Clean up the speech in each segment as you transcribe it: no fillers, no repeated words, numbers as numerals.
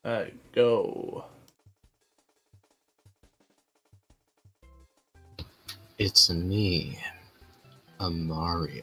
Go. It's me, a Mario.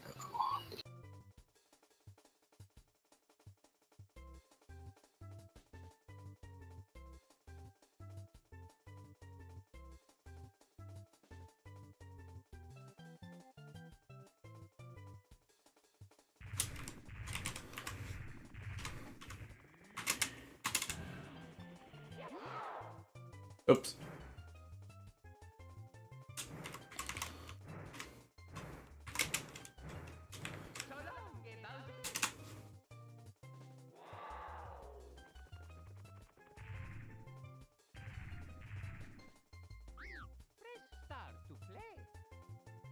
Oops.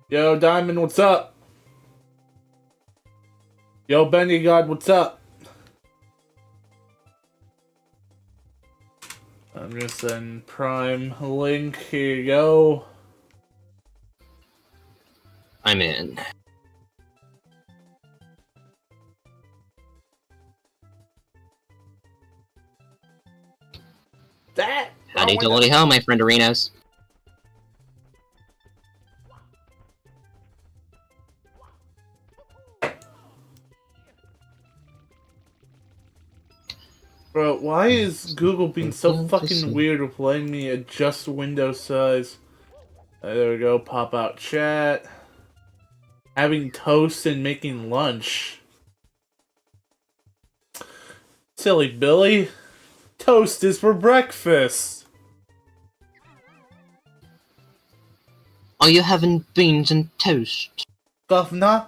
Yo, Diamond, what's up? Yo, Benny God, what's up? I'm gonna send Prime a link. Here you go. I'm in. That. Howdy doody ho, my friend Arenas. Bro, why is Google being so fucking weird with letting me adjust window size? There we go, pop out chat. Having toast and making lunch. Silly Billy. Toast is for breakfast. Are you having beans and toast? Governor?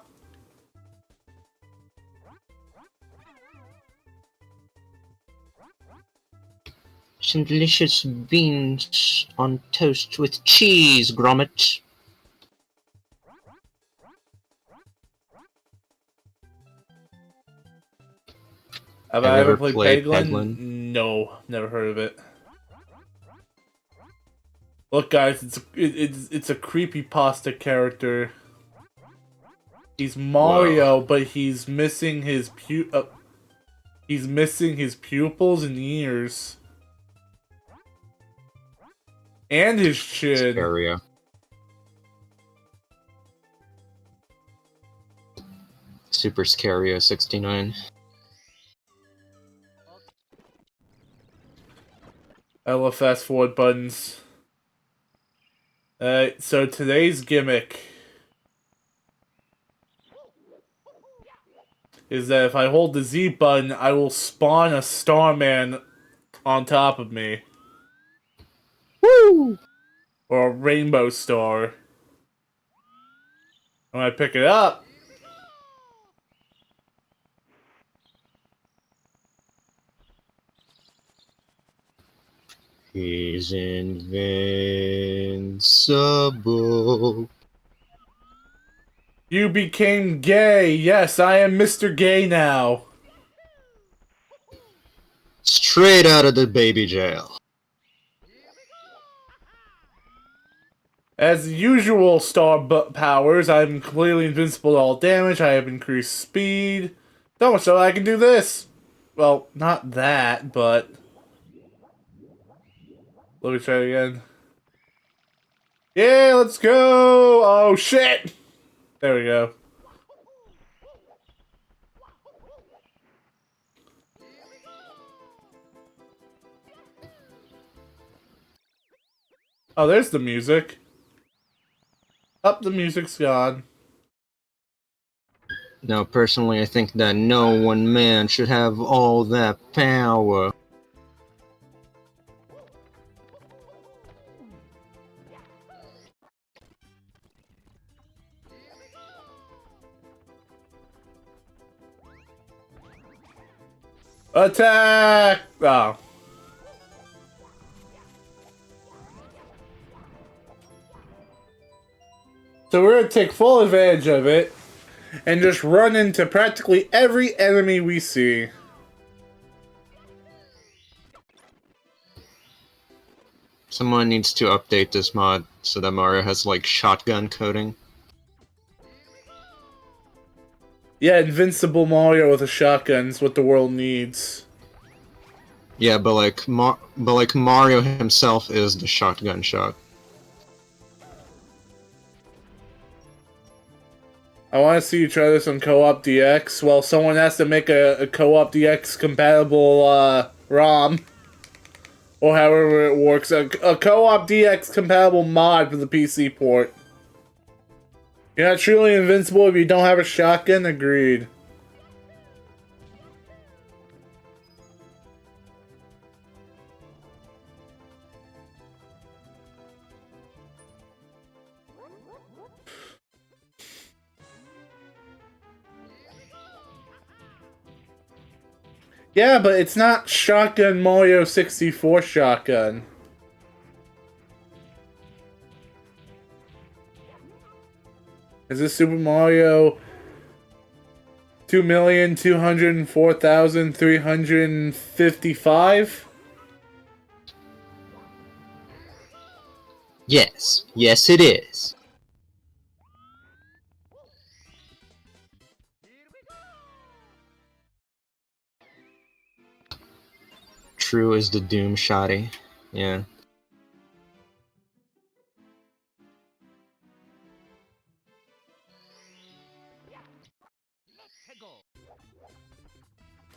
Some delicious beans on toast with cheese, Gromit. Have I ever played Peglin? No, never heard of it. Look, guys, it's a creepypasta character. He's Mario, but he's missing his pupils and ears. And his chin. Area. Super Scario 69. I love fast forward buttons. So today's gimmick is that if I hold the Z button, I will spawn a Starman on top of me. Woo! Or a rainbow star. When I pick it up, He's invincible. you became gay. Yes, I am Mr. Gay now. Straight out of the baby jail. As usual, star powers, I'm completely invincible to all damage. I have increased speed. So much so I can do this. Well, not that, but... Let me try it again. Yeah, let's go! Oh, shit! There we go. Oh, there's the music. Up, the music's gone. Now, personally, I think that no one man should have all that power. Attack! Oh. So we're gonna take full advantage of it and just run into practically every enemy we see. Someone needs to update this mod so that Mario has, like, shotgun coding. Yeah, Invincible Mario with a shotgun is what the world needs. Yeah, but like Mario himself is the shotgun shot. I want to see you try this on Co-op DX. Well, someone has to make a Co-op DX compatible ROM. Or however it works. A Co-op DX compatible mod for the PC port. You're not truly invincible if you don't have a shotgun? Agreed. Yeah, but it's not Shotgun Mario 64 Shotgun. Is this Super Mario 2,204,355? Yes. Yes, it is. True as the Doom Shotty. Yeah.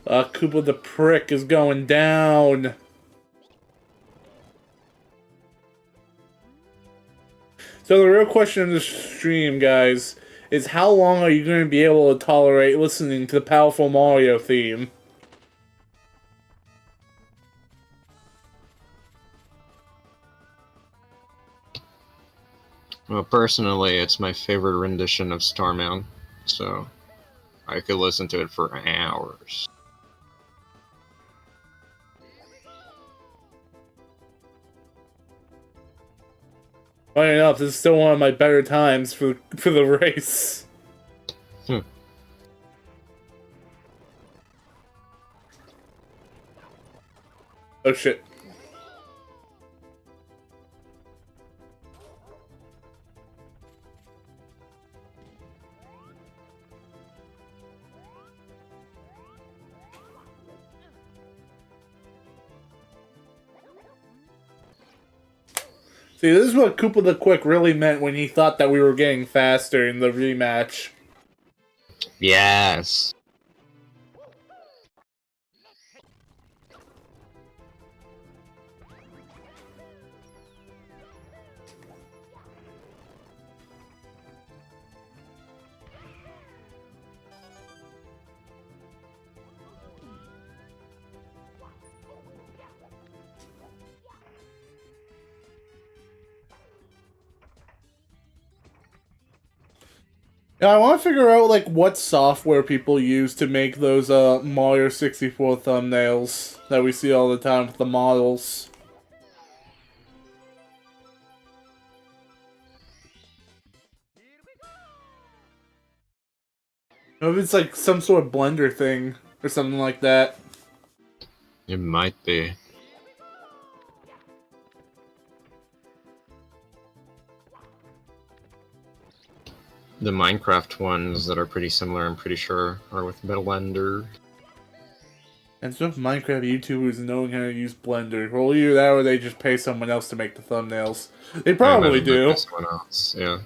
Koopa the Prick is going down. So the real question of the stream, guys, is how long are you going to be able to tolerate listening to the powerful Mario theme? Well, personally, it's my favorite rendition of Starman, so I could listen to it for hours. Funny enough, this is still one of my better times for the race. Oh shit. See, this is what Koopa the Quick really meant when he thought that we were getting faster in the rematch. Yes. Yeah, I want to figure out like what software people use to make those Mario 64 thumbnails that we see all the time with the models. Maybe it's like some sort of Blender thing or something like that. It might be. The Minecraft ones that are pretty similar, I'm pretty sure, are with Blender. And some Minecraft YouTubers knowing how to use Blender. Well, either that or they just pay someone else to make the thumbnails. They probably do. Someone else, yeah.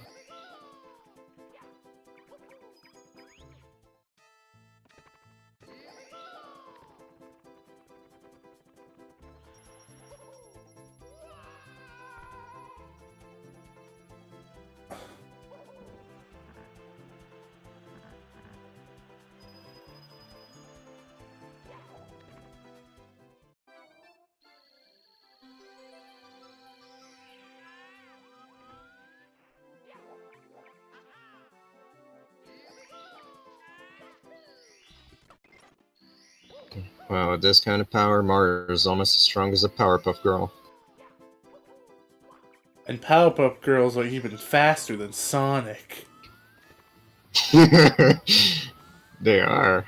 Wow, with this kind of power, Mario is almost as strong as a Powerpuff Girl. And Powerpuff Girls are even faster than Sonic. They are.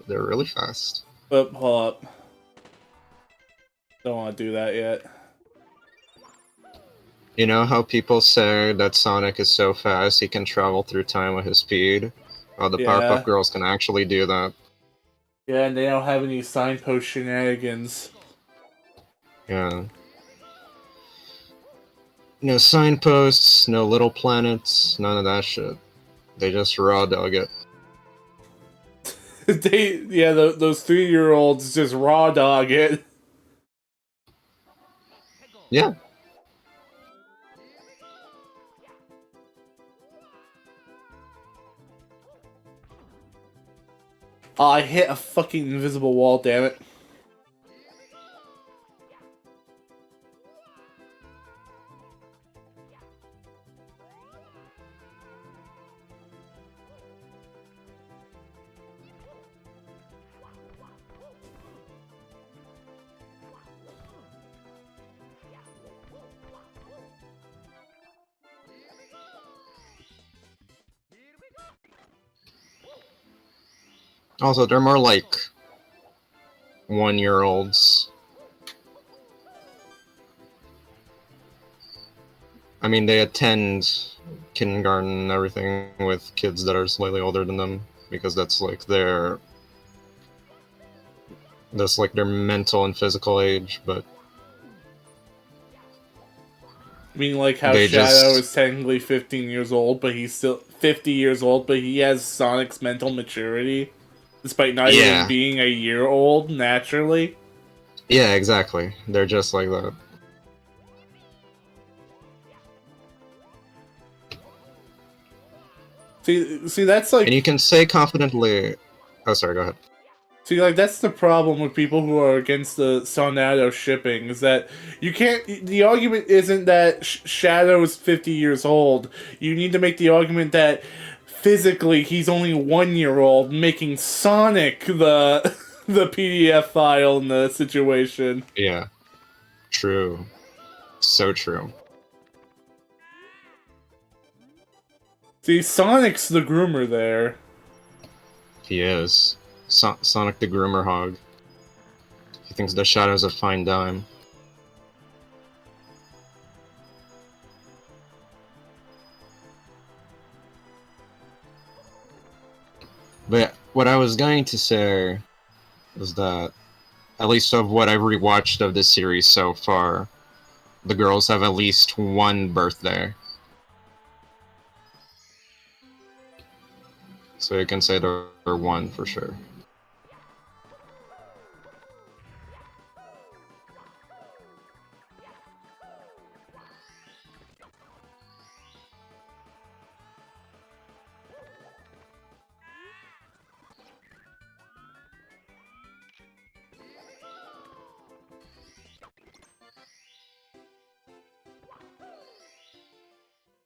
They're really fast. But hold up. Don't want to do that yet. You know how people say that Sonic is so fast he can travel through time with his speed? Well, the Powerpuff Girls can actually do that. Yeah, and they don't have any signpost shenanigans. Yeah. No signposts, no little planets, none of that shit. They just raw dog it. Those 3-year-olds just raw dog it. Yeah. Oh, I hit a fucking invisible wall, damn it. Also, they're more like 1-year-olds. I mean, they attend kindergarten and everything with kids that are slightly older than them because that's like their mental and physical age, but I mean, like how they Shadow just is technically 15 years old, but he's still 50 years old, but he has Sonic's mental maturity, despite not even yeah. being a year old naturally. Yeah, exactly. They're just like that. See, that's like, And you can say confidently. Oh, sorry, go ahead. see, like that's the problem with people who are against the Sonado shipping is that you can't. The argument isn't that Shadow is 50 years old. You need to make the argument that physically he's only 1 year old, making Sonic the the PDF file in the situation. Yeah, true. So true. See, Sonic's the groomer there. He is. Sonic the Groomer Hog. He thinks the Shadow's a fine dime. But what I was going to say is that, at least of what I've rewatched of this series so far, the girls have at least one birthday. So you can say they're one for sure.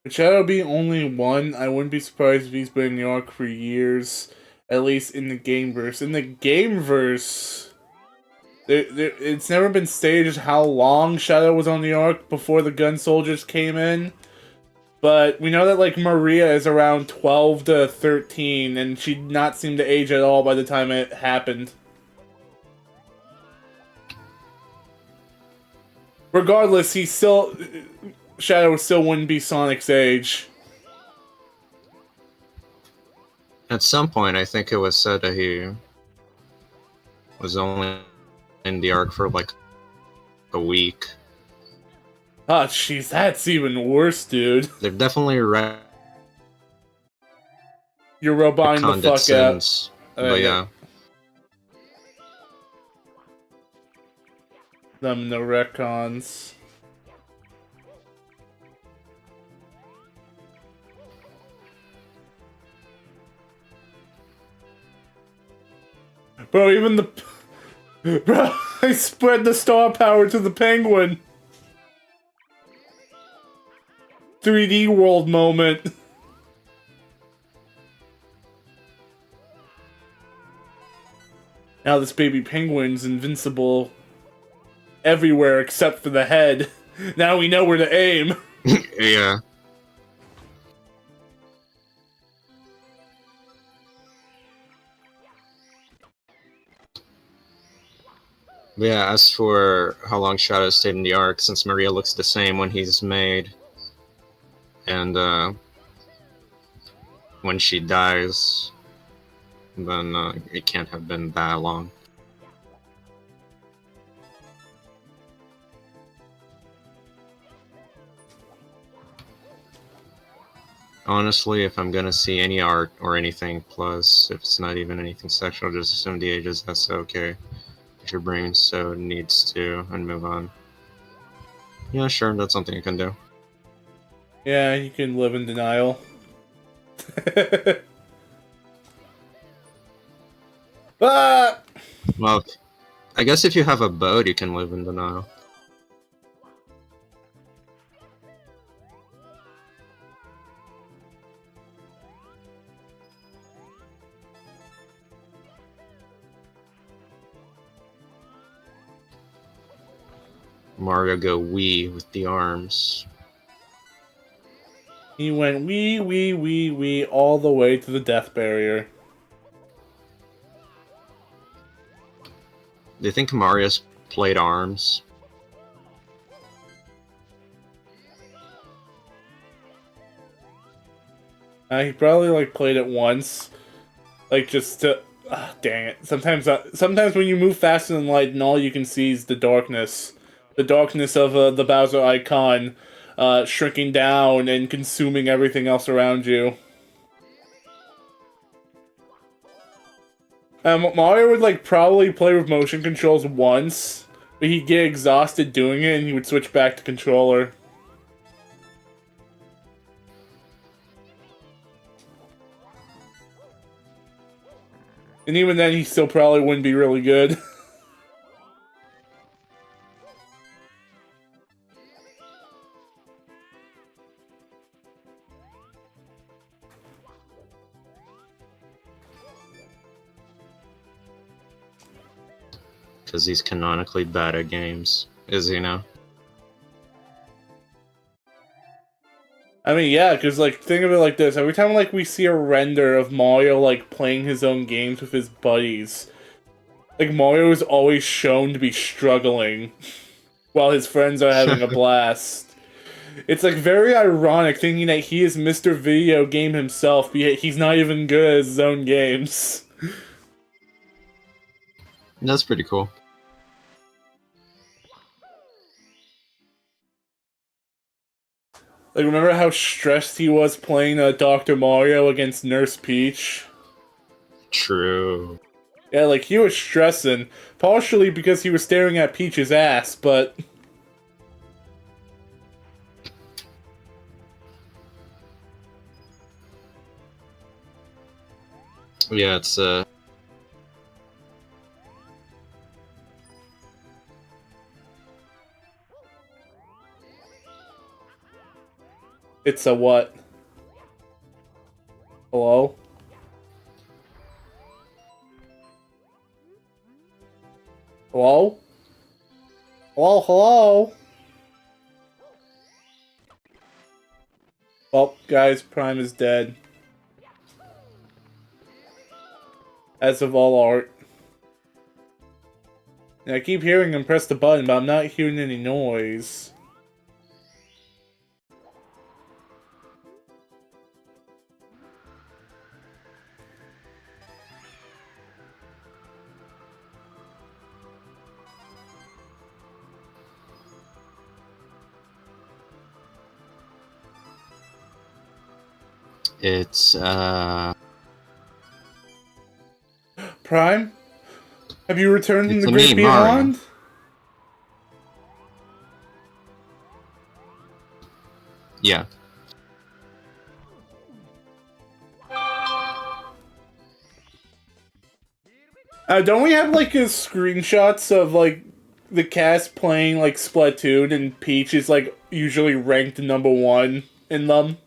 With Shadow being only one, I wouldn't be surprised if he's been in New York for years, at least in the game verse. In the game verse, it's never been stated how long Shadow was on New York before the gun soldiers came in. But we know that, like, Maria is around 12 to 13, and she did not seem to age at all by the time it happened. Regardless, Shadow still wouldn't be Sonic's age. At some point, I think it was said that he was only in the arc for like a week. Oh, jeez, that's even worse, dude. They've definitely You're roboting the retconned it fuck out. since, but yeah. Them no retcons. Bro, even the... Bro, I spread the star power to the penguin. 3D world moment. Now this baby penguin's invincible everywhere except for the head. Now we know where to aim. Yeah. But yeah, as for how long Shadow stayed in the arc, since Maria looks the same when he's made, and when she dies, then it can't have been that long. Honestly, if I'm gonna see any art or anything, plus if it's not even anything sexual, just assume the ages. That's okay. If your brain so needs to, and move on. Yeah, sure, that's something you can do. Yeah, you can live in denial. Ah! Well, I guess if you have a boat, you can live in denial. Mario go wee with the arms. He went wee all the way to the death barrier. Do you think Mario's played arms? He probably like played it once, like just to. Ah, dang it! Sometimes when you move faster than light, and all you can see is the darkness of the Bowser icon, shrinking down and consuming everything else around you. Mario would like probably play with motion controls once, but he'd get exhausted doing it, and he would switch back to controller. And even then, he still probably wouldn't be really good. Because he's canonically bad at games, is he now? I mean, yeah, because, like, think of it like this. Every time, like, we see a render of Mario, like, playing his own games with his buddies, like, Mario is always shown to be struggling while his friends are having a blast. It's, like, very ironic thinking that he is Mr. Video Game himself, but yet he's not even good at his own games. That's pretty cool. Like, remember how stressed he was playing Dr. Mario against Nurse Peach? True. Yeah, like, he was stressing, partially because he was staring at Peach's ass, but... Yeah, it's It's a what? Hello? Hello? Hello, hello? Well, guys, Prime is dead. As of all art. And I keep hearing him press the button, but I'm not hearing any noise. it's Prime? Have you returned from It's the a Great me, Mario. Beyond? yeah. Don't we have, like, screenshots of, like, the cast playing, like, Splatoon, and Peach is, like, usually ranked #1 in them?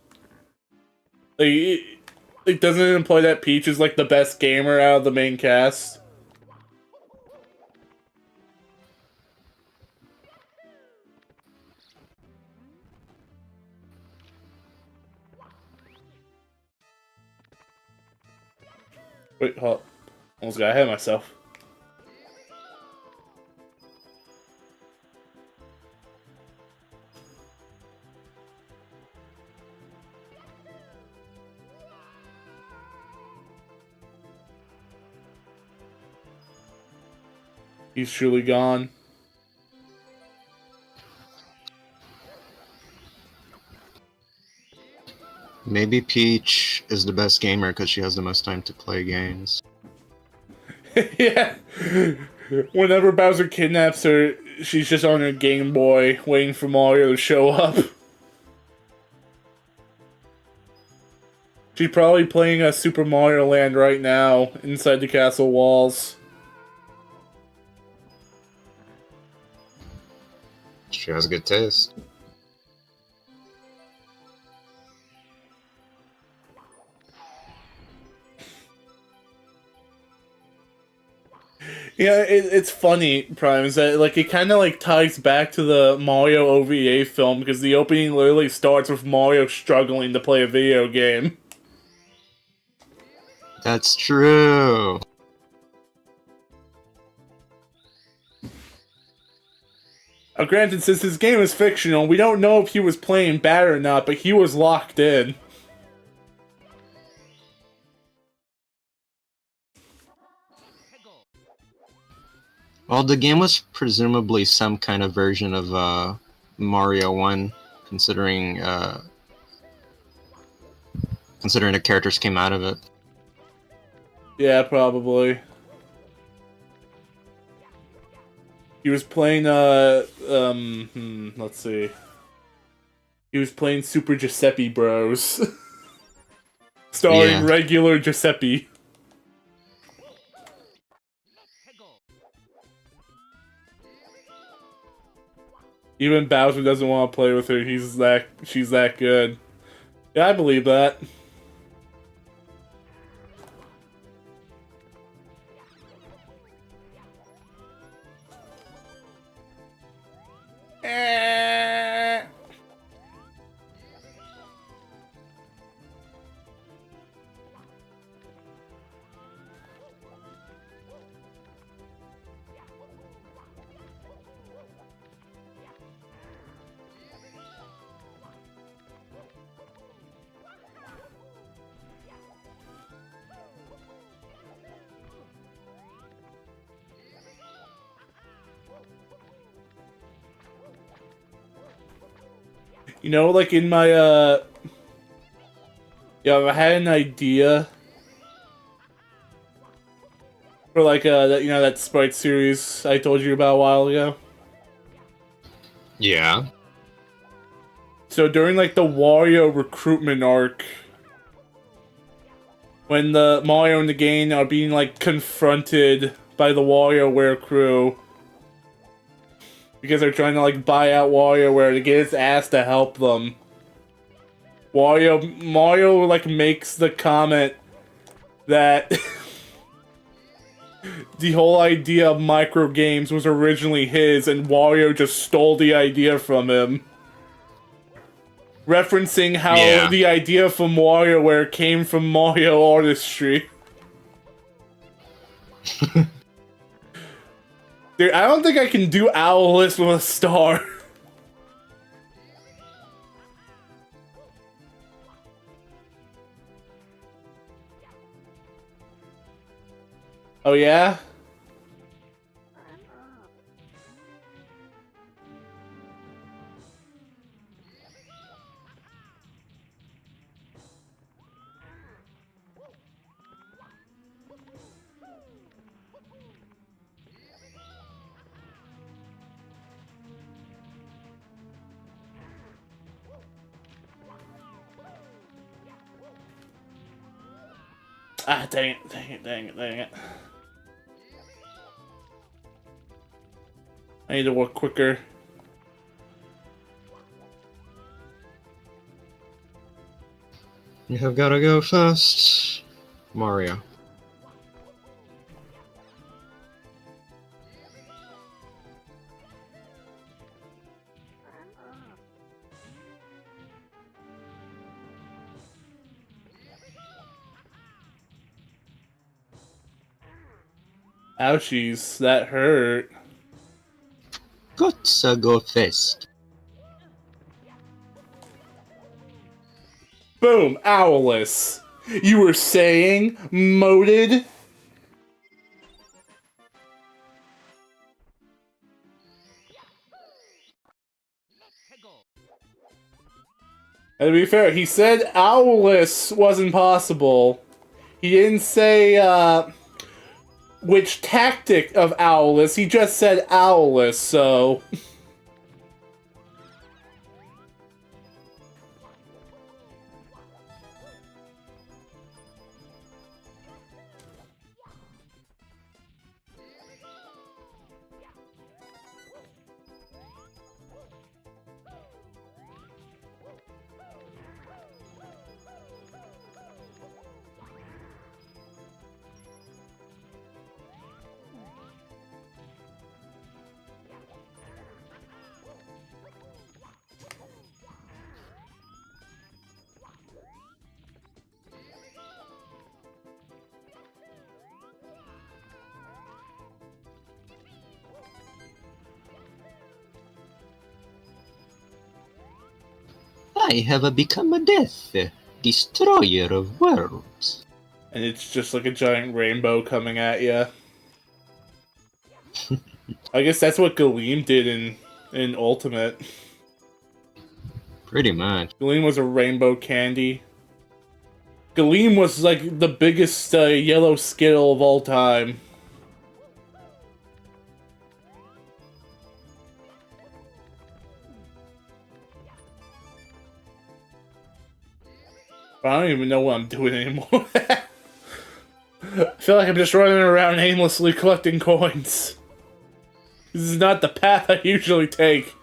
Like, it doesn't it imply that Peach is, like, the best gamer out of the main cast? Wait, hold. Almost got ahead of myself. He's truly gone. Maybe Peach is the best gamer because she has the most time to play games. Yeah. Whenever Bowser kidnaps her, she's just on her Game Boy waiting for Mario to show up. She's probably playing a Super Mario Land right now inside the castle walls. She has good taste. Yeah, it's funny, Prime, is that like it kind of like ties back to the Mario OVA film because the opening literally starts with Mario struggling to play a video game. That's true. Granted, since his game is fictional, we don't know if he was playing bad or not, but he was locked in. Well, the game was presumably some kind of version of Mario 1, considering considering the characters came out of it. Yeah, probably. He was playing, let's see. He was playing Super Giuseppe Bros. Starring regular Giuseppe. Even Bowser doesn't want to play with her. She's that good. Yeah, I believe that. You know, like in my, yeah, I had an idea for like, that, you know, that Sprite series I told you about a while ago. Yeah. So during like the Wario recruitment arc, when the Mario and the game are being like confronted by the WarioWare crew because they're trying to like buy out WarioWare to get his ass to help them. Mario like makes the comment that the whole idea of micro games was originally his and Wario just stole the idea from him. Referencing how the idea from WarioWare came from Mario Artistry. Dude, I don't think I can do Owlist with a star. Oh yeah? Ah, dang it, dang it, dang it, dang it. I need to work quicker. You have gotta go fast, Mario. Ouchies, that hurt. Gotta go fast. Boom, Owless. You were saying, moated? And to be fair, he said Owless wasn't possible. He didn't say, which tactic of Owless. He just said Owless, so... I have become a death, destroyer of worlds. And it's just like a giant rainbow coming at you. I guess that's what Galeem did in Ultimate. Pretty much. Galeem was a rainbow candy. Galeem was like the biggest yellow Skittle of all time. I don't even know what I'm doing anymore. I feel like I'm just running around aimlessly collecting coins. This is not the path I usually take.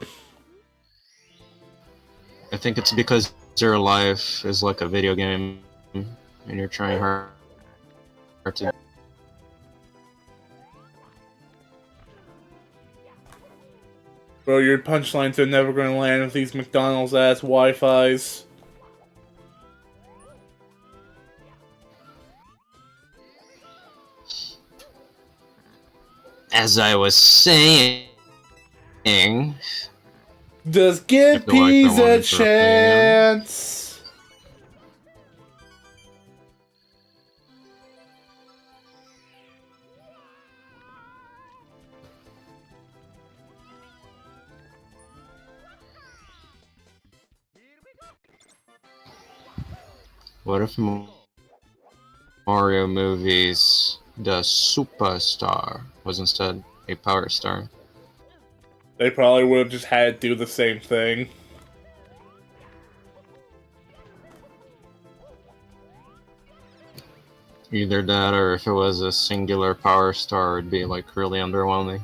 I think it's because your life is like a video game, and you're trying hard to... Bro, your punchlines are never gonna land with these McDonald's-ass Wi-Fis. As I was saying... Just give peas a chance. What if Mario movies, the superstar was instead a power star? They probably would have just had to do the same thing. Either that, or if it was a singular power star, it'd be like really underwhelming.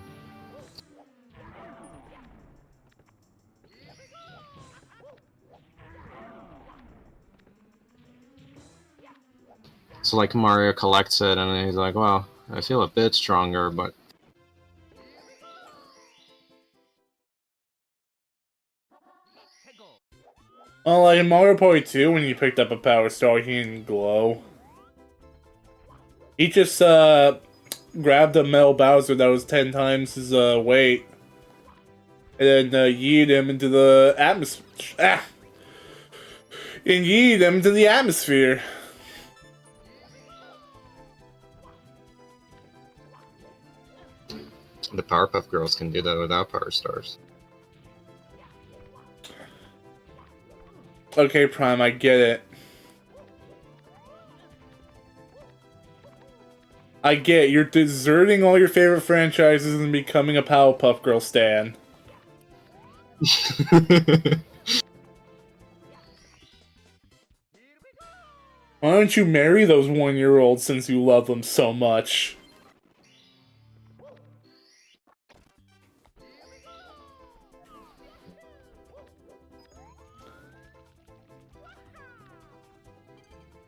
So like Mario collects it and he's like, well, I feel a bit stronger, but... Well, like in Mario Party 2, when you picked up a power star, he didn't glow. He just, grabbed a metal Bowser that was 10 times his, weight. And then, yeeted him into the atmosphere. And yeeted him into the atmosphere. The Powerpuff Girls can do that without power stars. Okay, Prime, I get it. I get it. You're deserting all your favorite franchises and becoming a Powerpuff Girl stan. Why don't you marry those 1-year-olds since you love them so much?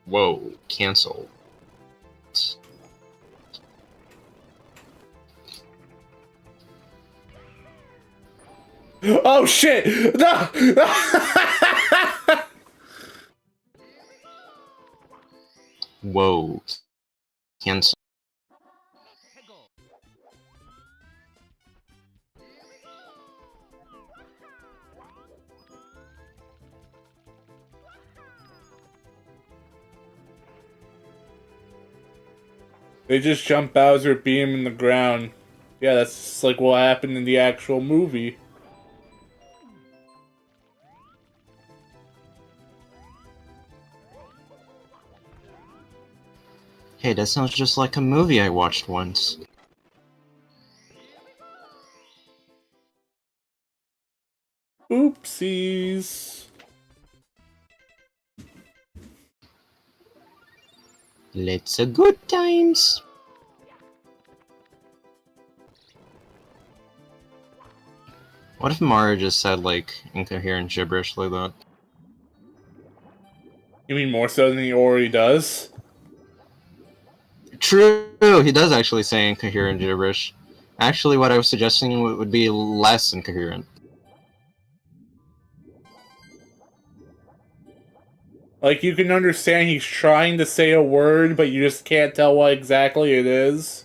Whoa, cancel. Oh shit! No! Whoa, cancel. They just jump Bowser, beat him in the ground. Yeah, that's like what happened in the actual movie. Hey, that sounds just like a movie I watched once. Oopsies. Let's a good times. What if Mario just said, like, incoherent gibberish like that? You mean more so than he already does? True, he does actually say incoherent gibberish. Actually, what I was suggesting would be less incoherent. Like, you can understand he's trying to say a word, but you just can't tell what exactly it is.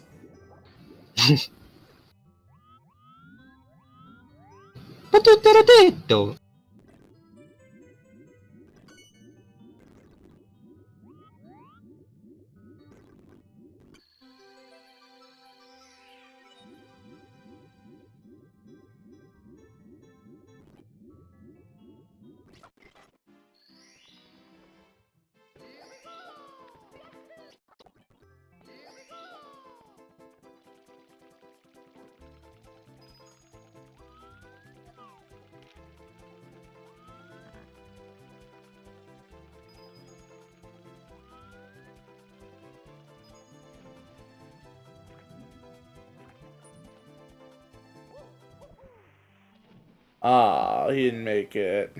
Ah, he didn't make it.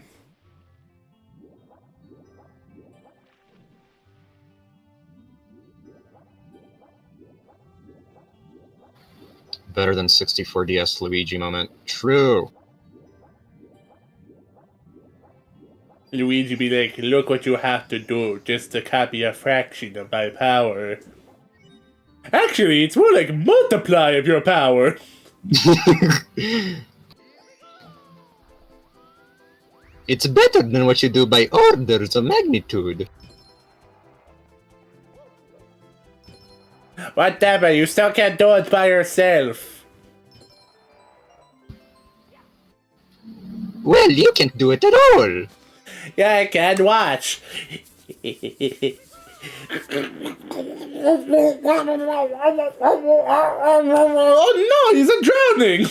Better than 64 DS Luigi moment. True. Luigi be like, look what you have to do just to copy a fraction of my power. Actually, it's more like multiply of your power. It's better than what you do by orders of magnitude. Whatever, you still can't do it by yourself. Well, you can't do it at all. Yeah, I can. Watch. Oh no, he's a drowning.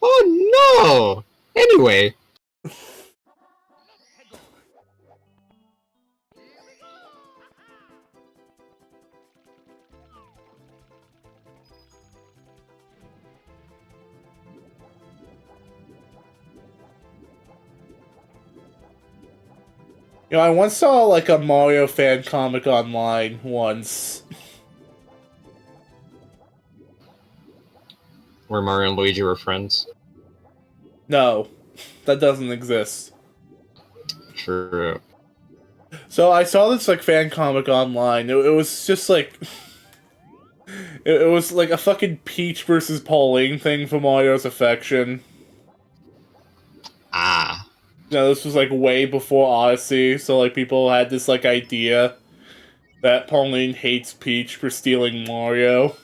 Oh no! Anyway. You know, I once saw like a Mario fan comic online once. Where Mario and Luigi were friends. No, that doesn't exist. True. So I saw this like fan comic online. It was just like it was like a fucking Peach versus Pauline thing for Mario's affection. Ah. No, this was like way before Odyssey, so like people had this like idea that Pauline hates Peach for stealing Mario.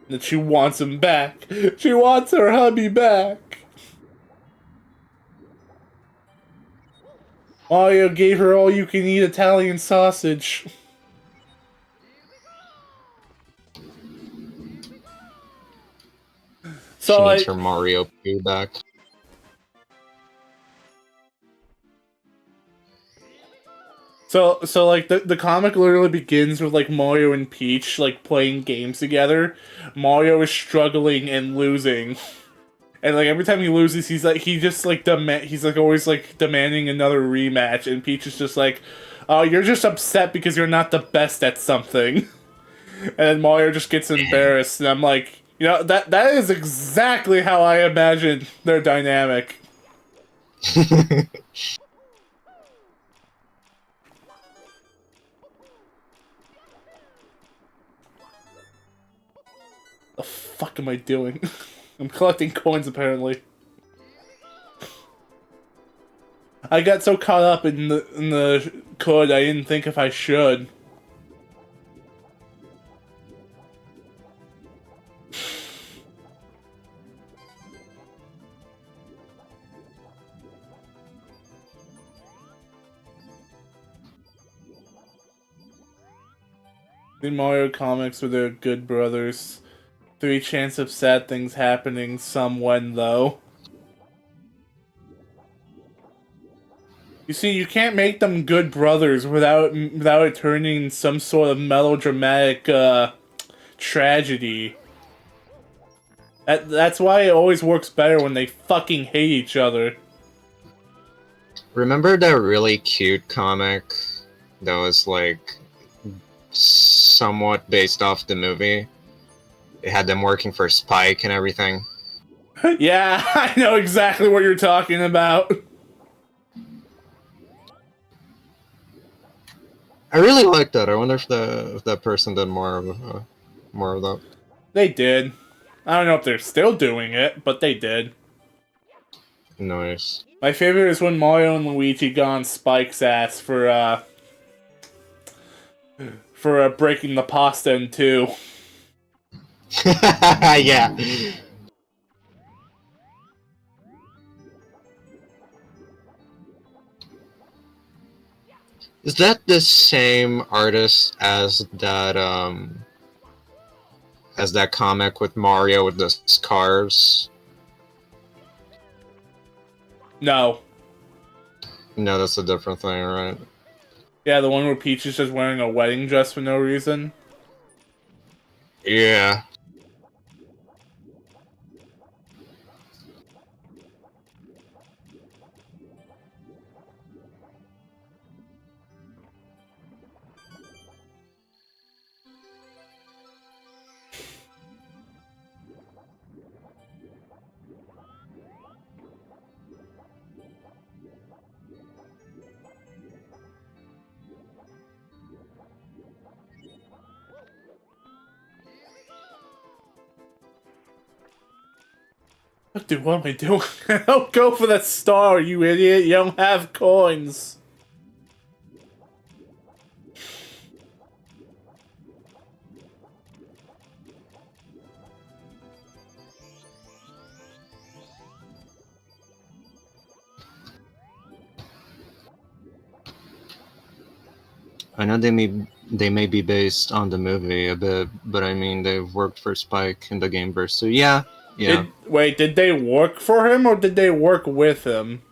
That she wants him back. She wants her hubby back. Mario gave her all you can eat Italian sausage. So She needs like, her Mario Poo back. so like the comic literally begins with like Mario and Peach like playing games together. Mario is struggling and losing. And like every time he loses, he's like he's like always like demanding another rematch, and Peach is just like, "Oh, you're just upset because you're not the best at something." And then Mario just gets embarrassed, and I'm like, you know, that is exactly how I imagine their dynamic. The fuck am I doing? I'm collecting coins apparently. I got so caught up in the code I didn't think if I should. The Mario comics were the good brothers. 3 chance of sad things happening, some when though. You see, you can't make them good brothers without it turning some sort of melodramatic tragedy. That's why it always works better when they fucking hate each other. Remember that really cute comic that was like somewhat based off the movie? It had them working for Spike and everything. Yeah, I know exactly what you're talking about. I really like that. I wonder if that person did more of that. They did. I don't know if they're still doing it, but they did. Nice. My favorite is when Mario and Luigi got on Spike's ass for breaking the pasta in two. Yeah. Is that the same artist as that comic with Mario with the scarves? No. No, that's a different thing, right? Yeah, the one where Peach is just wearing a wedding dress for no reason. Yeah. Dude, what am I doing? Don't go for that star, you idiot. You don't have coins. I know they may be based on the movie a bit, but I mean they've worked for Spike in the gameverse, so yeah. Did they work for him or did they work with him?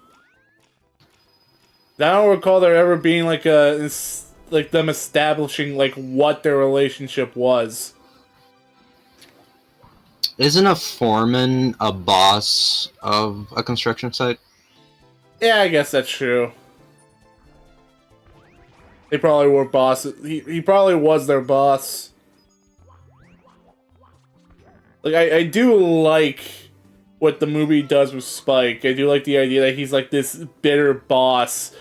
I don't recall there ever being like them establishing like what their relationship was. Isn't a foreman a boss of a construction site? Yeah, I guess that's true. They probably were bosses. He probably was their boss. Like, I do like what the movie does with Spike. I do like the idea that he's like this bitter boss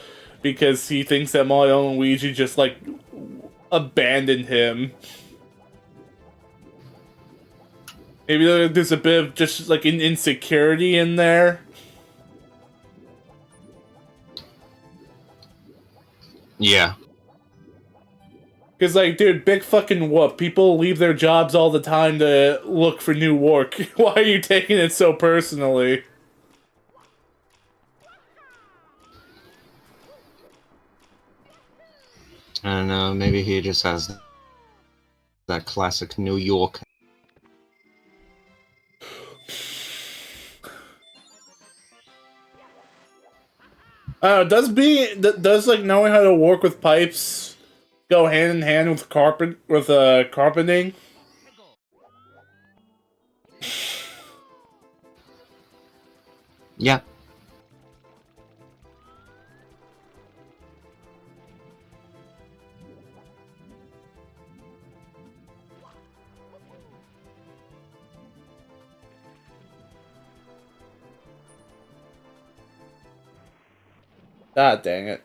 because he thinks that Mario and Luigi just like abandoned him. Maybe there's a bit of just like an insecurity in there. Yeah. Because, like, dude, big fucking whoop. People leave their jobs all the time to look for new work. Why are you taking it so personally? I don't know, maybe he just has that classic New York. Does like knowing how to work with pipes go hand in hand with carpeting? Yeah. God dang it.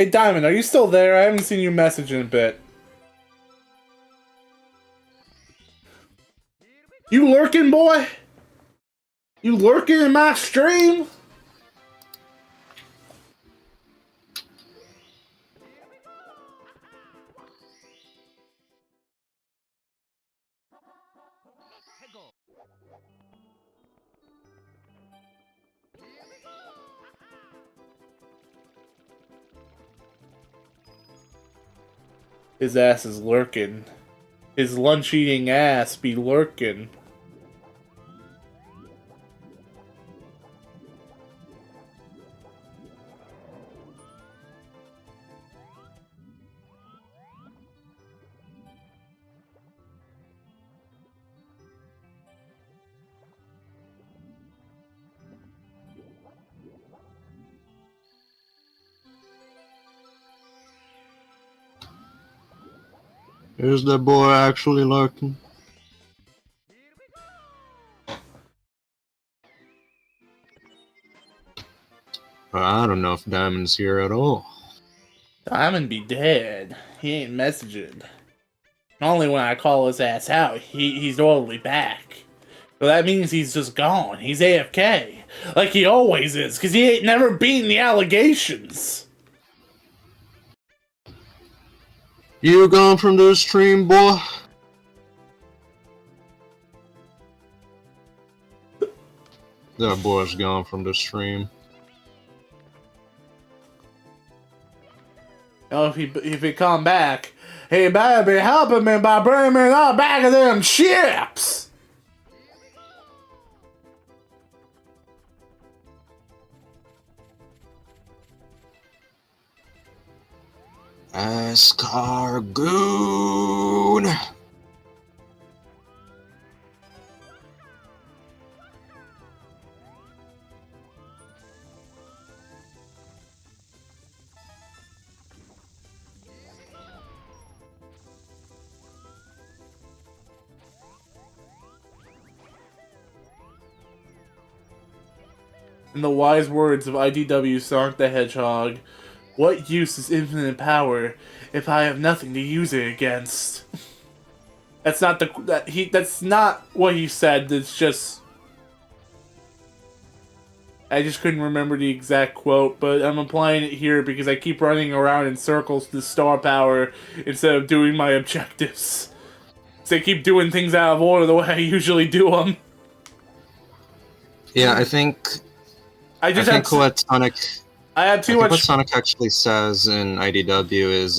Hey, Diamond, are you still there? I haven't seen you message in a bit. You lurking, boy? You lurking in my stream? His ass is lurking. His lunch-eating ass be lurking. Is the boy actually lurking? I don't know if Diamond's here at all. Diamond be dead. He ain't messaging. Only when I call his ass out, he's totally back. So that means he's just gone. He's AFK. Like he always is, because he ain't never beaten the allegations. You gone from the stream, boy? That boy's gone from the stream. Oh, if he come back, he better be helping me by bringing me the back of them ships. Escargoon! In the wise words of IDW Sonic the Hedgehog, what use is infinite power if I have nothing to use it against? That's not that's not what he said. It's just I just couldn't remember the exact quote, but I'm applying it here because I keep running around in circles to star power instead of doing my objectives. So I keep doing things out of order the way I usually do them. Yeah, I think what Sonic. I have too much. What Sonic actually says in IDW is,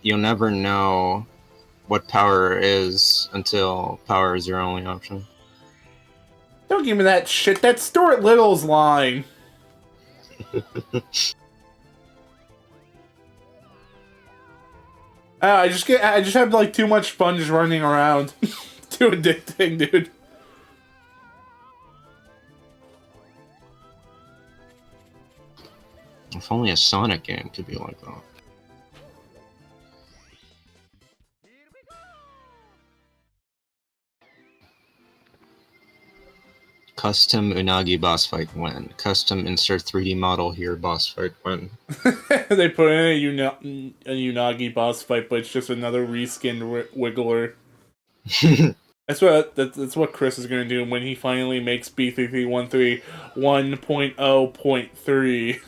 you'll never know what power is until power is your only option. Don't give me that shit. That's Stuart Little's line. I just have like too much fun just running around. Too addicting, dude. If only a Sonic game could be like that. Custom Unagi boss fight win. Custom insert 3D model here boss fight win. They put in a Unagi boss fight, but it's just another reskinned Wiggler. That's what Chris is gonna do when he finally makes B3313 1.0.3.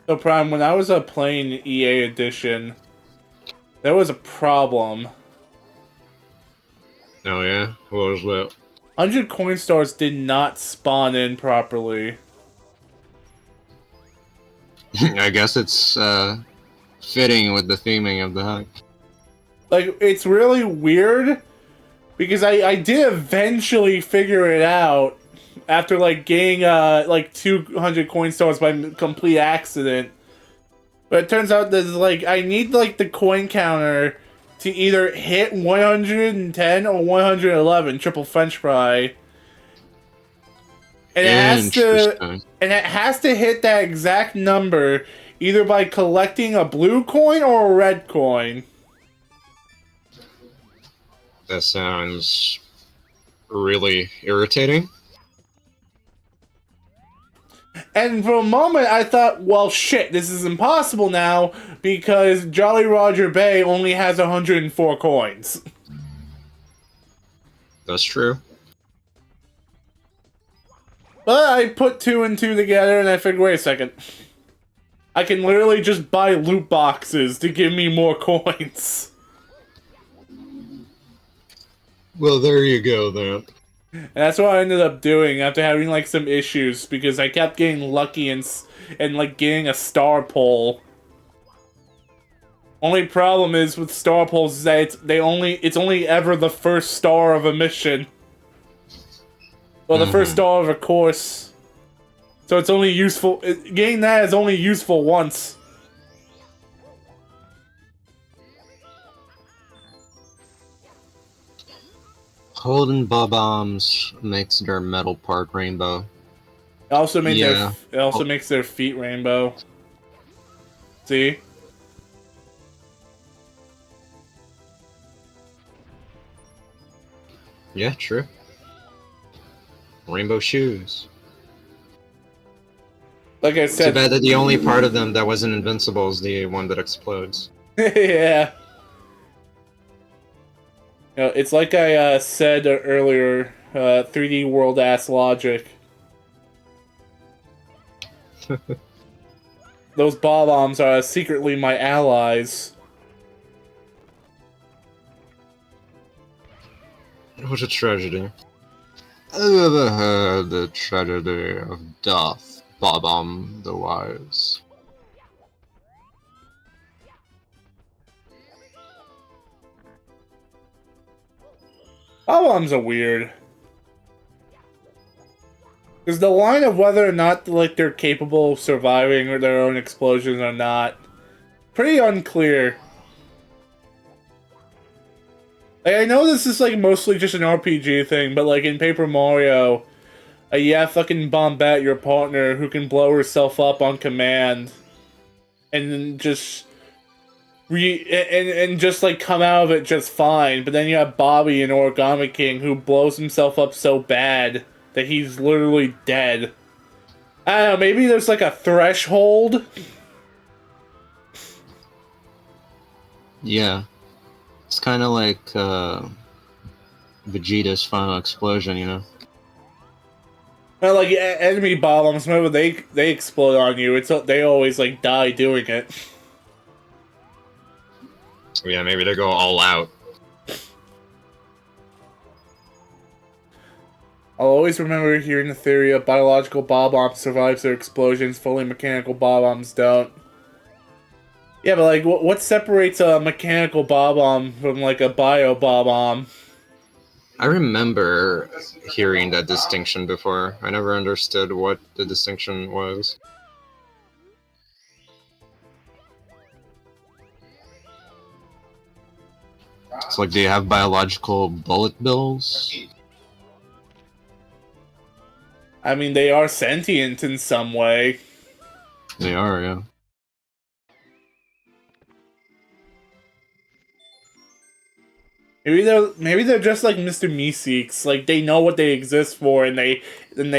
So Prime, when I was playing EA Edition, there was a problem. Oh yeah? What was that? 100 coin stars did not spawn in properly. I guess it's fitting with the theming of the hack. Like, it's really weird, because I did eventually figure it out after, like, getting, like, 200 coin stars by complete accident. But it turns out that, like, I need, like, the coin counter to either hit 110 or 111 triple French fry. And it has to hit that exact number either by collecting a blue coin or a red coin. That sounds really irritating. And for a moment, I thought, well, shit, this is impossible now because Jolly Roger Bay only has 104 coins. That's true. But I put two and two together and I figured, wait a second. I can literally just buy loot boxes to give me more coins. Well, there you go, then. And that's what I ended up doing after having, like, some issues, because I kept getting lucky and like, getting a star pull. Only problem is with star pulls is that it's only ever the first star of a mission. Well, the first star of a course. So it's only useful, getting that is only useful once. Holding bob-ombs makes their metal part rainbow. It also makes their feet rainbow. See? Yeah, true. Rainbow shoes. Like I said, Too bad that the only part of them that wasn't invincible is the one that explodes. yeah. You know, it's like I said earlier, 3D world ass logic. Those bob-ombs are secretly my allies. What a tragedy. Have you ever heard the tragedy of death, Bob-omb the Wise? Bob-ombs are weird. Because the line of whether or not, like, they're capable of surviving or their own explosions or not, pretty unclear. Like, I know this is, like, mostly just an RPG thing, but, like, in Paper Mario, yeah, fucking Bombette, your partner, who can blow herself up on command, and then just and just, like, come out of it just fine. But then you have Bobby in Origami King, who blows himself up so bad that he's literally dead. I don't know, maybe there's, like, a threshold? Yeah. It's kind of like Vegeta's final explosion, you know? Well, like, enemy bombs, whenever they explode on you, they always, like, die doing it. Yeah, maybe they go all out. I'll always remember hearing the theory of biological bob-omb survives their explosions, fully mechanical bob-ombs don't. Yeah, but, like, what separates a mechanical bob-omb from, like, a bio-bob-omb? I remember hearing that distinction before. I never understood what the distinction was. It's like, do you have biological bullet bills? I mean, they are sentient in some way. They are, yeah. Maybe they're just like Mr. Meeseeks. Like, they know what they exist for, and they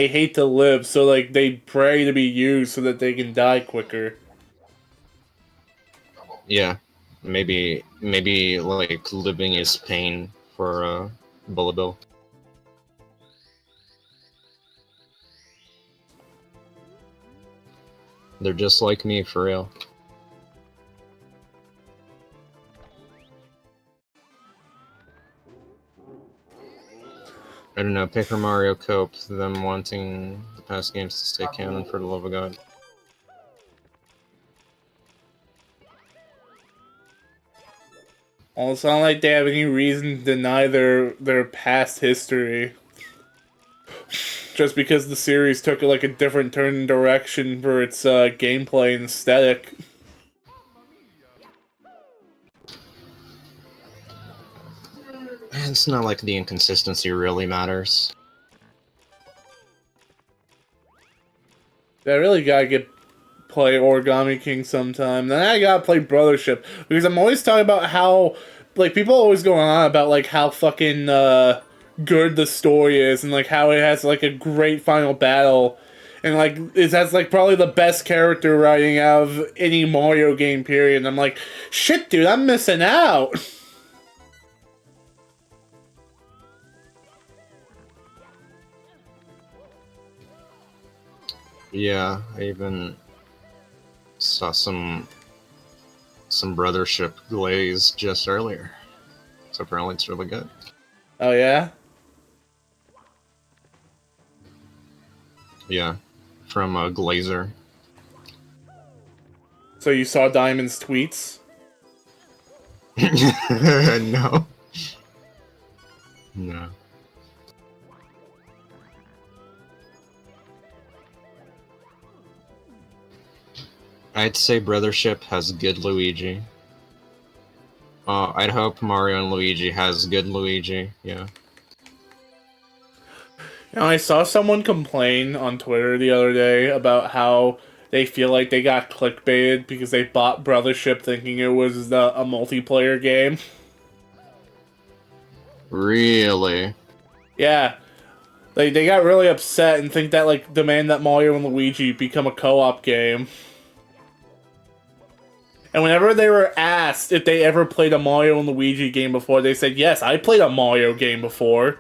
hate to live, so, like, they pray to be used so that they can die quicker. Yeah. Maybe like living is pain for bullet bill. They're just like me, for real. I don't know, Paper Mario Cope, them wanting the past games to stay canon, for the love of God. Well, it's not like they have any reason to deny their past history. Just because the series took, like, a different turn and direction for its gameplay and aesthetic. It's not like the inconsistency really matters. I really gotta play Origami King sometime. Then I gotta play Brothership, because I'm always talking about how like people always going on about like how fucking good the story is and like how it has like a great final battle and like it has like probably the best character writing out of any Mario game period. And I'm like, shit, dude, I'm missing out. Yeah, I even saw some Brothership glaze just earlier. So apparently it's really good. Oh yeah? Yeah, from Glazer. So you saw Diamond's tweets? No. No. I'd say Brothership has good Luigi. I'd hope Mario and Luigi has good Luigi, yeah. Now, I saw someone complain on Twitter the other day about how they feel like they got clickbaited because they bought Brothership thinking it was a multiplayer game. Really? Yeah. They got really upset and think that, like, demand that Mario and Luigi become a co-op game. And whenever they were asked if they ever played a Mario and Luigi game before, they said, yes, I played a Mario game before.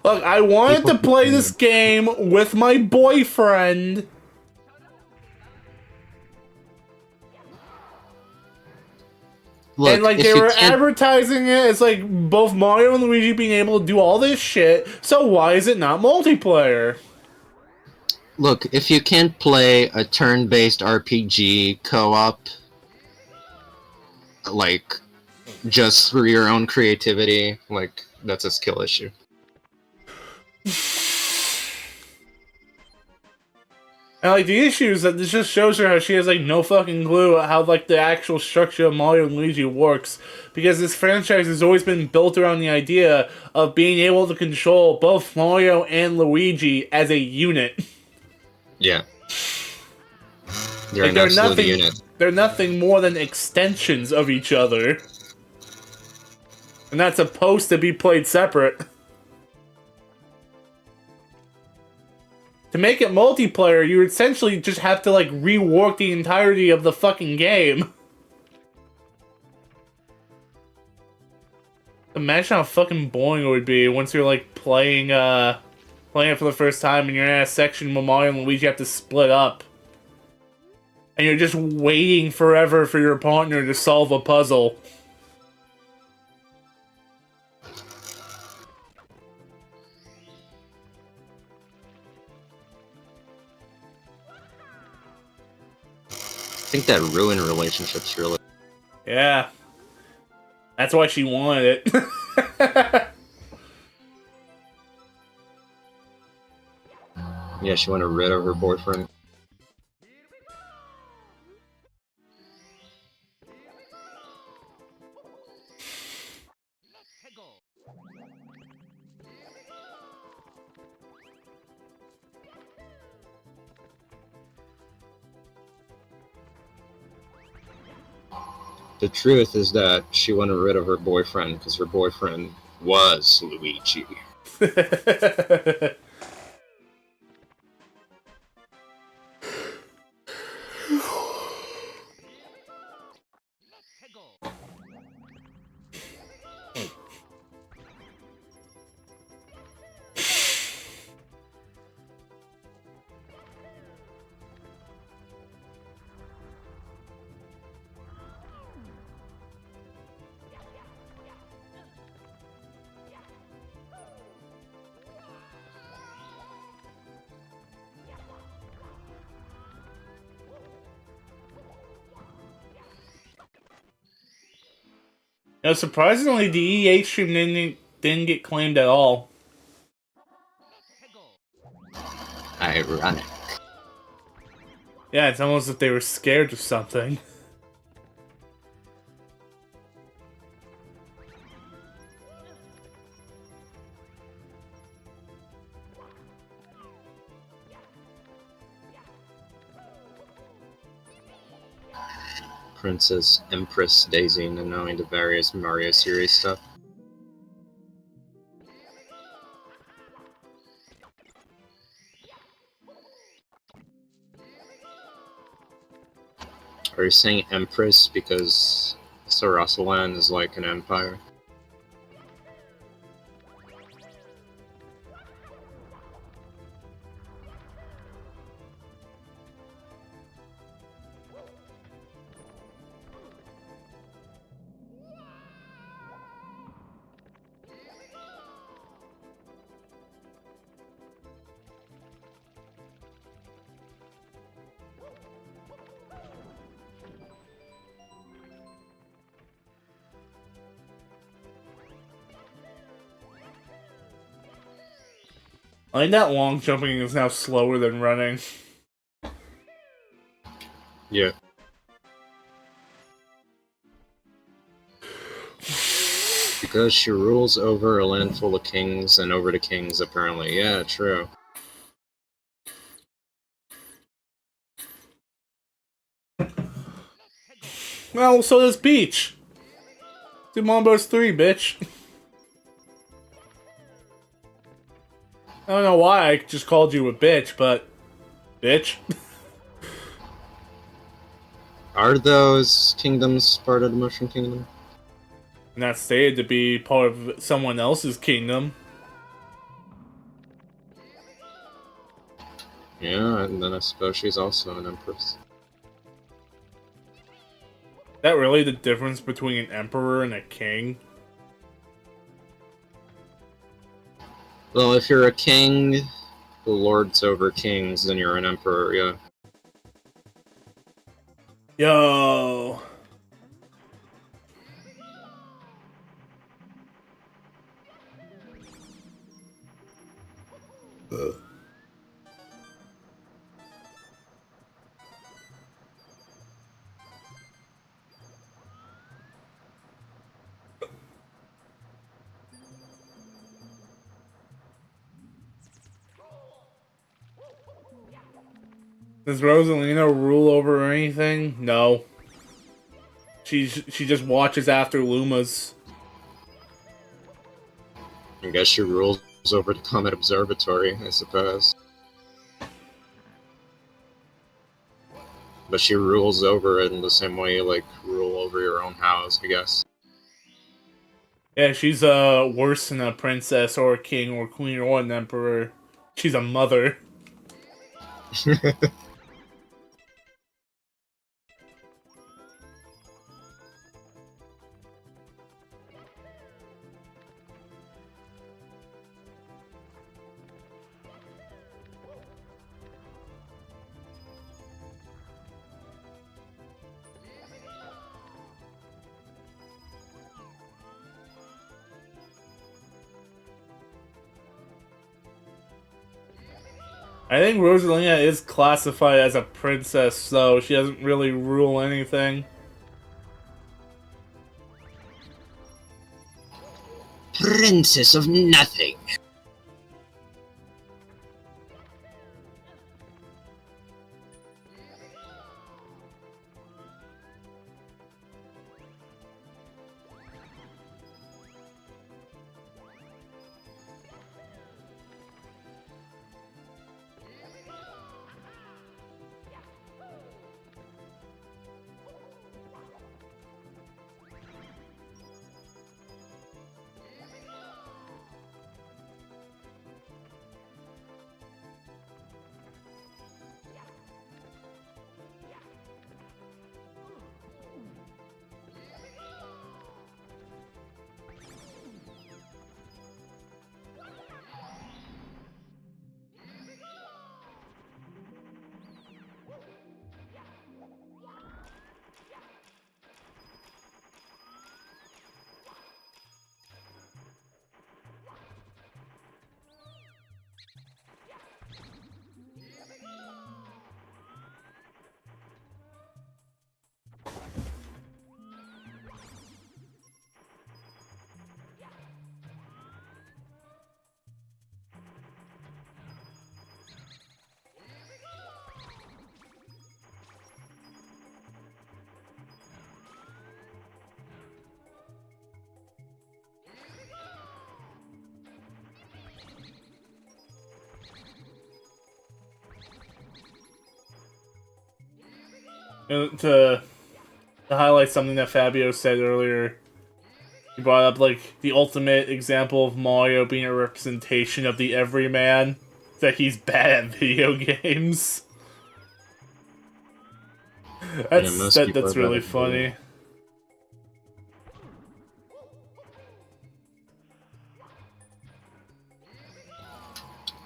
Look, I wanted to play this game with my boyfriend. Look, and like they were advertising it as like both Mario and Luigi being able to do all this shit, so why is it not multiplayer? Look, if you can't play a turn-based RPG co-op, like, just through your own creativity, like, that's a skill issue. And like the issue is that this just shows her how she has like no fucking clue how like the actual structure of Mario and Luigi works, because this franchise has always been built around the idea of being able to control both Mario and Luigi as a unit. Yeah. They're an absolute unit. They're nothing more than extensions of each other. And that's supposed to be played separate. To make it multiplayer, you essentially just have to, like, rework the entirety of the fucking game. Imagine how fucking boring it would be once you're, like, playing it for the first time and you're in a section where Mario and Luigi have to split up. And you're just waiting forever for your partner to solve a puzzle. I think that ruined relationships, really. Yeah. That's why she wanted it. Yeah, she wanted rid of her boyfriend. The truth is that she wanted rid of her boyfriend because her boyfriend was Luigi. Now, surprisingly, the EA stream didn't get claimed at all. Ironic. Yeah, it's almost as if they were scared of something. Princess Empress Daisy and knowing the various Mario series stuff. Are you saying Empress because Sarasalan is like an empire? I think that long jumping is now slower than running. Yeah. Because she rules over a land full of kings and over the kings, apparently. Yeah, true. Well, so does Peach. Demon Bros 3, bitch. I don't know why I just called you a bitch, but... Bitch. Are those kingdoms part of the Mushroom Kingdom? Not stated to be part of someone else's kingdom. Yeah, and then I suppose she's also an empress. Is that really the difference between an emperor and a king? Well, if you're a king who lords over kings, then you're an emperor, yeah. Yo. Does Rosalina rule over anything? No. She just watches after Lumas. I guess she rules over the Comet Observatory, I suppose. But she rules over it in the same way you, like, rule over your own house, I guess. Yeah, she's worse than a princess or a king or queen or an emperor. She's a mother. I think Rosalina is classified as a princess, so she doesn't really rule anything. Princess of nothing! to highlight something that Fabio said earlier, he brought up like the ultimate example of Mario being a representation of the everyman, that he's bad at video games. Yeah, most people That's are bad really at video. funny.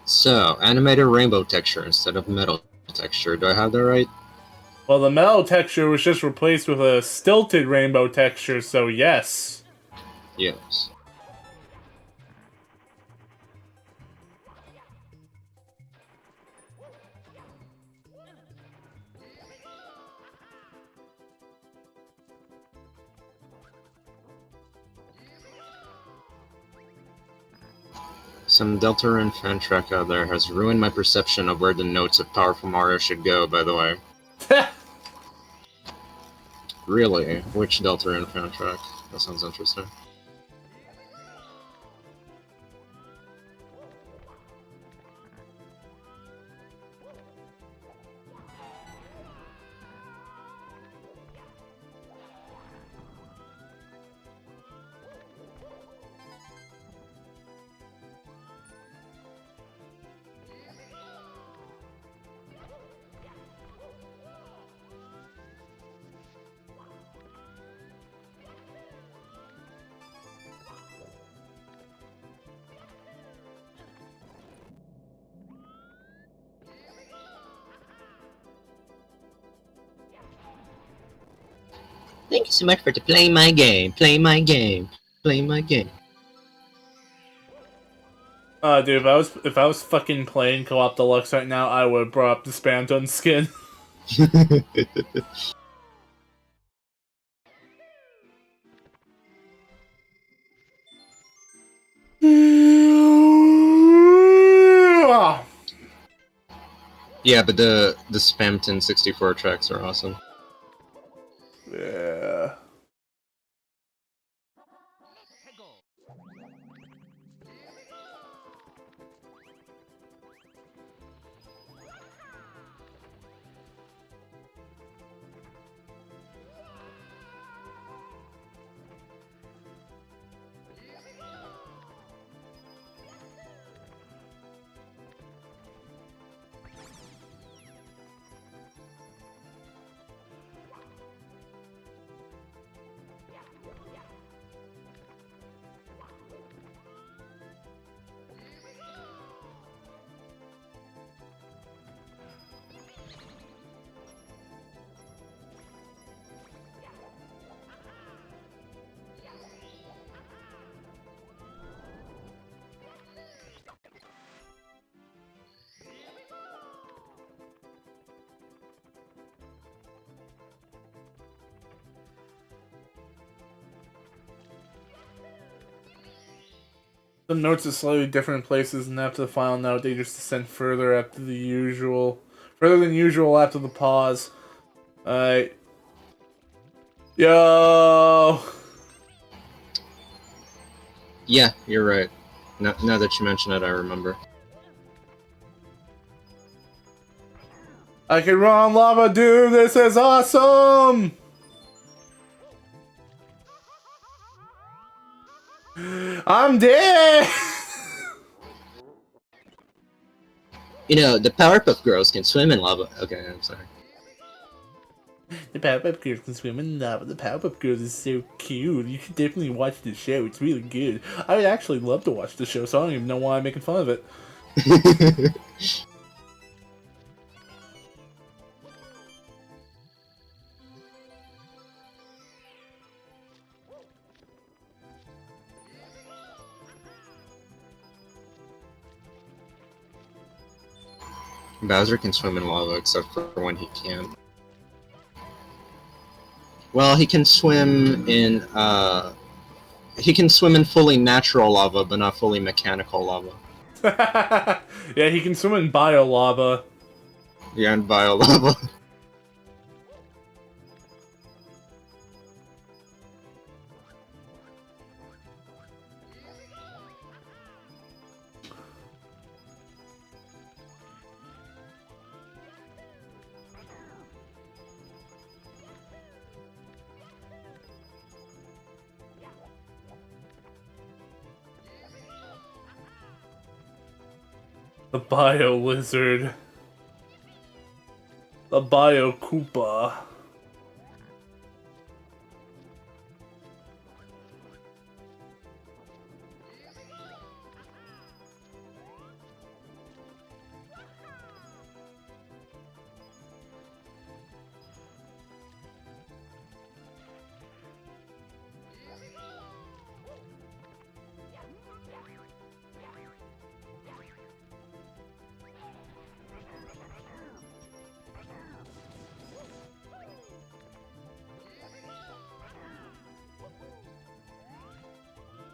So, animated rainbow texture instead of metal texture. Do I have that right? Well, the metal texture was just replaced with a stilted rainbow texture, so yes. Yes. Some Deltarune fan track out there has ruined my perception of where the notes of Powerful Mario should go, by the way. Really? Which Deltarune fan track? That sounds interesting. Thank you so much for playing my game. Playing my game. Playing my game. Dude, if I was fucking playing Co-op Deluxe right now, I would have brought up the Spamton skin. Yeah, but the Spamton 64 tracks are awesome. Yeah. The notes are slightly different in places, and after the final note, they just descend further further than usual after the pause. Alright. Yo! Yeah, you're right. Now that you mention it, I remember. I can run lava, dude! This is awesome! I'm dead! You know, the Powerpuff Girls can swim in lava. Okay, I'm sorry. The Powerpuff Girls can swim in lava. The Powerpuff Girls is so cute. You should definitely watch the show. It's really good. I would actually love to watch the show, so I don't even know why I'm making fun of it. Bowser can swim in lava, except for when he can't. Well, he can swim in fully natural lava, but not fully mechanical lava. Yeah, he can swim in bio lava. Yeah, and bio lava. The Bio Lizard. The Bio Koopa.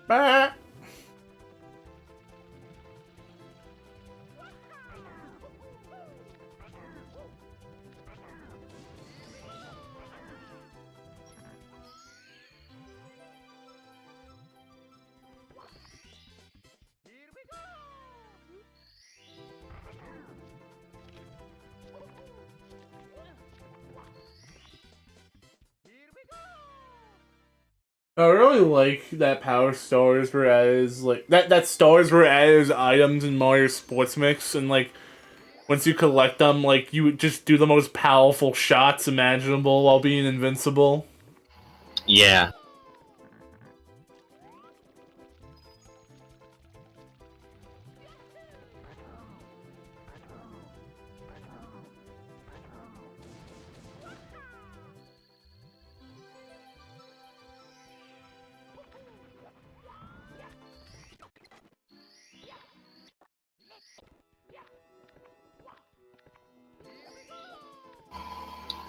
Bah. I really like that power stars were as like that stars were as items in Mario Sports Mix, and like once you collect them, like you would just do the most powerful shots imaginable while being invincible. Yeah.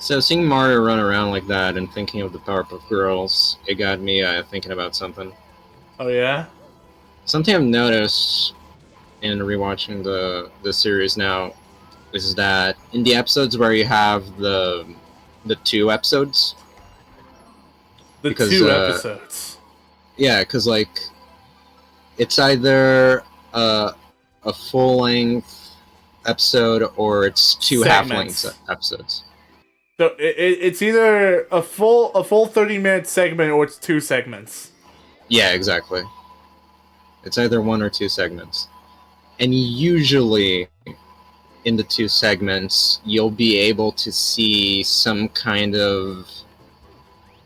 So seeing Mario run around like that and thinking of the Powerpuff Girls, it got me thinking about something. Oh yeah? Something I've noticed in rewatching the series now is that in the episodes where you have the two episodes, The because two episodes. yeah, because like it's either a full length episode or it's two half length episodes. So it's either a full 30-minute segment or it's two segments. Yeah, exactly. It's either one or two segments. And usually in the two segments, you'll be able to see some kind of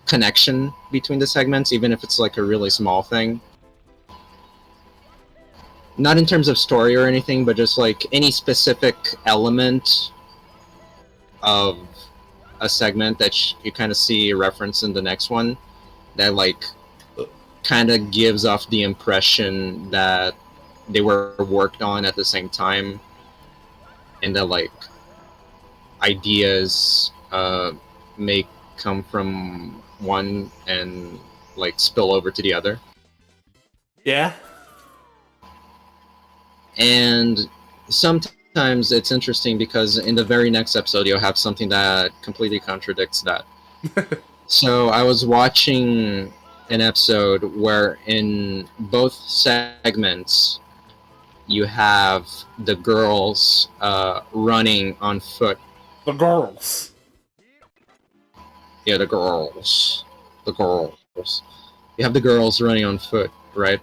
connection between the segments, even if it's like a really small thing. Not in terms of story or anything, but just like any specific element of a segment that you kind of see reference in the next one that like kind of gives off the impression that they were worked on at the same time, and that like ideas may come from one and like spill over to the other. Yeah. And sometimes it's interesting because in the very next episode you'll have something that completely contradicts that. So I was watching an episode where in both segments you have the girls running on foot. The girls. Yeah, the girls. The girls. You have the girls running on foot, right?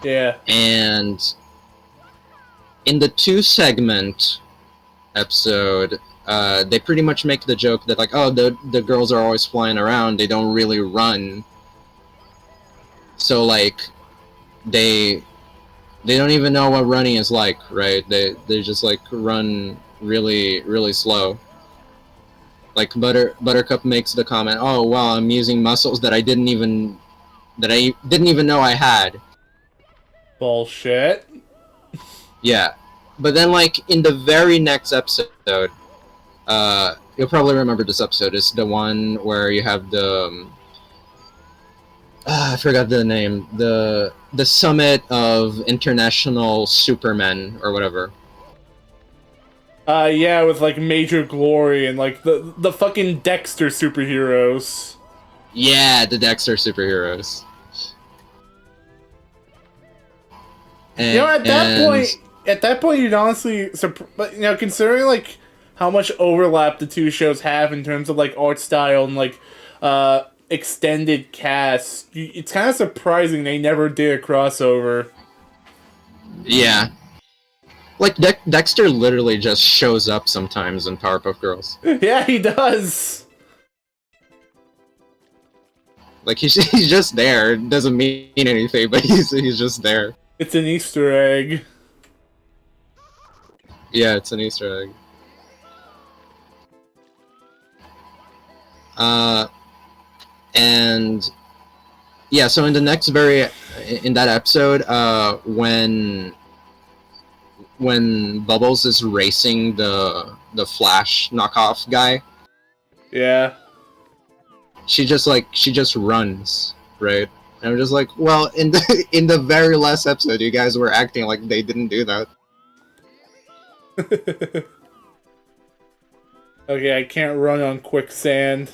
Yeah. And in the two segment episode, they pretty much make the joke that like, oh, the girls are always flying around, they don't really run. So like they don't even know what running is like, right? They just like run really, really slow. Like Buttercup makes the comment, "Oh wow, I'm using muscles that I didn't even know I had." Bullshit. Yeah, but then like in the very next episode, you'll probably remember this episode. It's the one where you have the I forgot the name. The summit of international supermen or whatever. Yeah, with like Major Glory and like the fucking Dexter superheroes. Yeah, the Dexter superheroes. And, you know, at that point, you'd honestly, but you know, considering like how much overlap the two shows have in terms of like art style and like extended cast, it's kind of surprising they never did a crossover. Yeah. Like Dexter literally just shows up sometimes in Powerpuff Girls. Yeah, he does. Like he's just there. It doesn't mean anything, but he's just there. It's an Easter egg. Yeah, it's an Easter egg. And yeah, so in the next in that episode, when Bubbles is racing the Flash knockoff guy, Yeah. she just runs, right? And I'm just like, well, in the very last episode, you guys were acting like they didn't do that. Okay, I can't run on quicksand.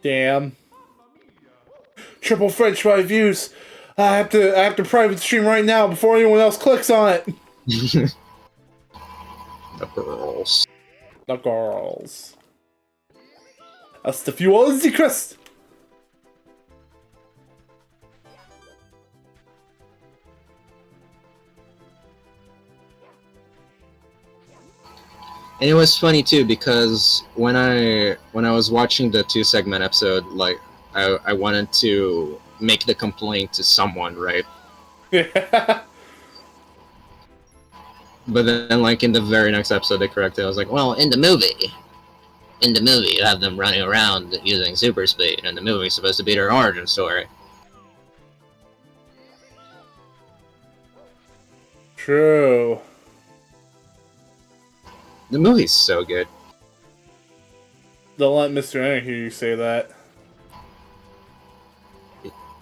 Damn. Triple French fry views. I have to private stream right now before anyone else clicks on it. The girls. The girls. That's the fuel of the crest. And it was funny too because when I was watching the 2-segment episode, like I wanted to make the complaint to someone, right? Yeah. But then, like in the very next episode, they corrected. I was like, well, in the movie, you have them running around using super speed, and the movie's supposed to be their origin story. True. The movie's so good. Don't let Mr. Enter hear you say that.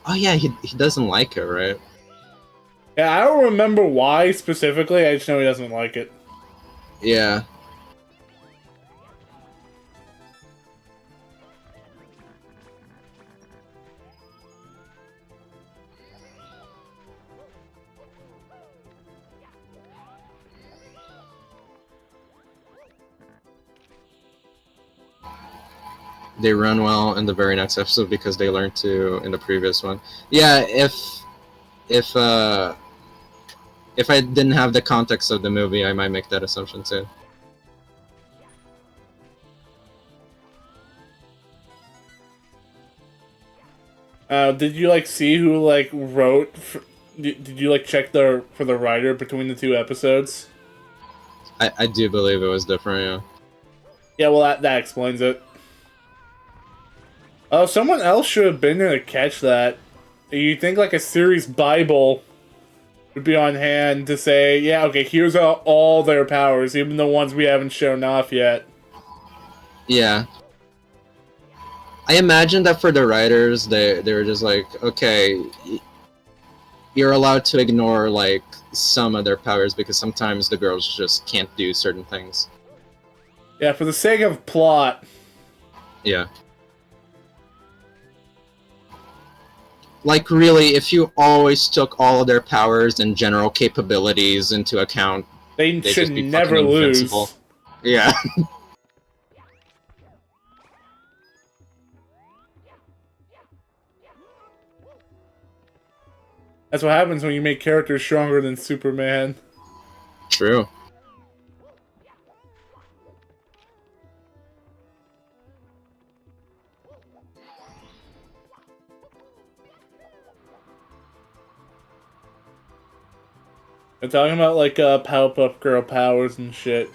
Oh yeah, he doesn't like her, right? Yeah, I don't remember why specifically, I just know he doesn't like it. Yeah. They run well in the very next episode because they learned to in the previous one. Yeah, if I didn't have the context of the movie, I might make that assumption too. Did you like see who like wrote? Did you like check for the writer between the two episodes? I do believe it was different. Yeah. Yeah, well that explains it. Oh, someone else should have been there to catch that. You think like a series Bible would be on hand to say, yeah, okay, here's all their powers, even the ones we haven't shown off yet. Yeah. I imagine that for the writers, they were just like, okay, you're allowed to ignore like some of their powers because sometimes the girls just can't do certain things. Yeah, for the sake of plot. Yeah. Like, really, if you always took all of their powers and general capabilities into account, they should just be never fucking lose. invincible. Yeah. That's what happens when you make characters stronger than Superman. True. And talking about like Powerpuff Girl powers and shit,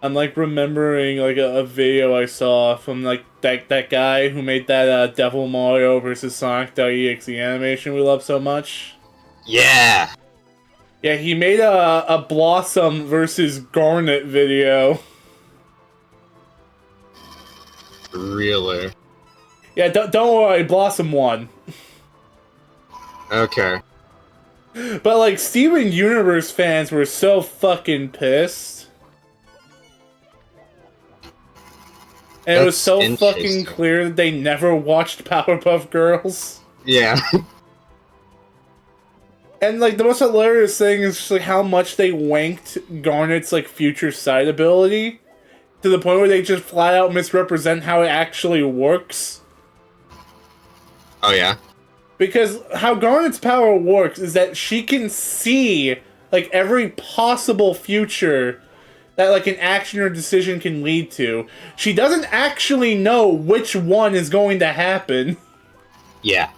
I'm like remembering like a video I saw from like that guy who made that Devil Mario vs Sonic.exe animation we love so much. Yeah. Yeah, he made a Blossom versus Garnet video. Really? Yeah, don't worry, Blossom won. Okay. But like Steven Universe fans were so fucking pissed. And it was so fucking clear that they never watched Powerpuff Girls. Yeah. And like the most hilarious thing is just like how much they wanked Garnet's like future sight ability to the point where they just flat out misrepresent how it actually works. Oh yeah. Because how Garnet's power works is that she can see like every possible future that like an action or decision can lead to. She doesn't actually know which one is going to happen. Yeah.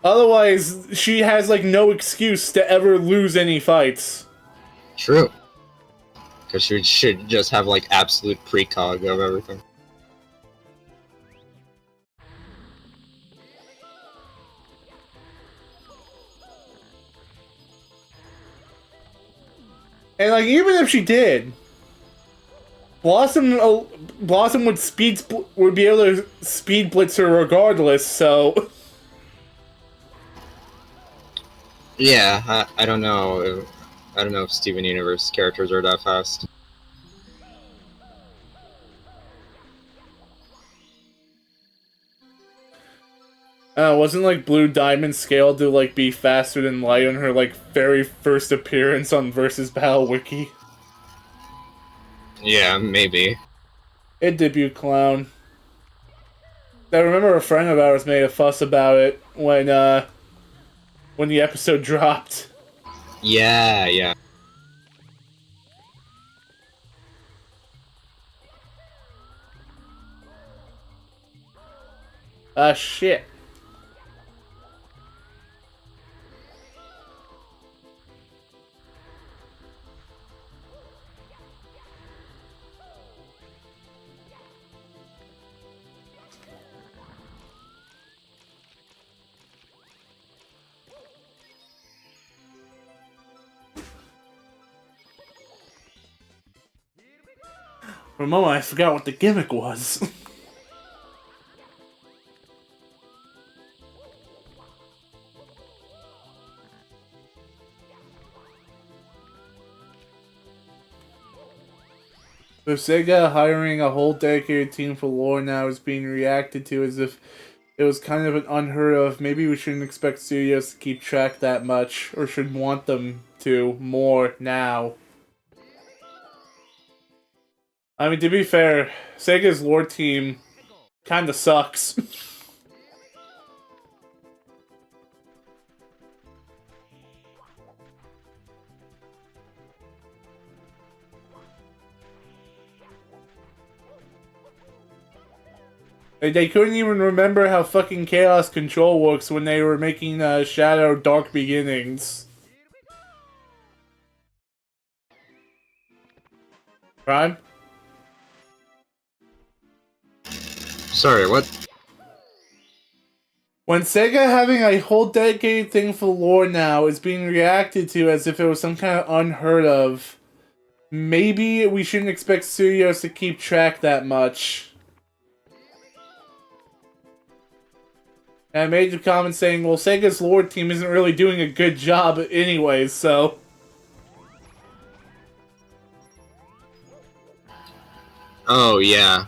Otherwise, she has like no excuse to ever lose any fights. True. Because she should just have like absolute precog of everything. And like even if she did, Blossom would be able to speed blitz her regardless. So yeah, I don't know. I don't know if Steven Universe characters are that fast. wasn't like Blue Diamond scaled to like be faster than Light on her like very first appearance on Versus Battle Wiki? Yeah, maybe. It debuted Clown. I remember a friend of ours made a fuss about it when the episode dropped. Yeah, yeah. Shit. For a moment, I forgot what the gimmick was. So Sega hiring a whole dedicated team for lore now is being reacted to as if it was kind of an unheard of. Maybe we shouldn't expect studios to keep track that much, or should want them to more now. I mean, to be fair, Sega's lore team kind of sucks. They couldn't even remember how fucking Chaos Control works when they were making Shadow Dark Beginnings. Prime? Sorry, what? When Sega having a whole dedicated thing for lore now is being reacted to as if it was some kind of unheard of, maybe we shouldn't expect studios to keep track that much. And I made the comment saying, well, Sega's lore team isn't really doing a good job anyways, so... Oh, yeah.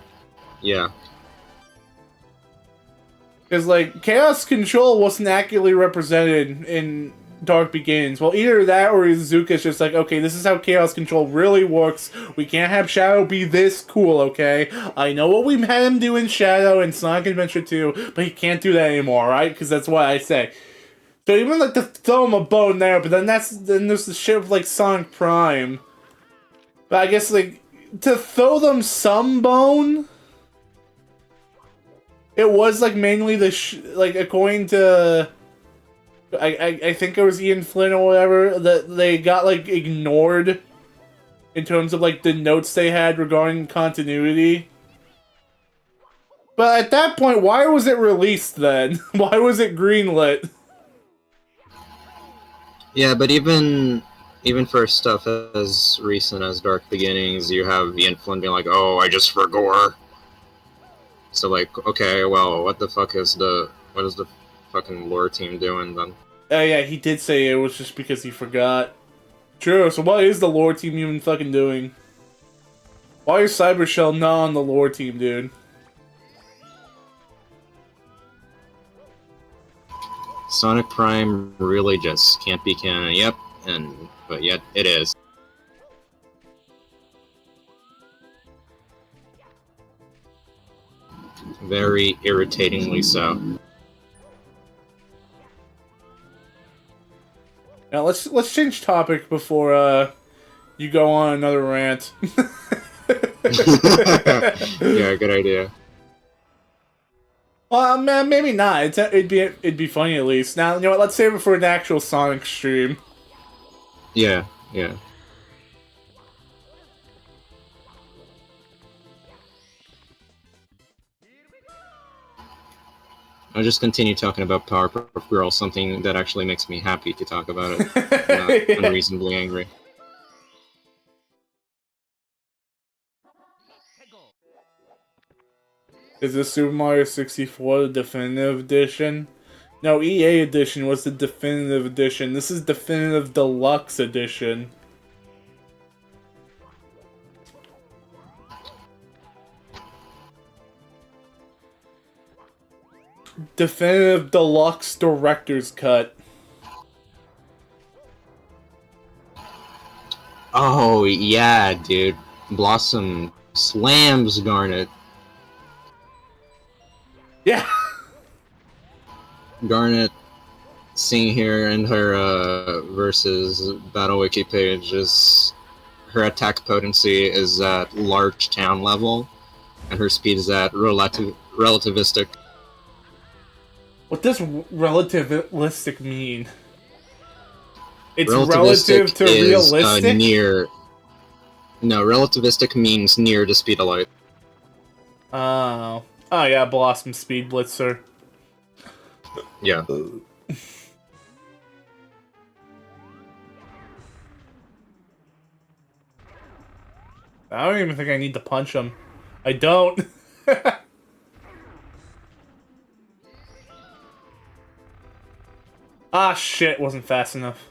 Yeah. Because, like, Chaos Control wasn't accurately represented in Dark Begins. Well, either that or Izuka's just like, okay, this is how Chaos Control really works. We can't have Shadow be this cool, okay? I know what we had him do in Shadow and Sonic Adventure 2, but he can't do that anymore, right? Because that's what I say. So even, like, to throw him a bone there, but then there's the shit of, like, Sonic Prime. But I guess, like, to throw them some bone... It was, like, mainly like, according to... I think it was Ian Flynn or whatever, that they got, like, ignored in terms of, like, the notes they had regarding continuity. But at that point, why was it released then? Why was it greenlit? Yeah, but even for stuff as recent as Dark Beginnings, you have Ian Flynn being like, oh, I just for gore. So, like, okay, well, what is the fucking lore team doing then? Oh yeah, he did say it was just because he forgot. True, so what is the lore team even fucking doing? Why is Cyber Shell not on the lore team, dude? Sonic Prime really just can't be canon. Yep, but yet it is. Very irritatingly so. Now let's change topic before you go on another rant. Yeah, good idea. Well, man, maybe not. It'd be funny at least. Now, you know what? Let's save it for an actual Sonic stream. Yeah, yeah. I'll just continue talking about Powerpuff Girls, something that actually makes me happy to talk about it, not Yeah. unreasonably angry. Is this Super Mario 64 the definitive edition? No, EA edition was the definitive edition. This is definitive deluxe edition. Definitive deluxe director's cut. Oh, yeah, dude. Blossom slams Garnet. Yeah. Garnet, seeing here in her versus Battle Wiki page, is her attack potency is at large town level, and her speed is at relativistic. What does relativistic mean? It's Relativistic relative to is realistic? near. No, relativistic means near the speed of light. Oh. Oh yeah, Blossom Speed Blitzer. Yeah. I don't even think I need to punch him. I don't. Ah, shit, wasn't fast enough.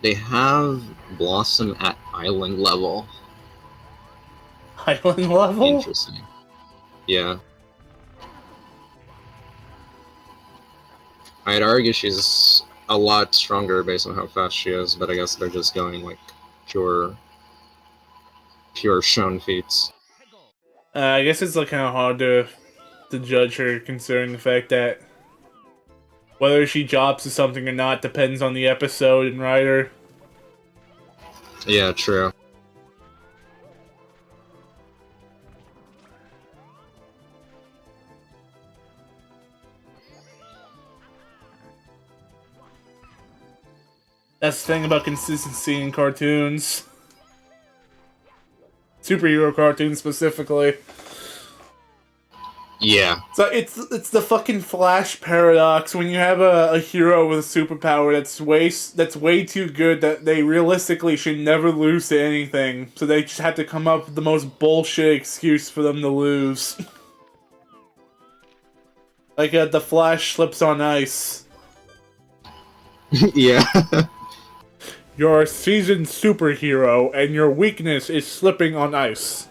They have Blossom at island level. Island level? Interesting. Yeah. I'd argue she's a lot stronger based on how fast she is, but I guess they're just going like pure shown feats. I guess it's like kind of hard to judge her considering the fact that whether she jobs to something or not depends on the episode and writer. Yeah, true. That's the thing about consistency in cartoons. Superhero cartoons specifically. Yeah. So it's the fucking Flash paradox when you have a hero with a superpower that's way too good that they realistically should never lose to anything. So they just have to come up with the most bullshit excuse for them to lose. Like the Flash slips on ice. Yeah. You're a seasoned superhero and your weakness is slipping on ice.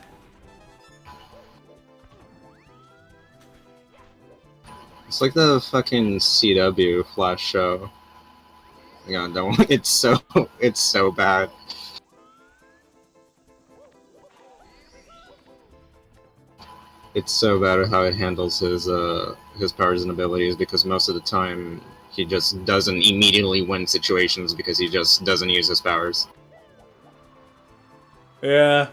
It's like the fucking CW Flash show. God, that one, it's so bad. It's so bad at how it handles his powers and abilities, because most of the time he just doesn't immediately win situations because he just doesn't use his powers. Yeah.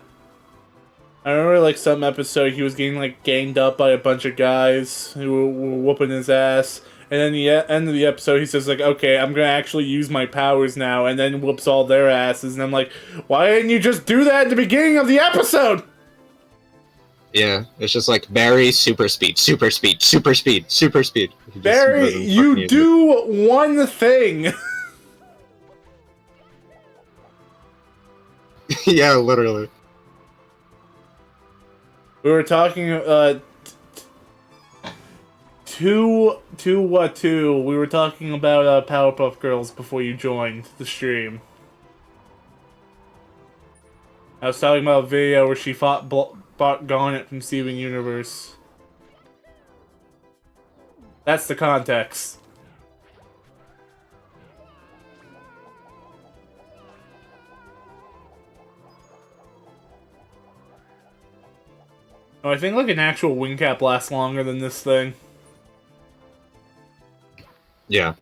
I remember like some episode he was getting like ganged up by a bunch of guys who were whooping his ass. And then the end of the episode he says like, okay, I'm gonna actually use my powers now, and then whoops all their asses. And I'm like, why didn't you just do that at the beginning of the episode? Yeah, it's just like Barry, super speed, super speed, super speed, super speed. Barry, you do one thing. Yeah, literally. We were talking, we were talking about, Powerpuff Girls before you joined the stream. I was talking about a video where she fought Garnet from Steven Universe. That's the context. Oh, I think like an actual wing cap lasts longer than this thing. Yeah.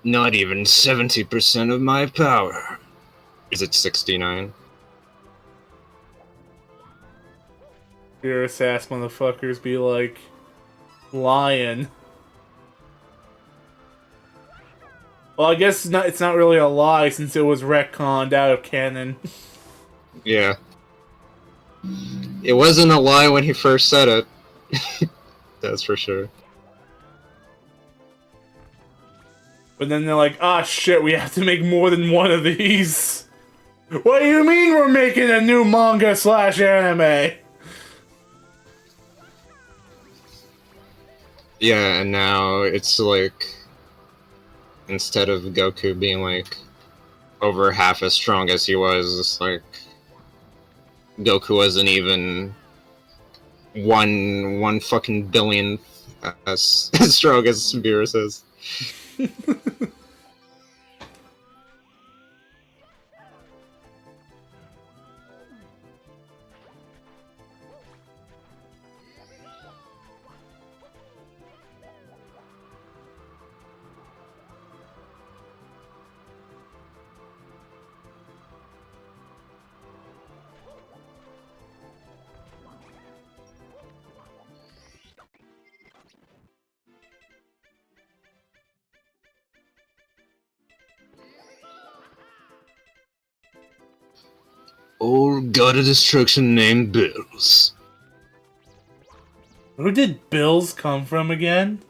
Not even 70% of my power. Is it 69? Furious ass motherfuckers be like, lying. Well, I guess it's not really a lie since it was retconned out of canon. Yeah. It wasn't a lie when he first said it. That's for sure. But then they're like, ah, shit, we have to make more than one of these. What do you mean we're making a new manga/anime? Yeah, and now it's like, instead of Goku being like over half as strong as he was, it's like Goku wasn't even one fucking billionth as strong as Beerus is. Old god of destruction named Bills. Who did Bills come from again?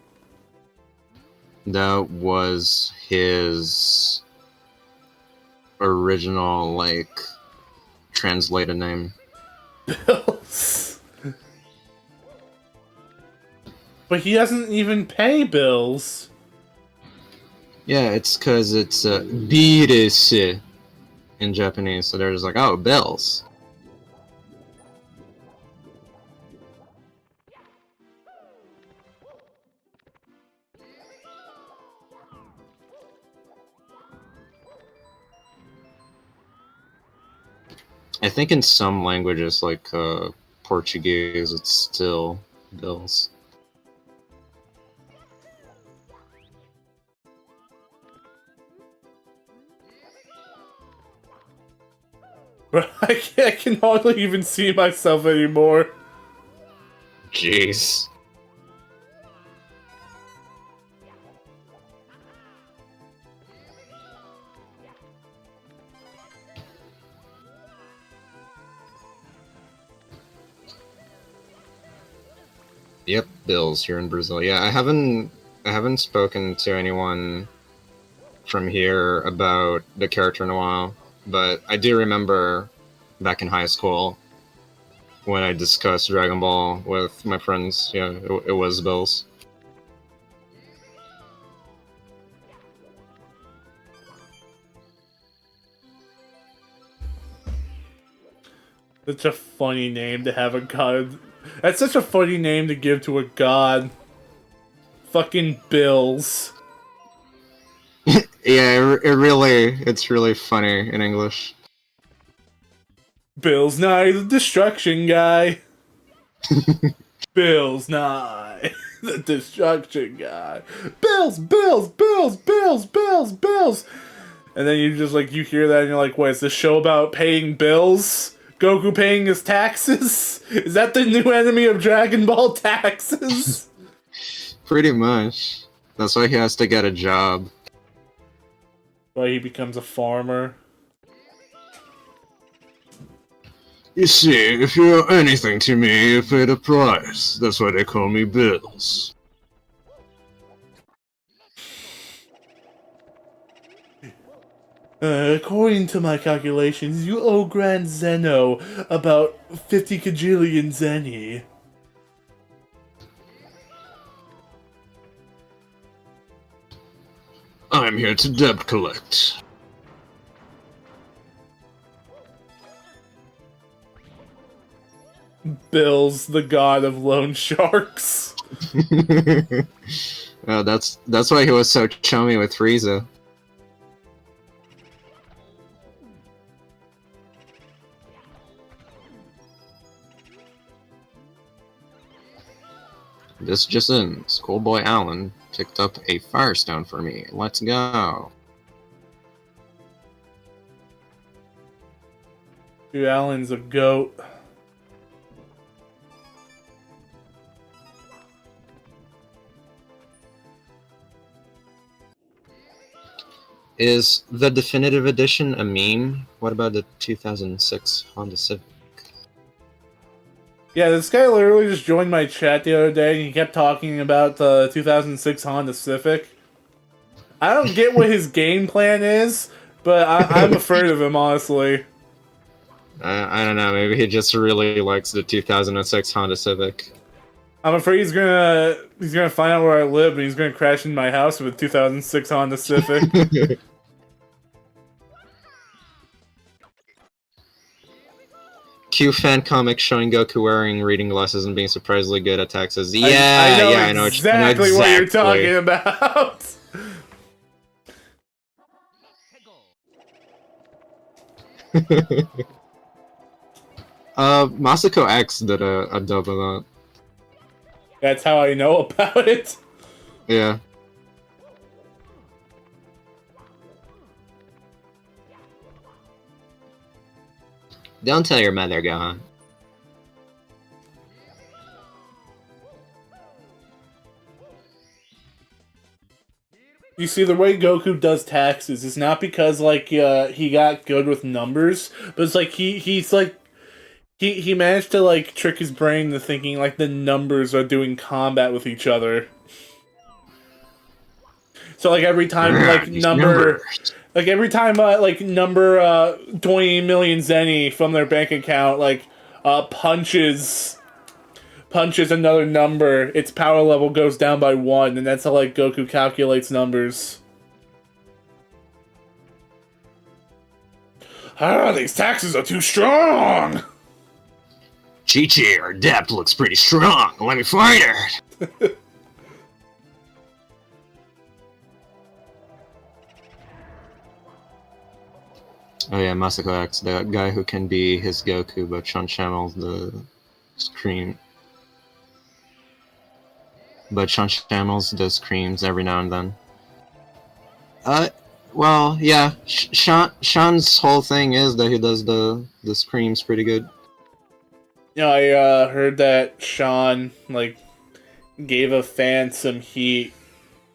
That was his original, like, translated name. Bills. But he doesn't even pay bills. Yeah, it's because it's Beerus in Japanese, so they're just like, oh, Bills. I think in some languages, like Portuguese, it's still Bills. I can hardly even see myself anymore. Jeez. Yep, Bills here in Brazil. Yeah, I haven't spoken to anyone from here about the character in a while, but I do remember back in high school when I discussed Dragon Ball with my friends. Yeah, it was Bills. Such a funny name to have a god. That's such a funny name to give to a god. Fucking Bills. Yeah, it's really funny in English. Bills Nye, the destruction guy. Bills Nye, the destruction guy. Bills, Bills, Bills, Bills, Bills, Bills. And then you just like, you hear that and you're like, wait, is this show about paying bills? Goku paying his taxes? Is that the new enemy of Dragon Ball, taxes? Pretty much. That's why he has to get a job. Why he becomes a farmer. You see, if you're anything to me, you pay the price. That's why they call me Bills. According to my calculations, you owe Grand Zeno about 50 kajillion zenny. I'm here to debt collect. Bills, the god of loan sharks. That's why he was so chummy with Frieza. This just in. Schoolboy Alan picked up a Firestone for me. Let's go. Dude, Alan's a goat. Is the definitive edition a meme? What about the 2006 Honda Civic? Yeah, this guy literally just joined my chat the other day and he kept talking about the 2006 Honda Civic. I don't get what his game plan is, but I'm afraid of him, honestly. I don't know, maybe he just really likes the 2006 Honda Civic. I'm afraid he's gonna find out where I live and he's gonna crash in my house with a 2006 Honda Civic. Q fan comic showing Goku wearing reading glasses and being surprisingly good at taxes. I know exactly what you're talking about. Masako X did a dub of that. That's how I know about it. Yeah. Don't tell your mother, Gohan. You see, the way Goku does taxes is not because like he got good with numbers, but it's like he managed to like trick his brain into thinking like the numbers are doing combat with each other. So like every time like number 20 million zenny from their bank account like punches another number, its power level goes down by 1, and that's how like Goku calculates numbers. These taxes are too strong! Chi-Chi, our depth looks pretty strong. Let me fight her. Oh yeah, Masako X, the guy who can be his Goku, but channels the scream. But channels the screams every now and then. Well, yeah, Sean's whole thing is that he does the screams pretty good. Yeah, I heard that Sean like gave a fan some heat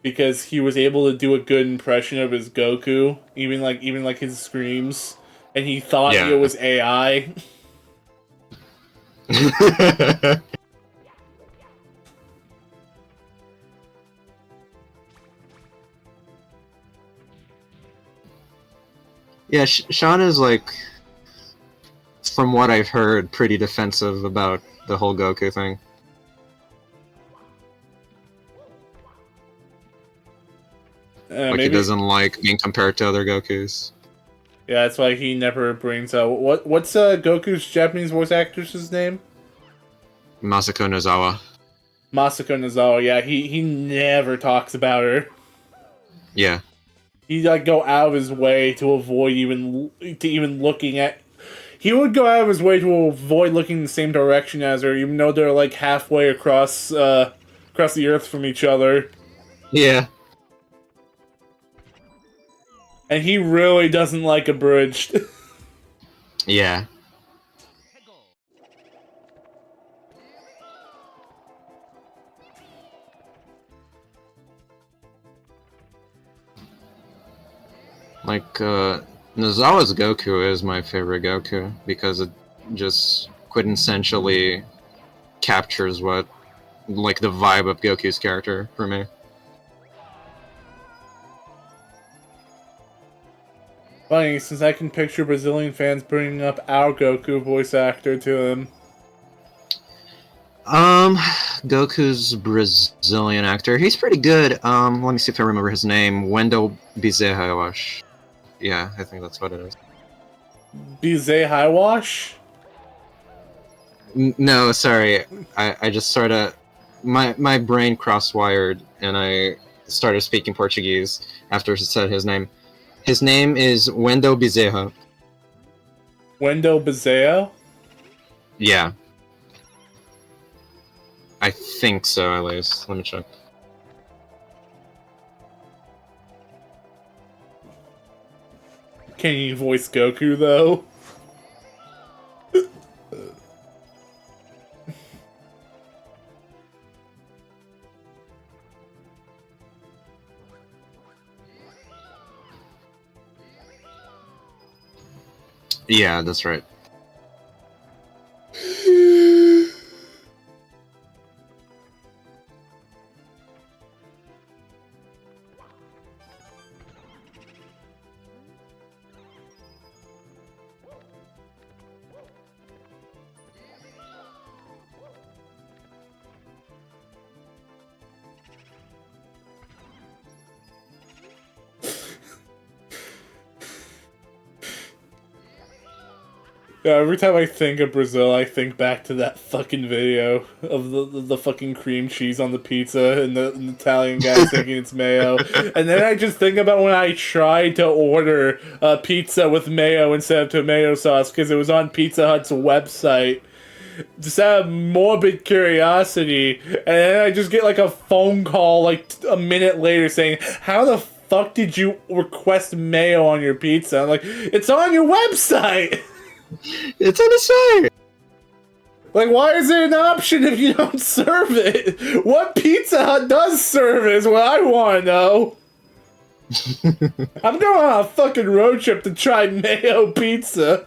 because he was able to do a good impression of his Goku, even like his screams, and he thought it was AI. Yeah, Sean is like, from what I've heard, pretty defensive about the whole Goku thing. Like maybe he doesn't like being compared to other Gokus. Yeah, that's why he never brings out what's Goku's Japanese voice actress's name? Masako Nozawa. Masako Nozawa. Yeah, he never talks about her. Yeah. He'd like go out of his way to avoid even looking at. He would go out of his way to avoid looking in the same direction as her, even though they're like halfway across the earth from each other. Yeah. And he really doesn't like Abridged. Yeah. Like, Nozawa's Goku is my favorite Goku, because it just quintessentially captures what, like, the vibe of Goku's character for me. Funny, since I can picture Brazilian fans bringing up our Goku voice actor to him. Goku's Brazilian actor. He's pretty good. Let me see if I remember his name. Wendell Bezerra. Yeah, I think that's what it is. Bezerra? No, sorry. I just sort of... My brain cross-wired, and I started speaking Portuguese after he said his name. His name is Wendell Bezerra. Wendell Bezerra? Yeah. I think so, at least. Let me check. Can you voice Goku, though? Yeah, that's right. Yeah, every time I think of Brazil, I think back to that fucking video of the fucking cream cheese on the pizza and the Italian guy thinking it's mayo. And then I just think about when I tried to order a pizza with mayo instead of tomato sauce because it was on Pizza Hut's website. Just out of morbid curiosity. And then I just get like a phone call like a minute later saying, how the fuck did you request mayo on your pizza? I'm like, it's on your website! It's on the side! Like, why is it an option if you don't serve it? What Pizza Hut does serve is what I want to know. I'm going on a fucking road trip to try mayo pizza.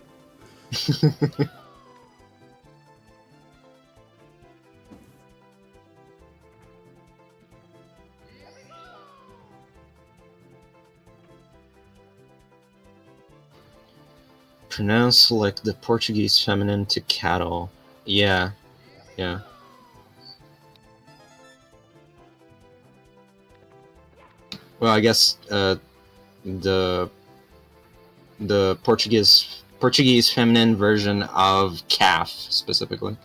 Pronounced like the Portuguese feminine to cattle. Yeah. Yeah. Well, I guess the Portuguese feminine version of calf specifically.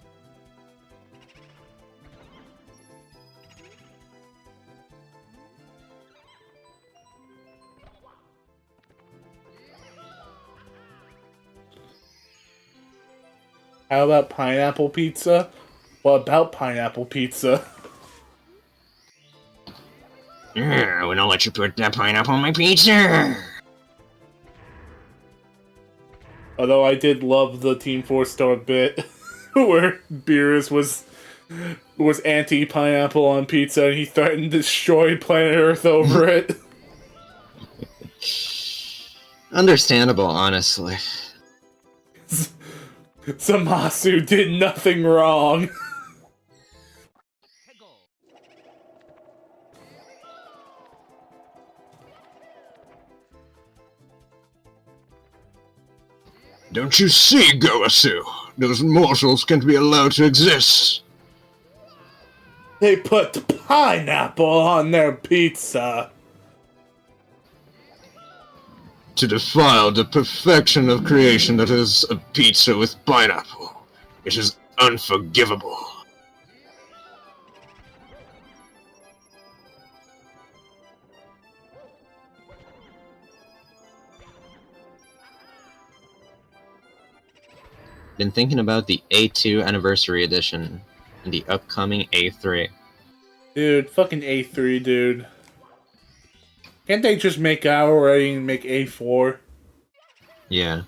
How about pineapple pizza? What about pineapple pizza? We don't let you put that pineapple on my pizza. Although I did love the Team 4-star bit where Beerus was anti-pineapple on pizza and he threatened to destroy planet Earth over it. Understandable, honestly. Zamasu did nothing wrong. Don't you see, Goasu? Those mortals can't be allowed to exist. They put pineapple on their pizza. To defile the perfection of creation that is a pizza with pineapple. It is unforgivable. Been thinking about the A2 Anniversary Edition and the upcoming A3. Dude, fucking A3, dude. Can't they just make out already and make A4? Yeah.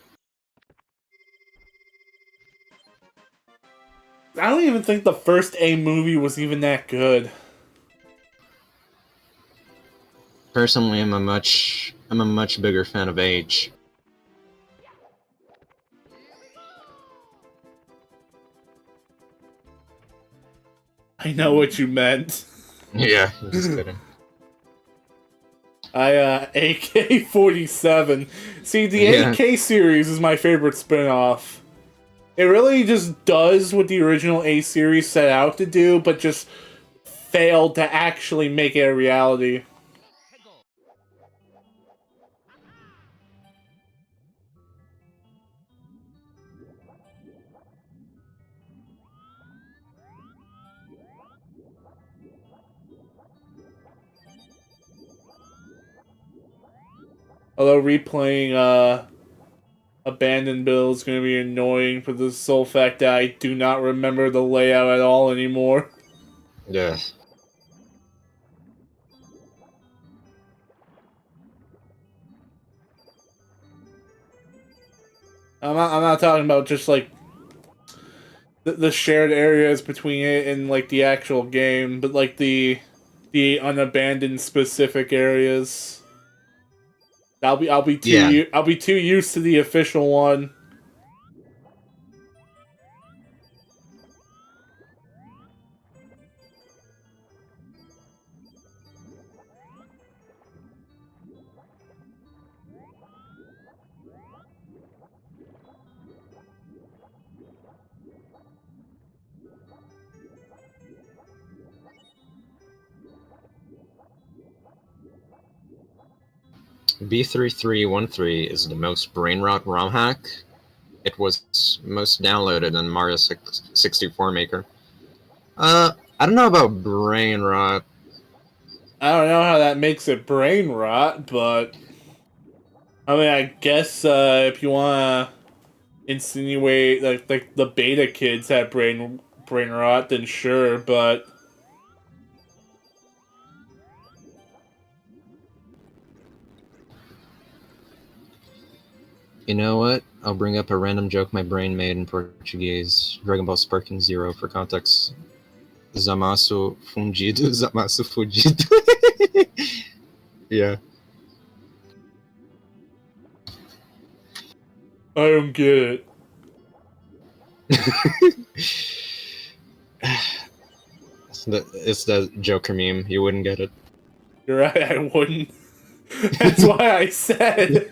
I don't even think the first A movie was even that good. Personally, I'm a much bigger fan of H. I know what you meant. Yeah, I'm just kidding. AK-47. See, the Yeah. AK series is my favorite spin-off. It really just does what the original A series set out to do, but just failed to actually make it a reality. Although replaying Abandoned Bill is going to be annoying for the sole fact that I do not remember the layout at all anymore. Yeah. I'm not talking about just like the shared areas between it and like the actual game, but like the unabandoned specific areas. Yeah. I'll be too used to the official one. B3313 is the most brain rot ROM hack. It was most downloaded in Mario 64 Maker. I don't know about brain rot. I don't know how that makes it brain rot, but I mean, I guess if you wanna insinuate like the beta kids had brain rot, then sure, but You know what? I'll bring up a random joke my brain made in Portuguese. Dragon Ball Sparking Zero for context. Zamasu fundido, zamasu fudido. Yeah. I don't get it. It's the Joker meme. You wouldn't get it. You're right, I wouldn't. That's why I said.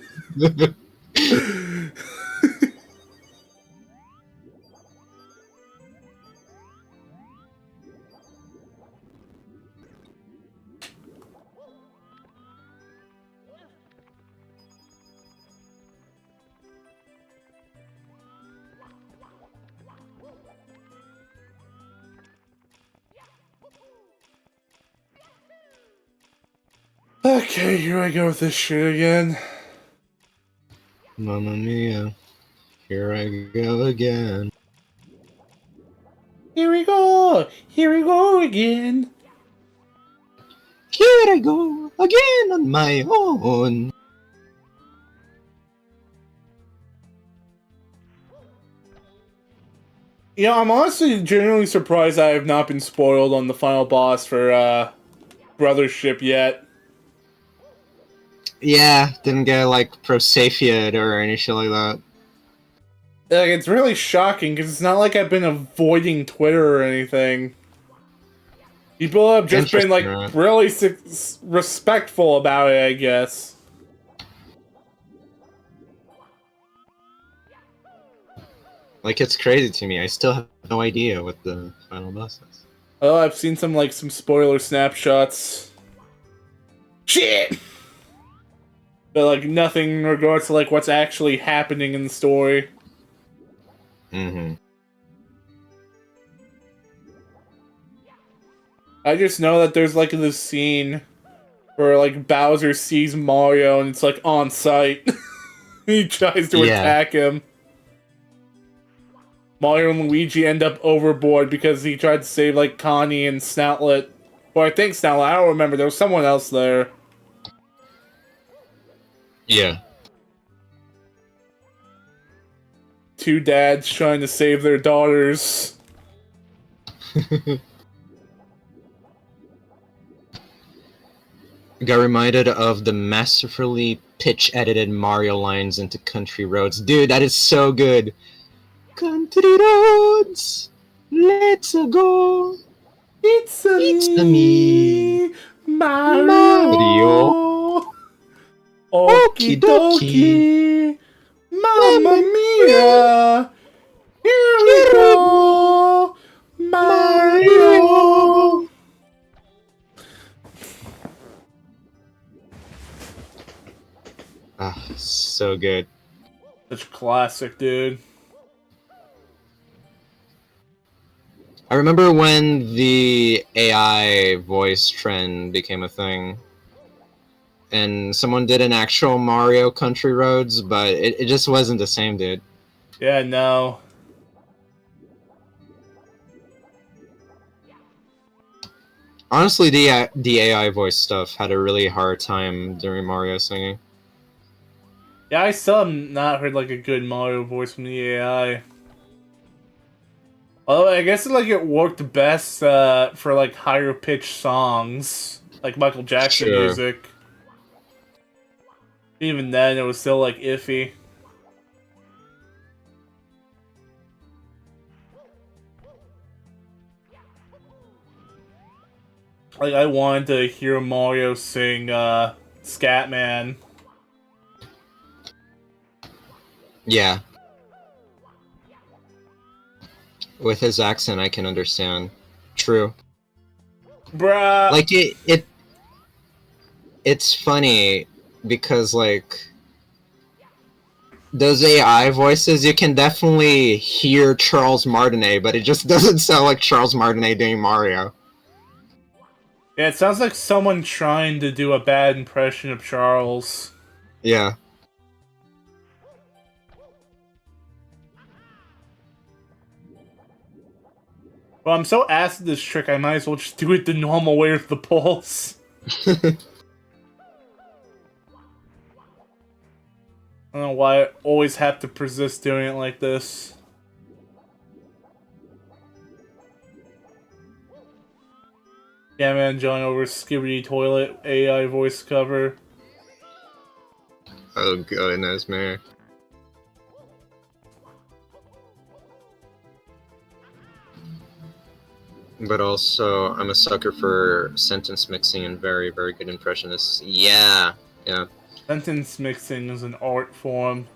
Okay, here I go with this shit again. Mamma mia. Here I go again. Here we go! Here we go again! Here I go again on my own. You know, I'm honestly genuinely surprised I have not been spoiled on the final boss for Brothership yet. Yeah, didn't get like pro safe yet or anything like that. Like, it's really shocking because it's not like I've been avoiding Twitter or anything. People have just been Interesting, like right? really respectful about it, I guess. Like, it's crazy to me. I still have no idea what the final boss is. Oh, I've seen some spoiler snapshots. Shit! But like nothing in regards to like what's actually happening in the story. Mm-hmm. I just know that there's like this scene where like Bowser sees Mario and it's like on sight. He tries to Yeah. attack him. Mario and Luigi end up overboard because he tried to save like Connie and Snoutlet. Or I think Snoutlet, I don't remember, there was someone else there. Yeah. Two dads trying to save their daughters. Got reminded of the masterfully pitch edited Mario lines into Country Roads. Dude, that is so good. Country roads, let's go. It's a me, Mario. Mario. Okie Okie dokie. dokie. Mamma Mamma mia. Here we Here we go. Mario. Mario. Ah, so good. Such a classic, dude. I remember when the AI voice trend became a thing, and someone did an actual Mario Country Roads, but it just wasn't the same, dude. Yeah, no. Honestly, the AI voice stuff had a really hard time during Mario singing. Yeah, I still have not heard like a good Mario voice from the AI. Although I guess like it worked best for like higher pitched songs, like Michael Jackson Sure. music. Even then, it was still like iffy. Like I wanted to hear Mario sing Scatman. Yeah. With his accent, I can understand. True. Bruh. Like it's funny because like those AI voices, you can definitely hear Charles Martinet, but it just doesn't sound like Charles Martinet doing Mario. Yeah, it sounds like someone trying to do a bad impression of Charles. Yeah. Well, I'm so ass at this trick, I might as well just do it the normal way with the pulse. I don't know why I always have to persist doing it like this. Yeah, man, John over Skibidi Toilet AI voice cover. Oh goodness, man. But also, I'm a sucker for sentence mixing and very, very good impressionists. Yeah, yeah. Sentence mixing is an art form.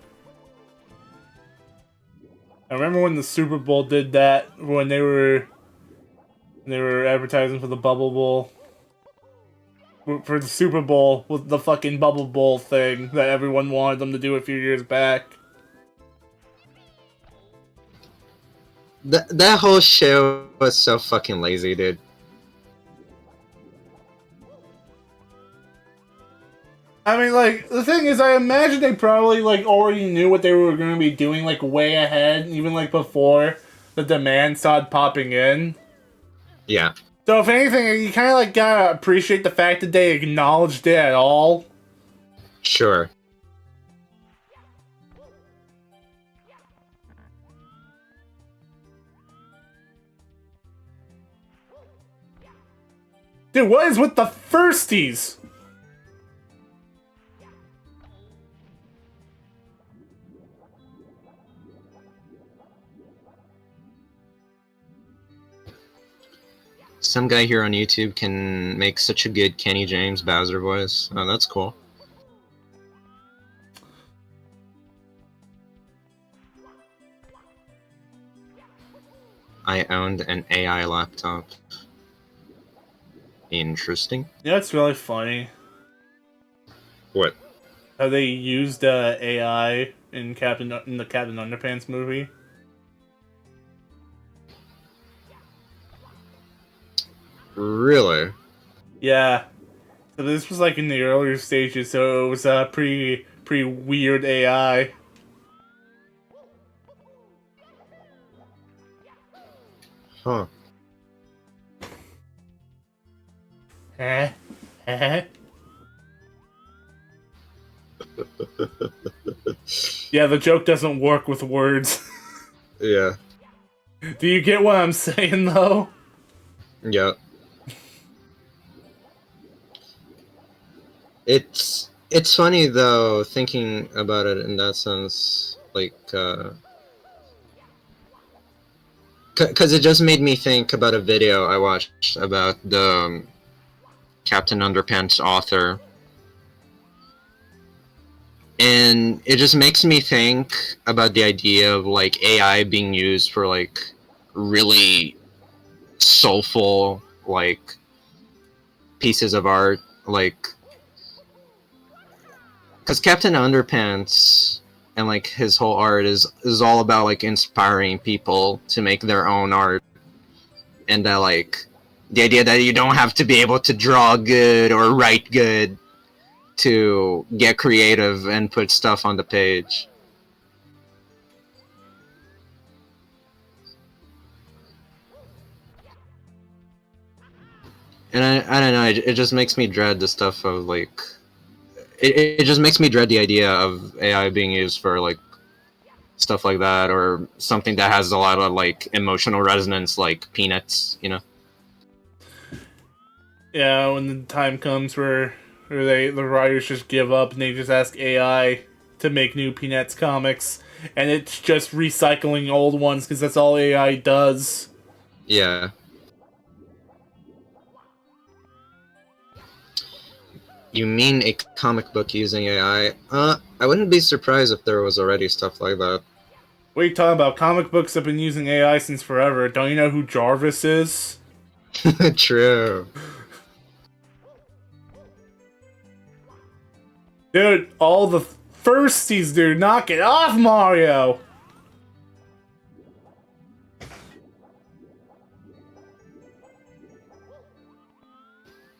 I remember when the Super Bowl did that when they were advertising for the Bubble Bowl. For the Super Bowl with the fucking Bubble Bowl thing that everyone wanted them to do a few years back. That whole show was so fucking lazy, dude. I mean, like, the thing is, I imagine they probably, like, already knew what they were going to be doing, like, way ahead, even, like, before the demand started popping in. Yeah. So, if anything, you kind of, like, gotta appreciate the fact that they acknowledged it at all. Sure. Dude, what is with the firsties? Some guy here on YouTube can make such a good Kenny James Bowser voice. Oh, that's cool. I owned an AI laptop. Interesting. Yeah, it's really funny What? how they used AI in the Captain Underpants movie. Really? Yeah, so this was like in the earlier stages, so it was pretty weird AI. Huh. Eh? Eh? Yeah, the joke doesn't work with words. Yeah. Do you get what I'm saying, though? Yeah. It's funny though thinking about it in that sense, like because it just made me think about a video I watched about the Captain Underpants author, and it just makes me think about the idea of like AI being used for like really soulful like pieces of art, like because Captain Underpants and like his whole art is all about like inspiring people to make their own art, and that like the idea that you don't have to be able to draw good or write good to get creative and put stuff on the page. And I don't know. It just makes me dread the stuff of like. It just makes me dread the idea of AI being used for like stuff like that, or something that has a lot of like emotional resonance, like Peanuts. You know. Yeah, when the time comes where the writers just give up and they just ask AI to make new Peanuts comics, and it's just recycling old ones because that's all AI does. Yeah. You mean a comic book using AI? I wouldn't be surprised if there was already stuff like that. What are you talking about? Comic books have been using AI since forever. Don't you know who Jarvis is? True. Dude, all the firsties, dude, knock it off, Mario!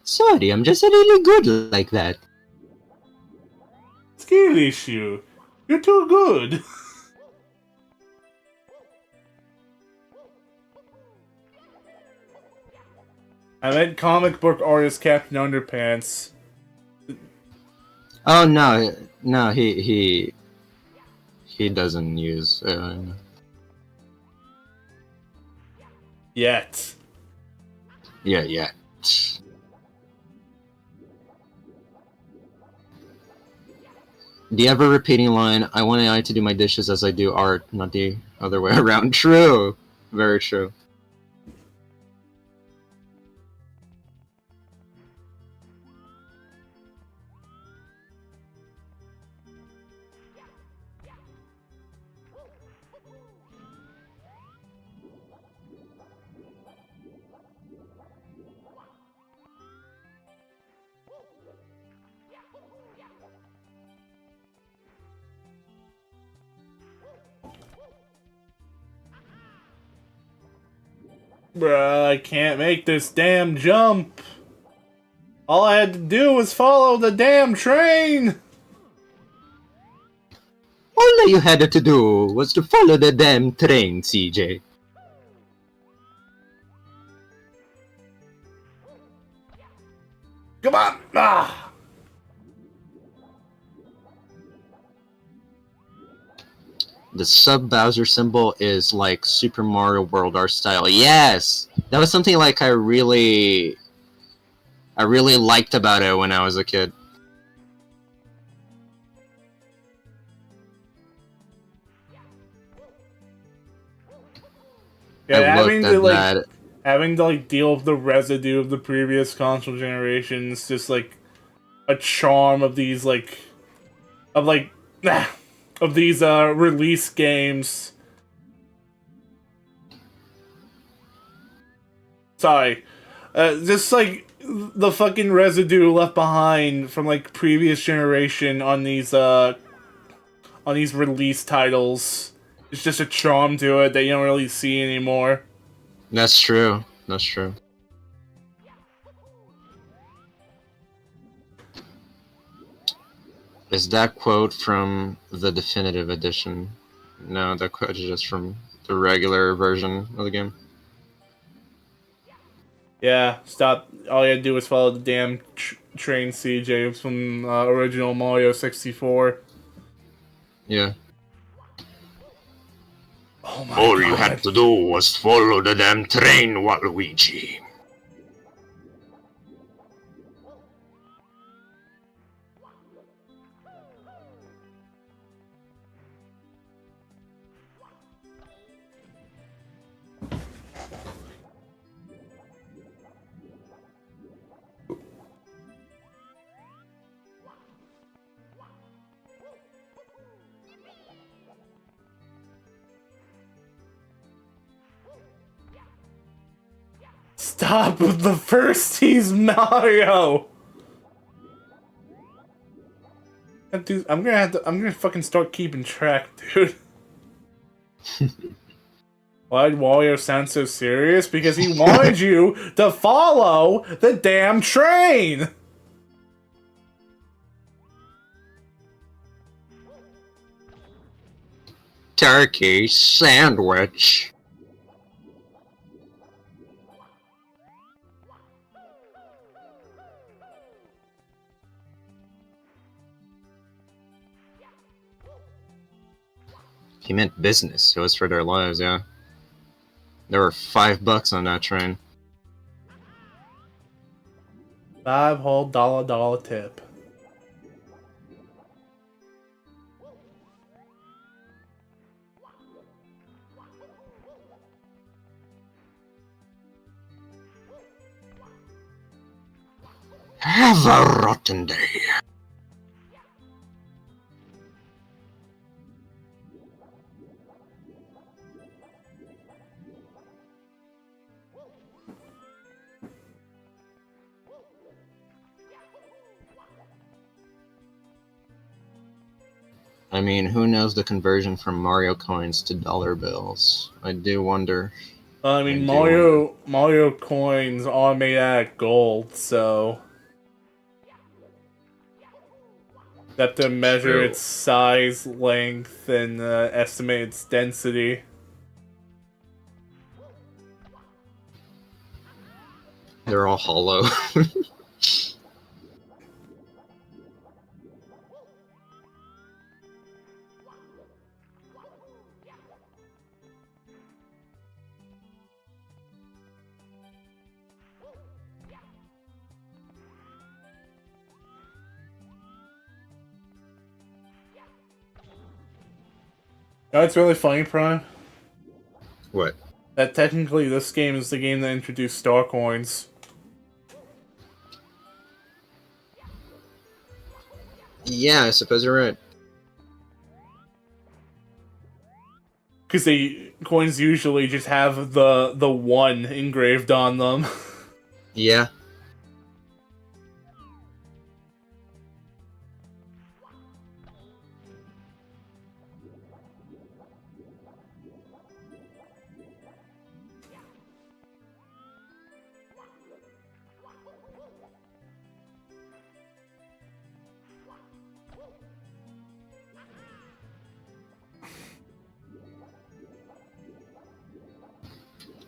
Sorry, I'm just really good like that. Skill issue. You're too good. I meant comic book artist Captain Underpants. Oh no, no, he doesn't use. Yet. Yeah, yeah. The ever repeating line, I want AI to do my dishes as I do art, not the other way around. True. Very true. Bruh, I can't make this damn jump. All I had to do was follow the damn train. All you had to do was to follow the damn train, CJ. Come on. Ah. The sub Bowser symbol is like Super Mario World art style. Yes, that was something like I really liked about it when I was a kid. I Yeah, looked at that. having to like deal with the residue of the previous console generations, just like a charm of these of like of these release games. Sorry. Just like the fucking residue left behind from like previous generation on these release titles. It's just a charm to it that you don't really see anymore. That's true. That's true. Is that quote from the definitive edition? No, that quote is just from the regular version of the game. Yeah, stop. All you had to do was follow the damn train, CJ. It was from original Mario 64. Yeah. Oh my All god. you had to do was follow the damn train, Waluigi. Stop with the firsties, Mario! Dude, I'm gonna fucking start keeping track, dude. Why did Wario sound so serious? Because he wanted you to follow the damn train! Turkey sandwich. He meant business. It was for their lives, yeah. There were $5 on that train. $5 whole dollar tip. Have a rotten day. I mean, who knows the conversion from Mario coins to dollar bills? I do wonder. I mean, Mario coins are made out of gold, so you have to measure True. its size, length, and estimate its density. They're all hollow. You know, it's really funny, Prime. What? That technically this game is the game that introduced star coins. Yeah, I suppose you're right. Because the coins usually just have the 1 engraved on them. Yeah.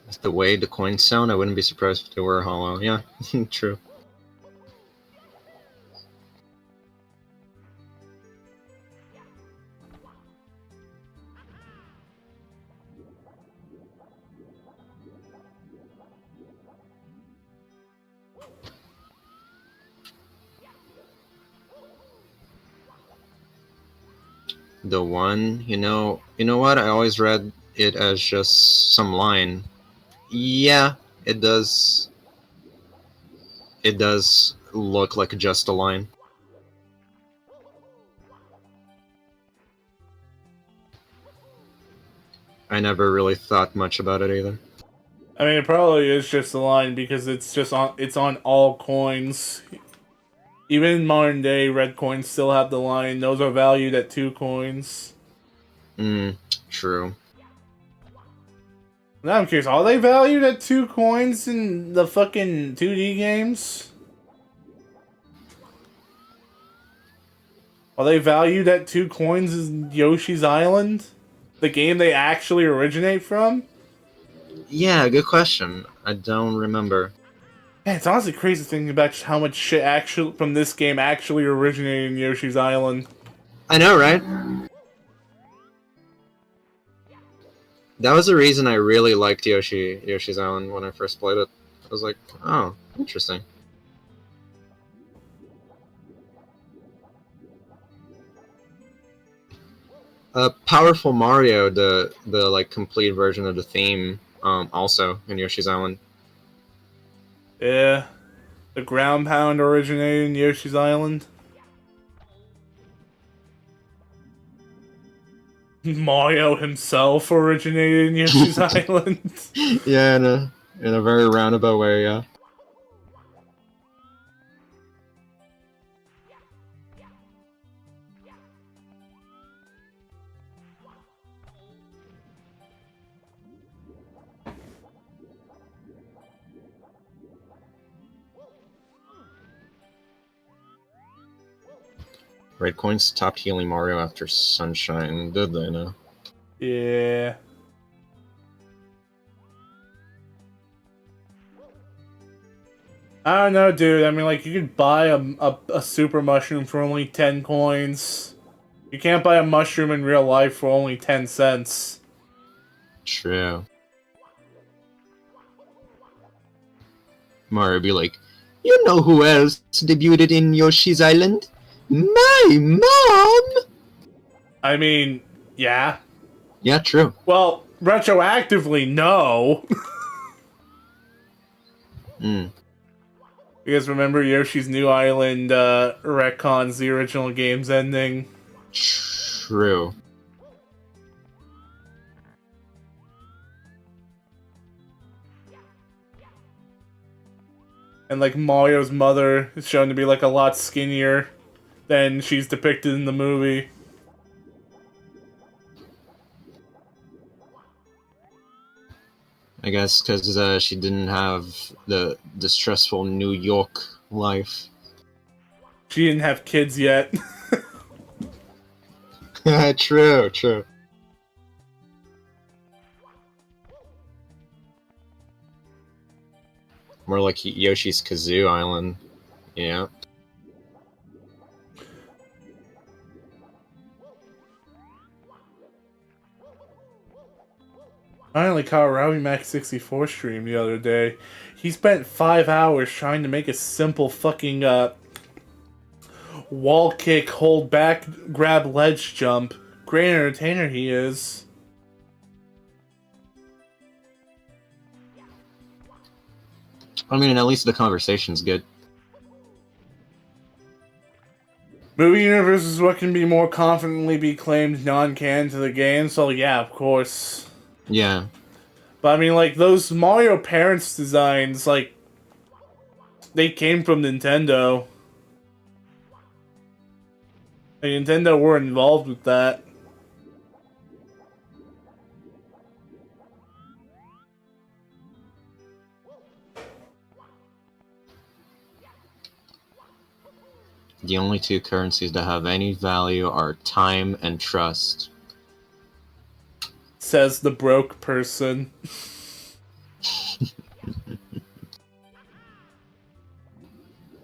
That's the way the coins sound. I wouldn't be surprised if they were hollow. Yeah, true. The one, you know what? I always read it as just some line. Yeah, it does. It does look like just a line. I never really thought much about it either. I mean, it probably is just a line because it's on all coins. Even in modern day, red coins still have the line. Those are valued at 2 coins. True. Now I'm curious, are they valued at 2 coins in the fucking 2D games? Are they valued at 2 coins in Yoshi's Island? The game they actually originate from? Yeah, good question. I don't remember. Man, it's honestly crazy thinking about just how much shit actually from this game actually originated in Yoshi's Island. I know, right? That was the reason I really liked Yoshi's Island when I first played it. I was like, oh, interesting. Powerful Mario, the like complete version of the theme, also in Yoshi's Island. Yeah. The ground pound originated in Yoshi's Island. Mario himself originated in Yoshi's Island. Yeah, in a very roundabout way, yeah. Red coins stopped healing Mario after Sunshine, did they now? Yeah. I don't know, dude. I mean, like, you could buy a super mushroom for only 10 coins. You can't buy a mushroom in real life for only 10 cents. True. Mario would be like, you know who else debuted in Yoshi's Island? My mom! I mean, yeah. Yeah, true. Well, retroactively, no. Mm. You guys remember Yoshi's New Island retcons the original game's ending? True. And like Mario's mother is shown to be like a lot skinnier than she's depicted in the movie. I guess because she didn't have the stressful New York life. She didn't have kids yet. True, true. More like Yoshi's Kazoo Island. Yeah. I only caught Robbie Max 64 stream the other day. He spent 5 hours trying to make a simple fucking wall kick, hold back, grab ledge jump. Great entertainer he is. I mean, at least the conversation's good. Movie universe is what can be more confidently be claimed non-canon to the game, so yeah, of course. Yeah. But I mean, like, those Mario Parents designs, like, they came from Nintendo. Like, Nintendo were involved with that. The only two currencies that have any value are time and trust. Says the broke person.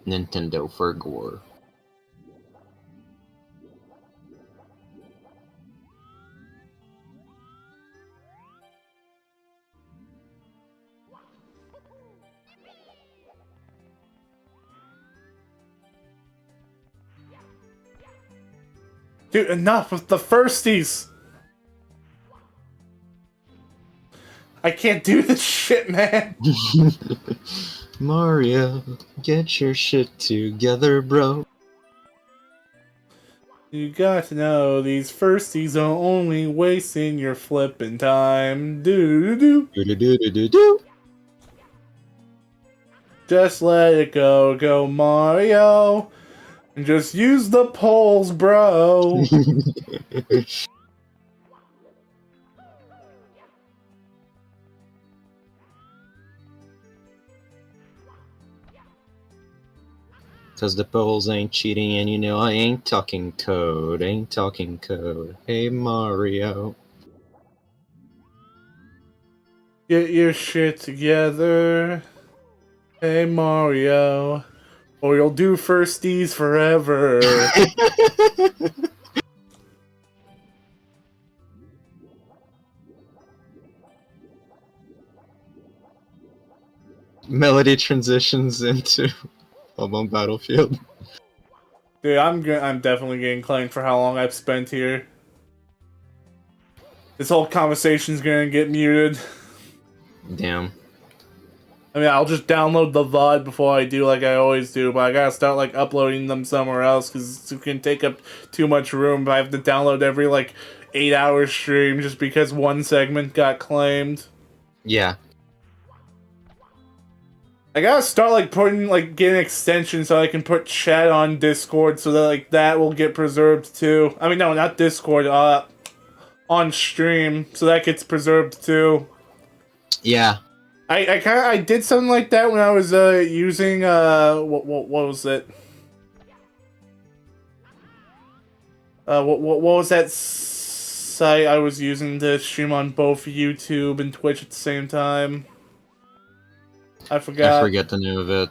Nintendo for gore. Dude, enough with the firsties! I can't do this shit, man! Mario, get your shit together, bro. You got to know these firsties are only wasting your flippin' time. Do. Do-do-do-do-do-do. Just let it go Mario. And just use the poles, bro. Cause the polls ain't cheating and you know I ain't talking code, Hey Mario. Get your shit together. Hey Mario. Or you'll do firsties forever. Melody transitions into on Battlefield. Dude, I'm definitely getting claimed for how long I've spent here. This whole conversation's gonna get muted. Damn. I mean, I'll just download the VOD before I do like I always do, but I gotta start like uploading them somewhere else because it can take up too much room. But I have to download every like 8-hour stream just because one segment got claimed. Yeah. I gotta start like putting like get an extension so I can put chat on Discord so that like that will get preserved too. I mean, no, not Discord. On stream so that gets preserved too. Yeah. I did something like that when I was using what was it? What was that site I was using to stream on both YouTube and Twitch at the same time? I forgot. I forget the name of it.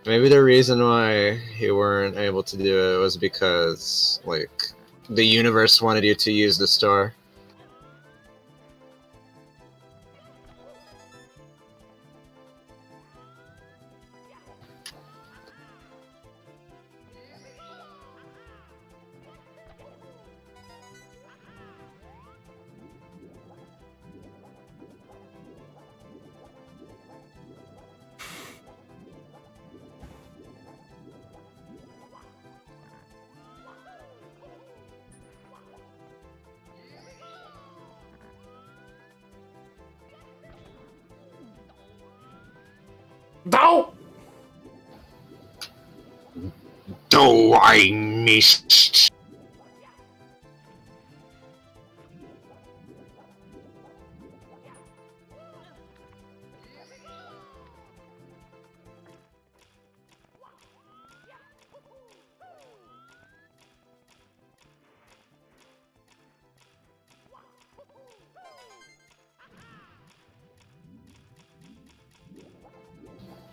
Maybe the reason why you weren't able to do it was because, like, the universe wanted you to use the store. No! Though I missed.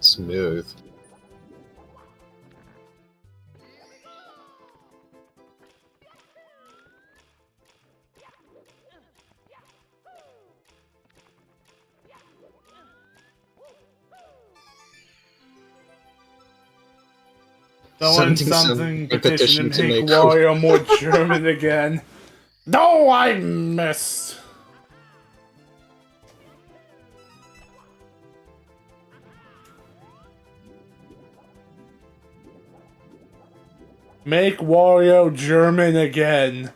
Smooth. Something petition to make Wario more German again. No, I missed. Make Wario German again.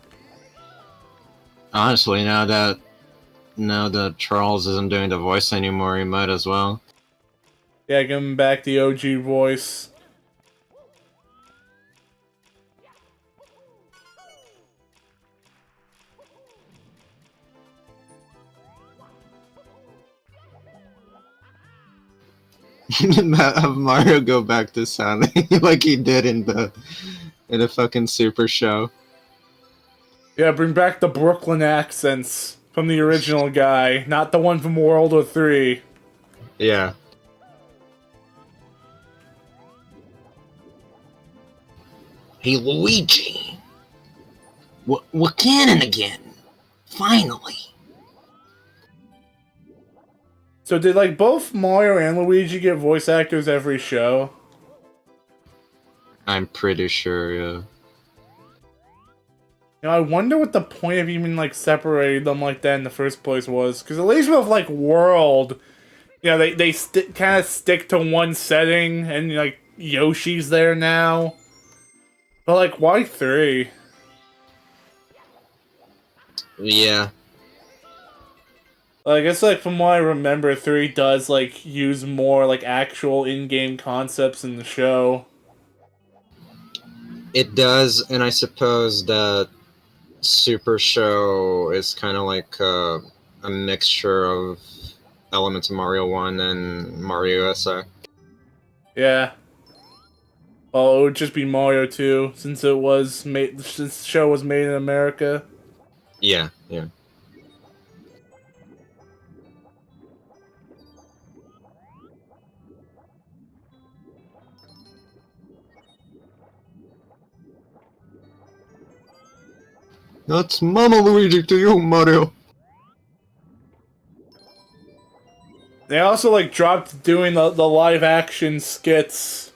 Honestly, now that Charles isn't doing the voice anymore, he might as well. Yeah, give him back the OG voice. Have Mario go back to sounding like he did in the fucking Super Show. Yeah, bring back the Brooklyn accents from the original guy, not the one from World War 3. Yeah. Hey Luigi, we're canon again. Finally. So did like both Mario and Luigi get voice actors every show? I'm pretty sure, yeah. You know, I wonder what the point of even like separating them like that in the first place was. Because at least with like World, you know, they kind of stick to one setting, and like Yoshi's there now. But like, why 3? Yeah. I guess like from what I remember, 3 does like use more like actual in-game concepts in the show. It does, and I suppose that Super Show is kind of like a mixture of elements of Mario 1 and Mario USA. Yeah. Well, it would just be Mario 2 since it was made since the show was made in America. Yeah, yeah. That's Mama Luigi to you, Mario. They also like dropped doing the live action skits.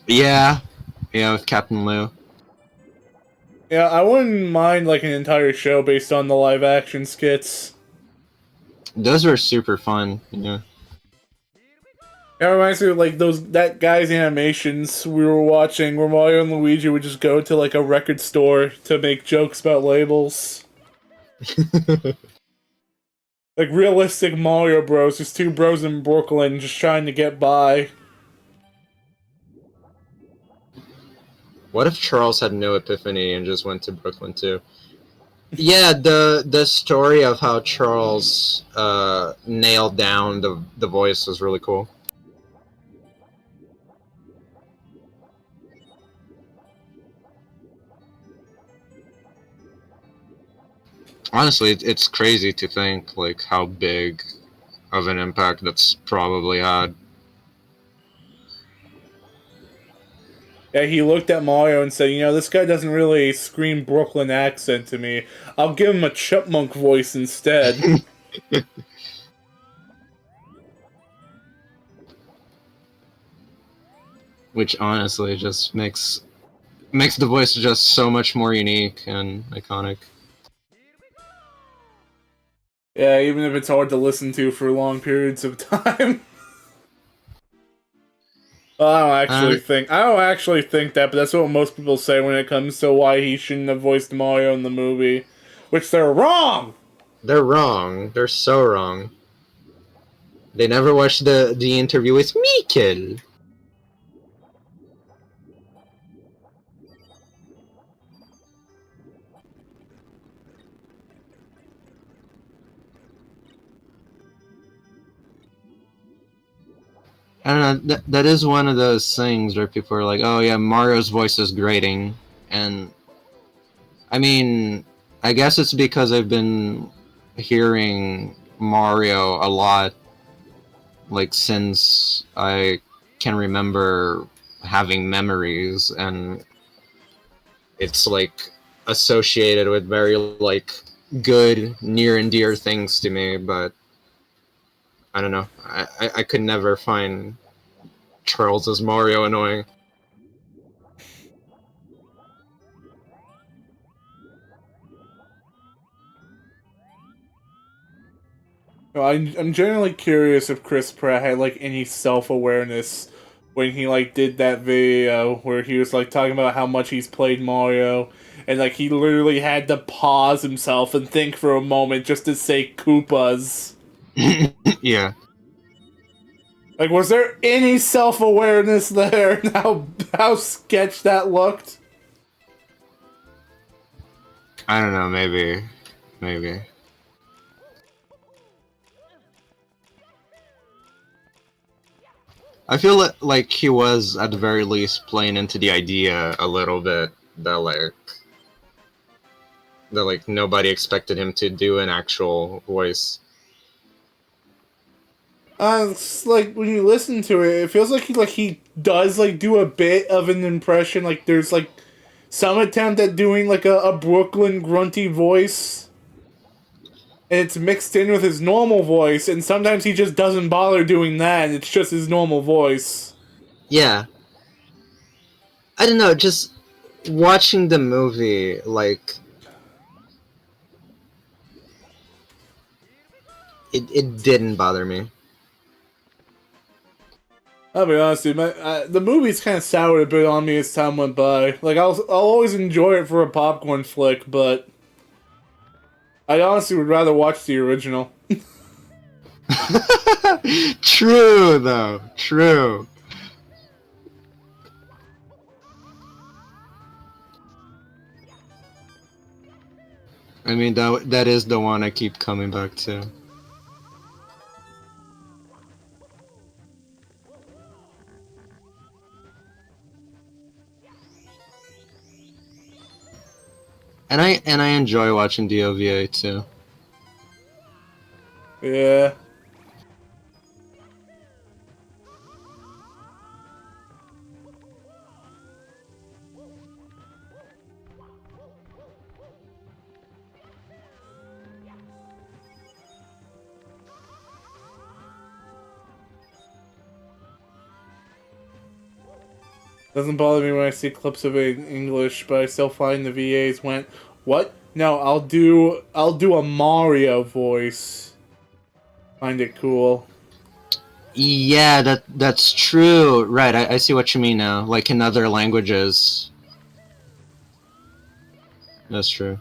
Yeah. Yeah, with Captain Lou. Yeah, I wouldn't mind like an entire show based on the live action skits. Those were super fun, yeah. It reminds me of like that guy's animations we were watching where Mario and Luigi would just go to like a record store to make jokes about labels. Like realistic Mario Bros, just 2 bros in Brooklyn just trying to get by. What if Charles had no epiphany and just went to Brooklyn too? Yeah, the story of how Charles nailed down the voice was really cool. Honestly, it's crazy to think like how big of an impact that's probably had. Yeah, he looked at Mario and said, this guy doesn't really scream Brooklyn accent to me. I'll give him a chipmunk voice instead. Which honestly just makes the voice just so much more unique and iconic. Yeah, even if it's hard to listen to for long periods of time. Well, I don't actually think that, but that's what most people say when it comes to why he shouldn't have voiced Mario in the movie, which they're wrong. They're wrong. They're so wrong. They never watched the interview with Mikkel. I don't know. That is one of those things where people are like, "Oh yeah, Mario's voice is grating," and I mean, I guess it's because I've been hearing Mario a lot, like since I can remember having memories, and it's like associated with very like good, near and dear things to me. But I don't know. I could never find Charles as Mario annoying. I'm generally curious if Chris Pratt had like any self-awareness when he like did that video where he was like talking about how much he's played Mario, and like he literally had to pause himself and think for a moment just to say Koopas. Yeah. Like, was there any self-awareness there? How sketch that looked? I don't know, maybe. I feel like he was at the very least playing into the idea a little bit that nobody expected him to do an actual voice. It's like when you listen to it, it feels like he does like do a bit of an impression. Like there's like some attempt at doing like a Brooklyn grunty voice, and it's mixed in with his normal voice. And sometimes he just doesn't bother doing that, and it's just his normal voice. Yeah. I don't know, just watching the movie, like it didn't bother me. I'll be honest, dude. The movie's kind of soured a bit on me as time went by. Like I'll always enjoy it for a popcorn flick, but I honestly would rather watch the original. True though, true. I mean that is the one I keep coming back to. And I enjoy watching the OVA too. Yeah. Doesn't bother me when I see clips of it in English, but I still find the VAs went, "What? No, I'll do a Mario voice." Find it cool. Yeah, that's true. Right, I see what you mean now. Like in other languages. That's true.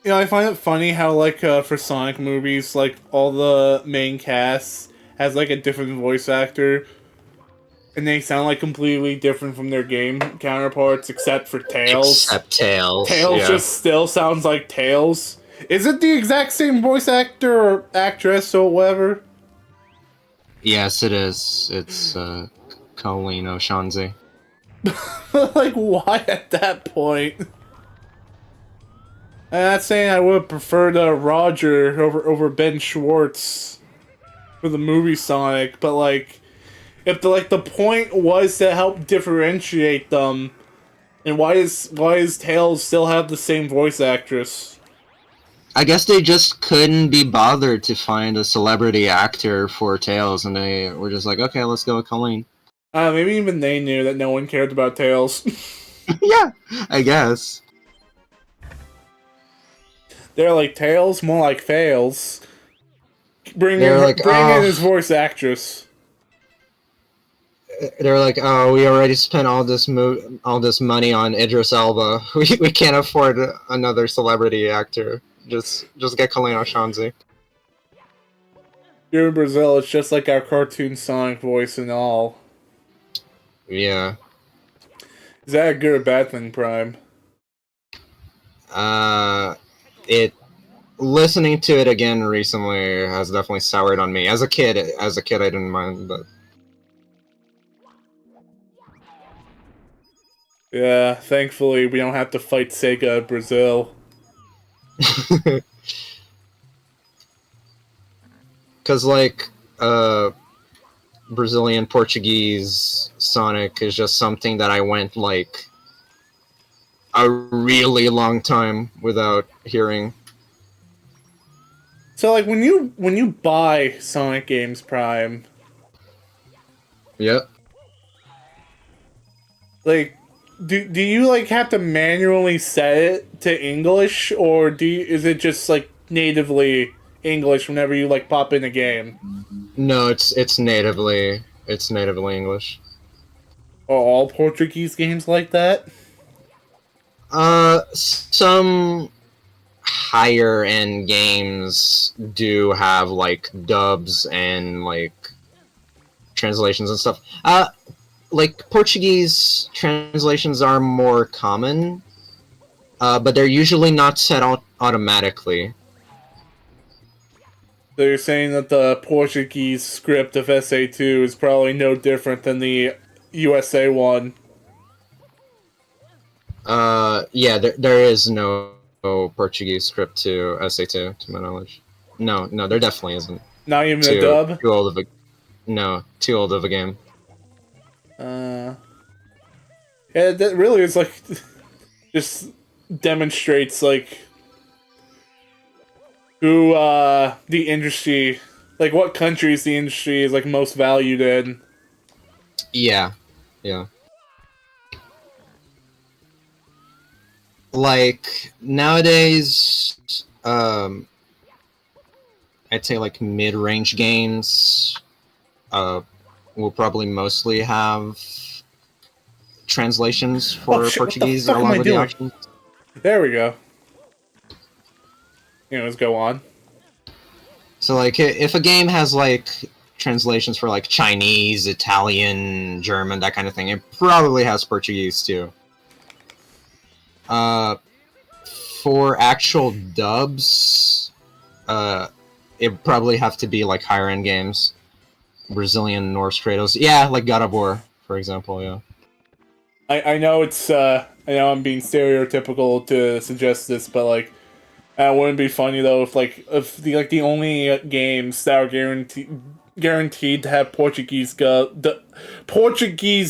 I find it funny how like for Sonic movies, like all the main cast has like a different voice actor. And they sound like completely different from their game counterparts, except for Tails. Except Tails, Tails yeah. just still sounds like Tails. Is it the exact same voice actor or actress or whatever? Yes, it is. It's Colleen O'Shaughnessy. Like, why at that point? I'm not saying I would have preferred Roger over Ben Schwartz for the movie Sonic, but like, if the point was to help differentiate them, and why does Tails still have the same voice actress? I guess they just couldn't be bothered to find a celebrity actor for Tails, and they were just like, okay, let's go with Colleen. Maybe even they knew that no one cared about Tails. Yeah, I guess. They're like Tails, more like fails. They're like, Bring in his voice actress. they're like, oh, we already spent all this money on Idris Elba. We can't afford another celebrity actor. Just get Colleen O'Shaughnessy. Here in Brazil, it's just like our cartoon Sonic voice and all. Yeah. Is that a good or bad thing, Prime? It listening to it again recently has definitely soured on me. As a kid, I didn't mind, but Yeah, thankfully we don't have to fight Sega Brazil. because like Brazilian Portuguese Sonic is just something that I went like a really long time without hearing. So like when you buy Sonic games, Prime, Yep. like do you like have to manually set it to English, or is it just like natively English whenever you like pop in a game? No, it's natively English. Are all Portuguese games like that? Some higher end games do have like dubs and like translations and stuff. Like Portuguese translations are more common, but they're usually not set out automatically. So you're saying that the Portuguese script of SA2 is probably no different than the USA one. Yeah, there is no Portuguese script to SA2, to my knowledge. No, there definitely isn't. Not even a dub? Too old of a too old of a game. Yeah, that really is like just demonstrates like who the industry, like what countries the industry is like most valued in. Yeah, yeah. Like nowadays, I'd say like mid-range games will probably mostly have translations for Shit, what the Portuguese fuck am along I with the doing? options. There we go. Anyways, go on. So like if a game has like translations for like Chinese, Italian, German, that kind of thing, it probably has Portuguese too. Uh, for actual dubs, it probably have to be like higher end games. Brazilian Norse Kratos. Yeah, like God of War, for example, yeah. I know it's I know I'm being stereotypical to suggest this, but like it wouldn't be funny though if the only games that are guaranteed to have Portuguese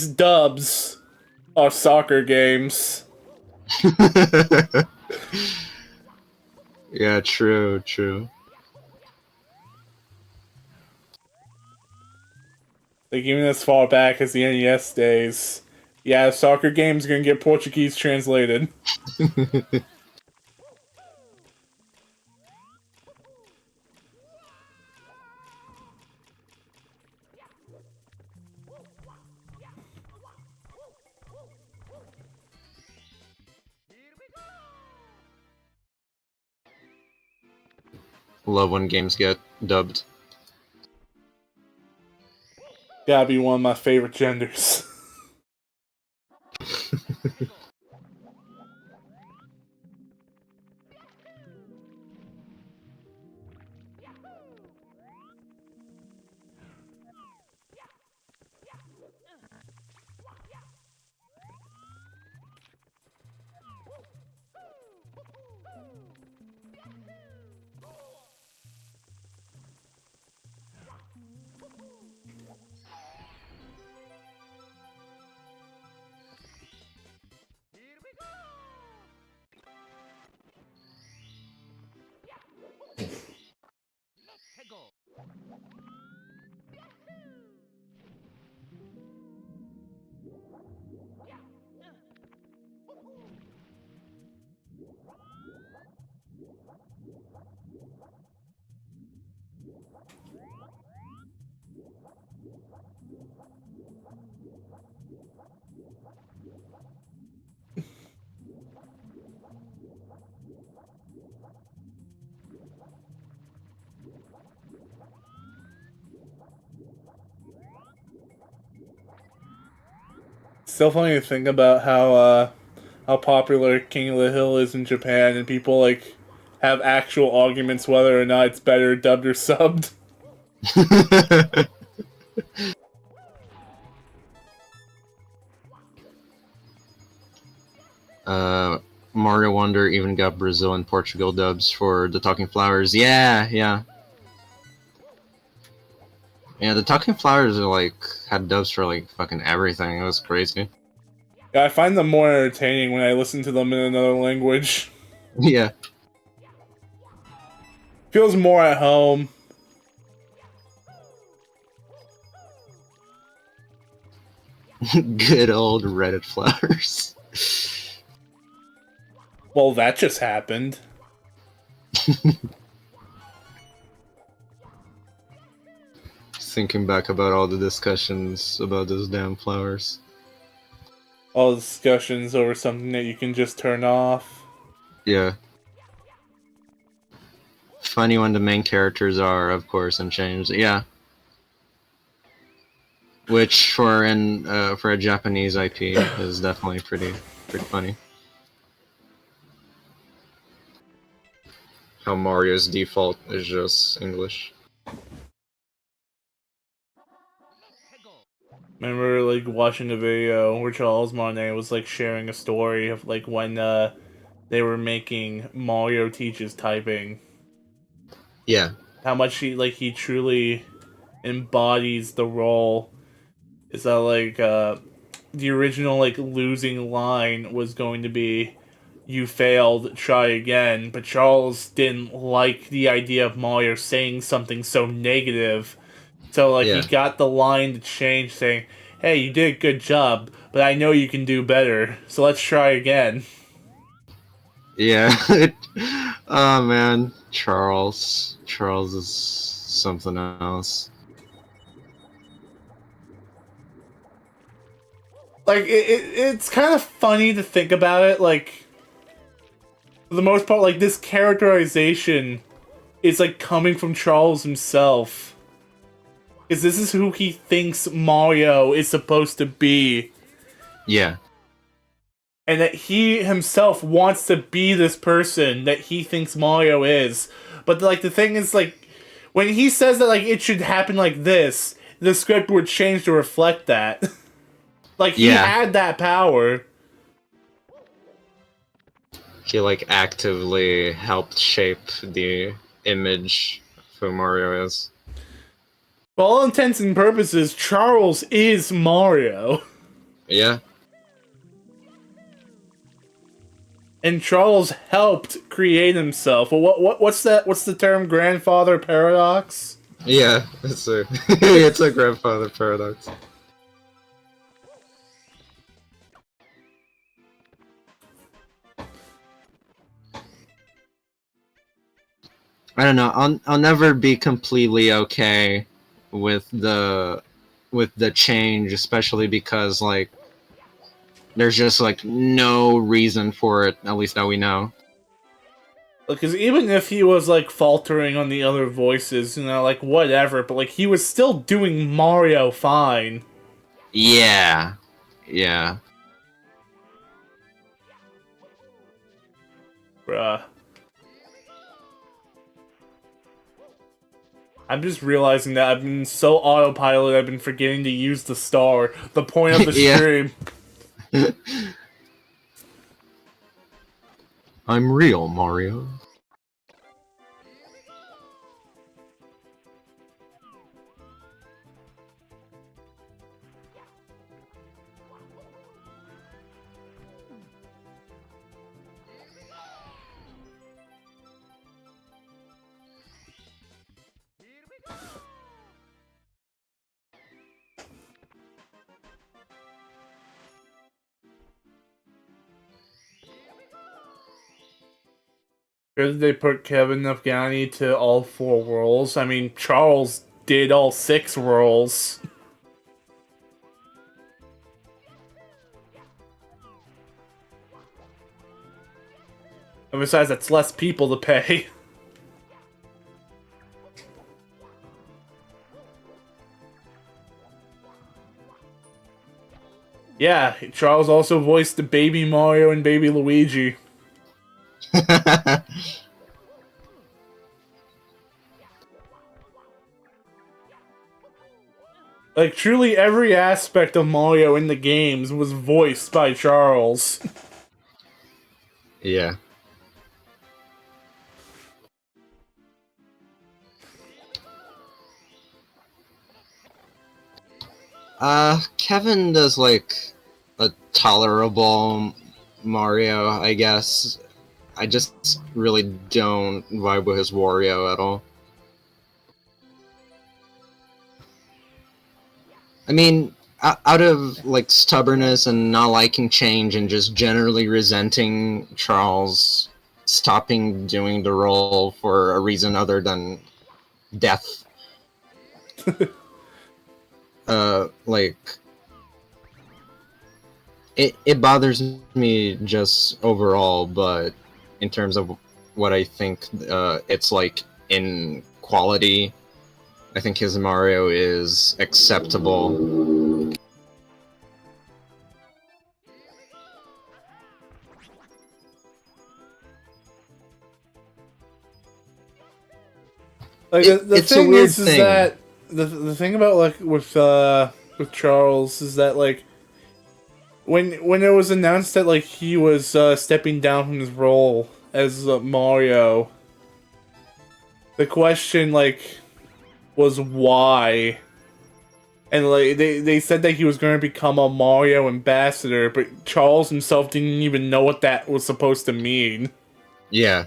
dubs are soccer games. Yeah, true. Like even as far back as the NES days. Yeah, soccer games are gonna get Portuguese translated. Love when games get dubbed. Gotta be one of my favorite genders. Still funny to think about how popular King of the Hill is in Japan, and people like have actual arguments whether or not it's better dubbed or subbed. Mario Wonder even got Brazil and Portugal dubs for the Talking Flowers. Yeah, yeah. Yeah, the Talking Flowers are like had dubs for like fucking everything. It was crazy. Yeah, I find them more entertaining when I listen to them in another language. Yeah. Feels more at home. Good old Reddit flowers. Well, that just happened. Thinking back about all the discussions about those damn flowers. All discussions over something that you can just turn off. Yeah. Funny when the main characters are, of course, unchanged. Yeah. Which for a Japanese IP is definitely pretty funny. How Mario's default is just English. Remember, like, watching a video where Charles Martinet was, like, sharing a story of, like, when, they were making Mario Teaches Typing. Yeah. How much he truly embodies the role. Is that, like, the original, like, losing line was going to be, "You failed, try again," but Charles didn't like the idea of Mario saying something so negative. So, like, he Yeah. got the line to change, saying, "Hey, you did a good job, but I know you can do better, so let's try again." Yeah. Oh man, Charles. Charles is something else. Like, it's kind of funny to think about it, like, for the most part, like, this characterization is, like, coming from Charles himself. Because this is who he thinks Mario is supposed to be. Yeah. And that he himself wants to be this person that he thinks Mario is. But, like, the thing is, like, when he says that, like, it should happen like this, the script would change to reflect that. Like, he Yeah. had that power. He like actively helped shape the image of who Mario is. For all intents and purposes, Charles is Mario. Yeah. And Charles helped create himself. Well, what's that? What's the term? Grandfather paradox? Yeah, it's a it's a grandfather paradox. I don't know. I'll never be completely okay with the change, especially because like there's just like no reason for it, at least that we know. Because even if he was, like, faltering on the other voices, like, whatever, but, like, he was still doing Mario fine. Yeah. Yeah. Bruh. I'm just realizing that I've been so autopilot, I've been forgetting to use the star. The point of the Yeah. stream. I'm real, Mario. Did they put Kevin Afghani to all 4 worlds? I mean, Charles did all 6 worlds. And besides, that's less people to pay. Yeah, Charles also voiced the Baby Mario and Baby Luigi. Like, truly every aspect of Mario in the games was voiced by Charles. Yeah. Kevin does like a tolerable Mario, I guess. I just really don't vibe with his Wario at all. I mean, out of like stubbornness and not liking change and just generally resenting Charles stopping doing the role for a reason other than death. Like it bothers me just overall, but in terms of what I think it's like in quality, I think his Mario is acceptable. Like, the It's a thing weird is thing. that the thing about, like, with Charles is that, like, when it was announced that, like, he was stepping down from his role as Mario, the question, like, was why. And, like, they said that he was going to become a Mario ambassador, but Charles himself didn't even know what that was supposed to mean. Yeah.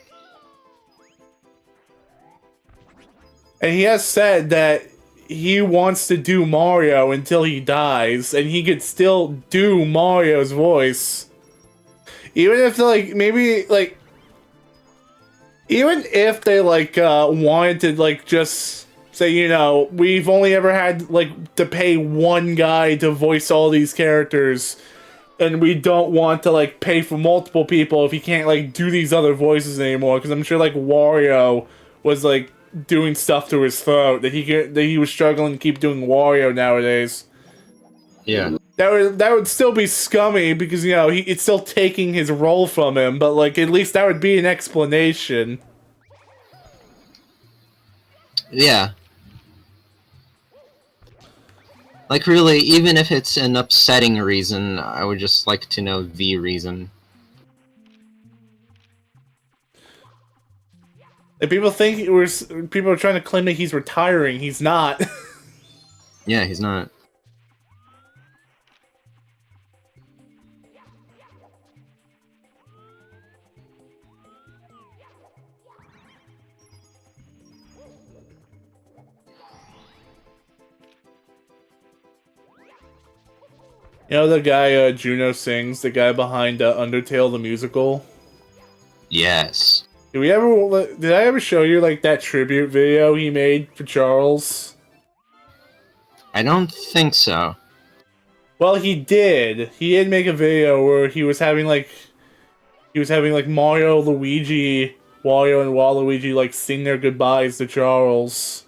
And he has said that he wants to do Mario until he dies, and he could still do Mario's voice. Even if, like, maybe, like, even if they, like, wanted to, like, just say, we've only ever had, like, to pay one guy to voice all these characters, and we don't want to, like, pay for multiple people if he can't, like, do these other voices anymore, because I'm sure, like, Wario was, like, doing stuff to his throat that he was struggling to keep doing Wario nowadays. Yeah. That would still be scummy because it's still taking his role from him, but like at least that would be an explanation. Yeah. Like, really, even if it's an upsetting reason, I would just like to know the reason. If people are trying to claim that he's retiring, he's not. Yeah, he's not. The guy Juno sings, the guy behind Undertale the musical. Yes. Did I ever show you like that tribute video he made for Charles? I don't think so. Well, he did. He did make a video where he was having like Mario, Luigi, Wario and Waluigi like sing their goodbyes to Charles.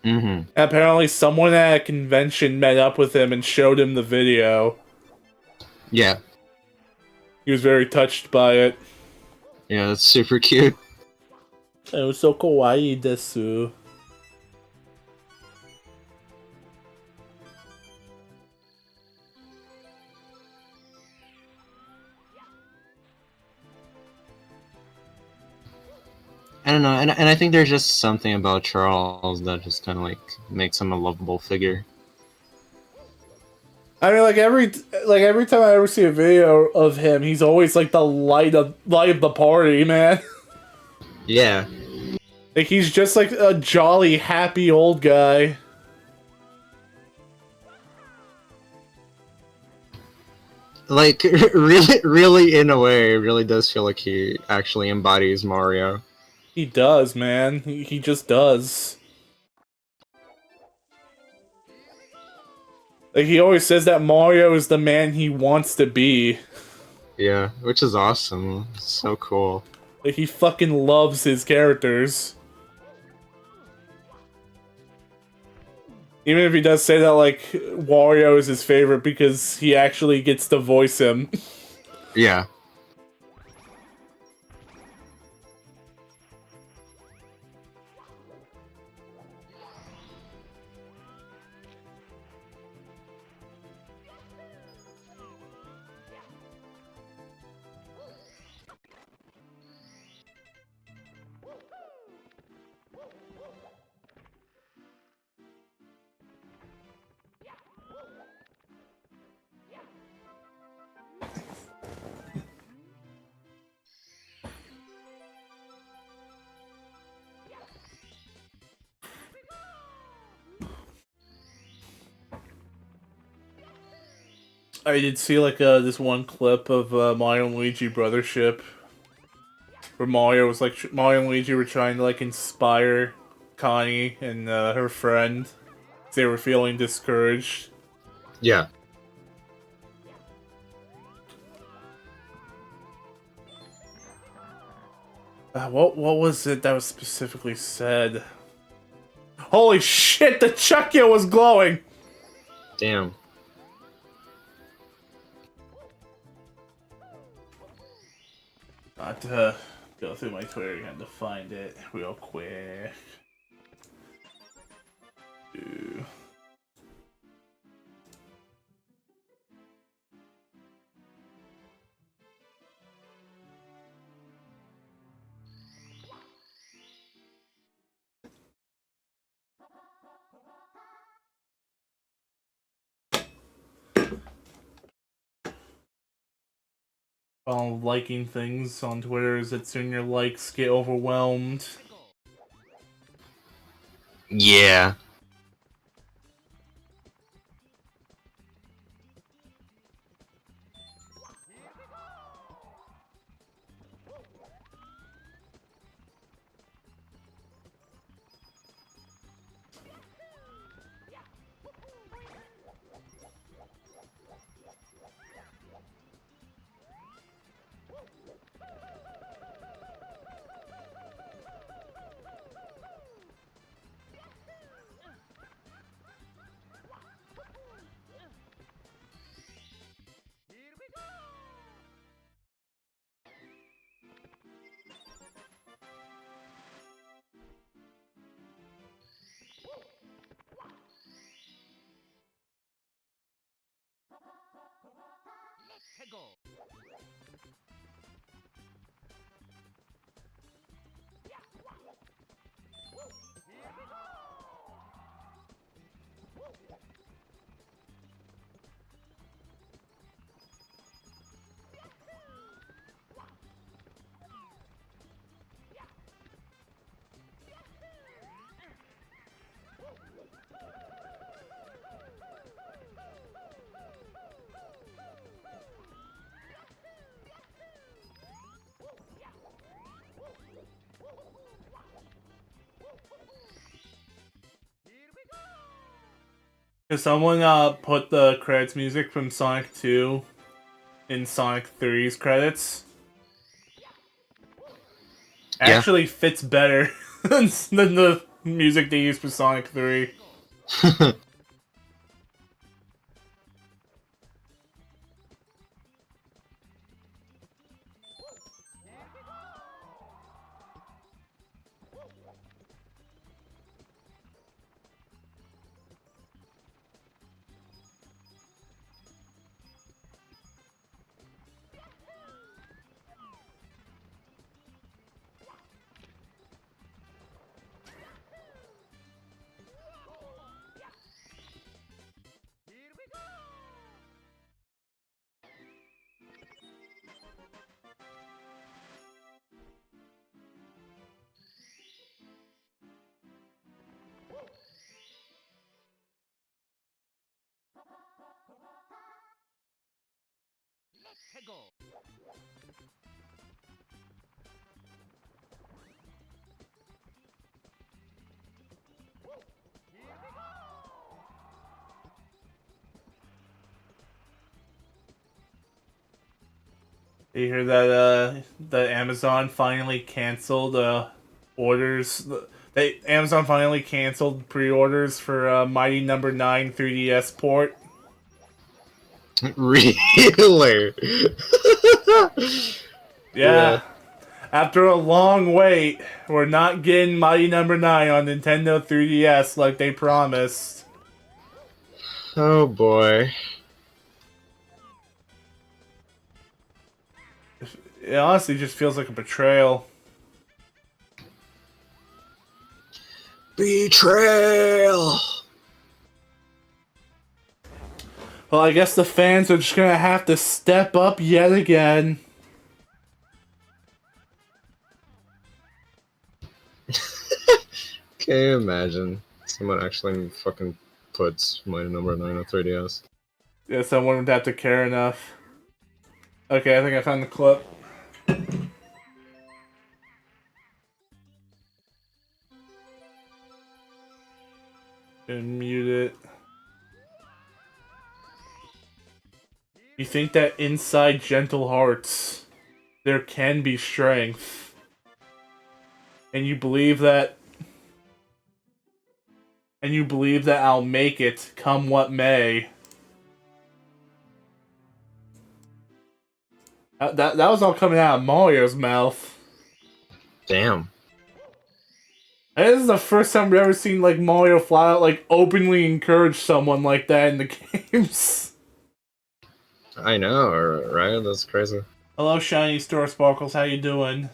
Mm-hmm. Apparently, someone at a convention met up with him and showed him the video. Yeah. He was very touched by it. Yeah, that's super cute. It was so kawaii desu. I don't know, and I think there's just something about Charles that just kind of like makes him a lovable figure. I mean, like every time I ever see a video of him, he's always like the light of the party, man. Yeah. Like he's just like a jolly, happy old guy. Like really in a way, it really does feel like he actually embodies Mario. He does, man. He just does. Like he always says that Mario is the man he wants to be. Yeah, which is awesome. It's so cool. Like he fucking loves his characters. Even if he does say that, like, Wario is his favorite because he actually gets to voice him. Yeah. I did see, like, this one clip of Mario and Luigi Brothership. Where Mario was, like, Mario and Luigi were trying to, like, inspire Connie and her friend. They were feeling discouraged. Yeah. What was it that was specifically said? Holy shit, the Chuckya was glowing! Damn. I have to go through my Twitter again to find it real quick. Ooh. Liking things on Twitter is that soon your likes get overwhelmed. Yeah. Cause someone put the credits music from Sonic 2 in Sonic 3's credits. Yeah. actually fits better than the music they used for Sonic 3. You hear that the Amazon finally canceled orders. Amazon finally canceled pre-orders for Mighty Number 9 3DS port. Really? Yeah. After a long wait, we're not getting Mighty Number 9 on Nintendo 3DS like they promised. Oh boy. It honestly just feels like a betrayal. Betrayal! Well, I guess the fans are just gonna have to step up yet again. Can you imagine someone actually fucking puts my number 9 on 3DS? Yeah, someone would have to care enough. Okay, I think I found the clip. And mute it. You think that inside gentle hearts, there can be strength. And you believe that. And you believe that I'll make it, come what may. That was all coming out of Mario's mouth. Damn. And this is the first time we've ever seen like Mario flat out like openly encourage someone like that in the games. I know, right? That's crazy. Hello, Shiny Store Sparkles. How you doing?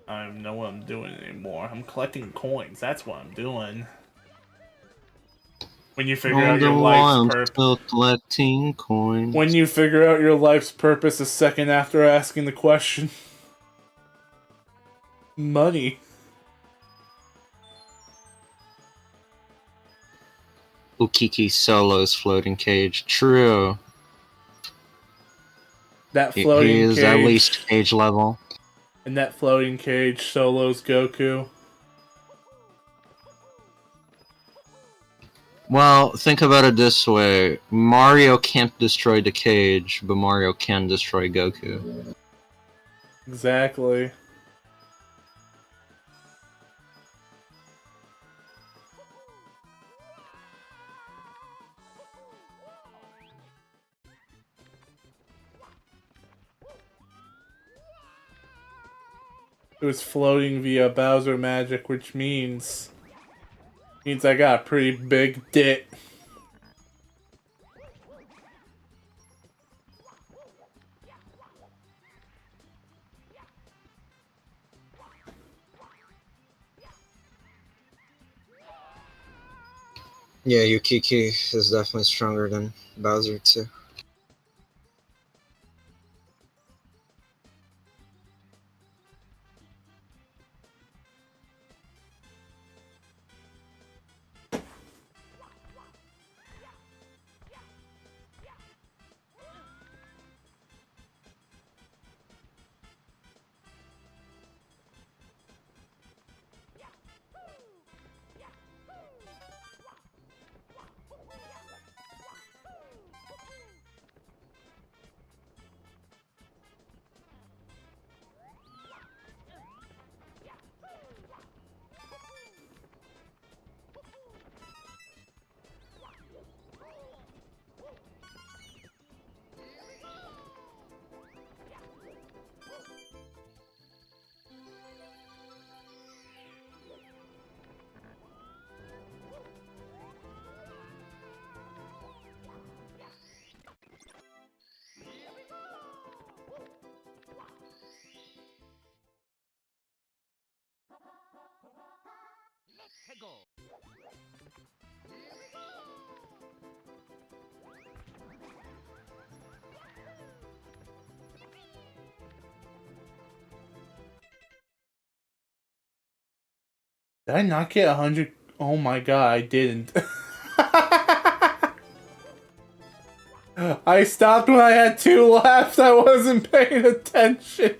I don't even know what I'm doing anymore. I'm collecting coins. That's what I'm doing. When you figure out your life's purpose. Still collecting coins. When you figure out your life's purpose a second after asking the question. Money. Ukiki Solo's floating cage. True. That floating he is cage. At least cage level. And that floating cage solos Goku. Well, think about it this way. Mario can't destroy the cage, but Mario can destroy Goku. Exactly. It was floating via Bowser magic, which means I got a pretty big dick. Yeah, Yukiki is definitely stronger than Bowser too. Did I not get 100? Oh my god, I didn't. I stopped when I had 2 left. I wasn't paying attention.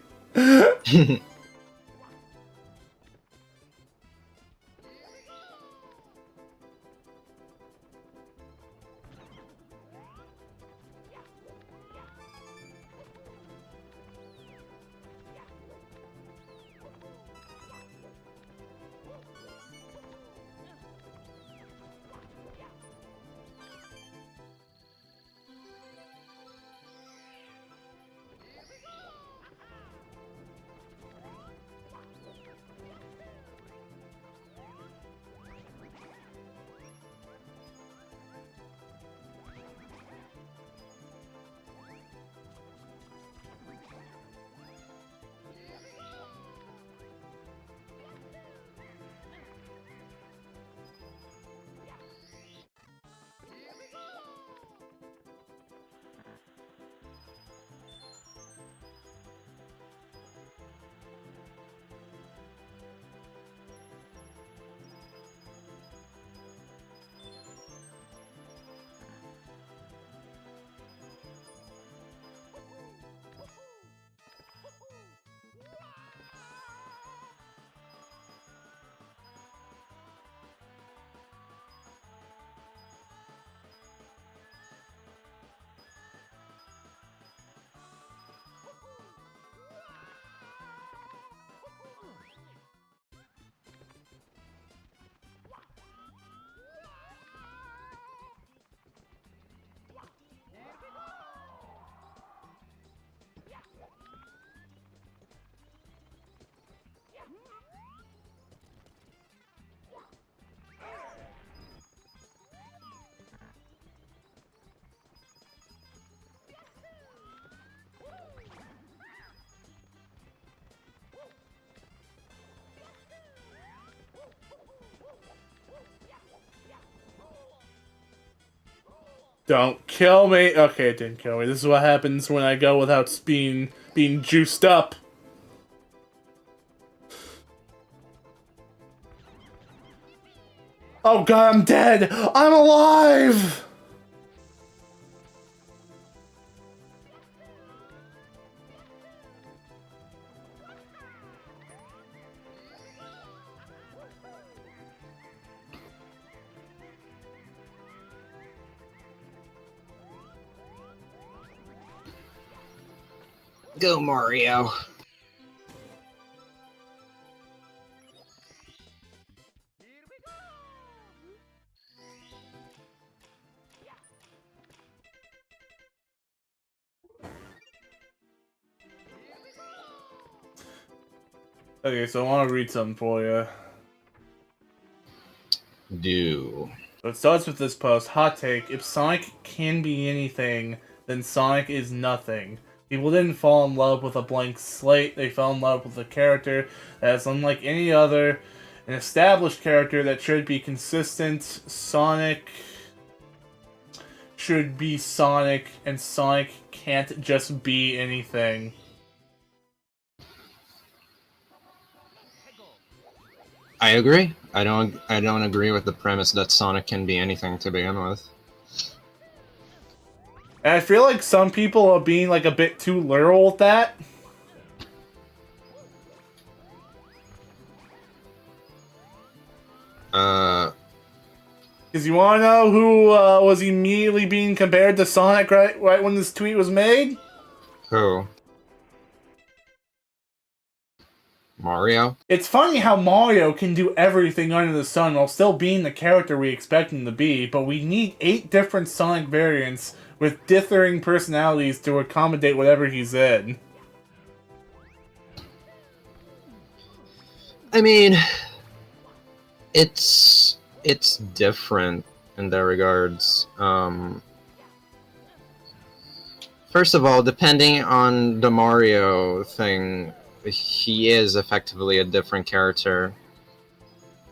Don't kill me. Okay, it didn't kill me. This is what happens when I go without being juiced up. Oh god, I'm dead! I'm alive! Go, Mario. Okay, so I want to read something for you. Do. So it starts with this post. Hot take. If Sonic can be anything, then Sonic is nothing. People didn't fall in love with a blank slate. They fell in love with a character that is unlike any other. An established character that should be consistent. Sonic should be Sonic, and Sonic can't just be anything. I agree. I don't agree with the premise that Sonic can be anything to begin with. And I feel like some people are being like a bit too literal with that. Because you want to know who was immediately being compared to Sonic right when this tweet was made? Who? Mario? It's funny how Mario can do everything under the sun while still being the character we expect him to be, but we need 8 different Sonic variants with differing personalities to accommodate whatever he's in. I mean, it's different in that regards. First of all, depending on the Mario thing, he is effectively a different character.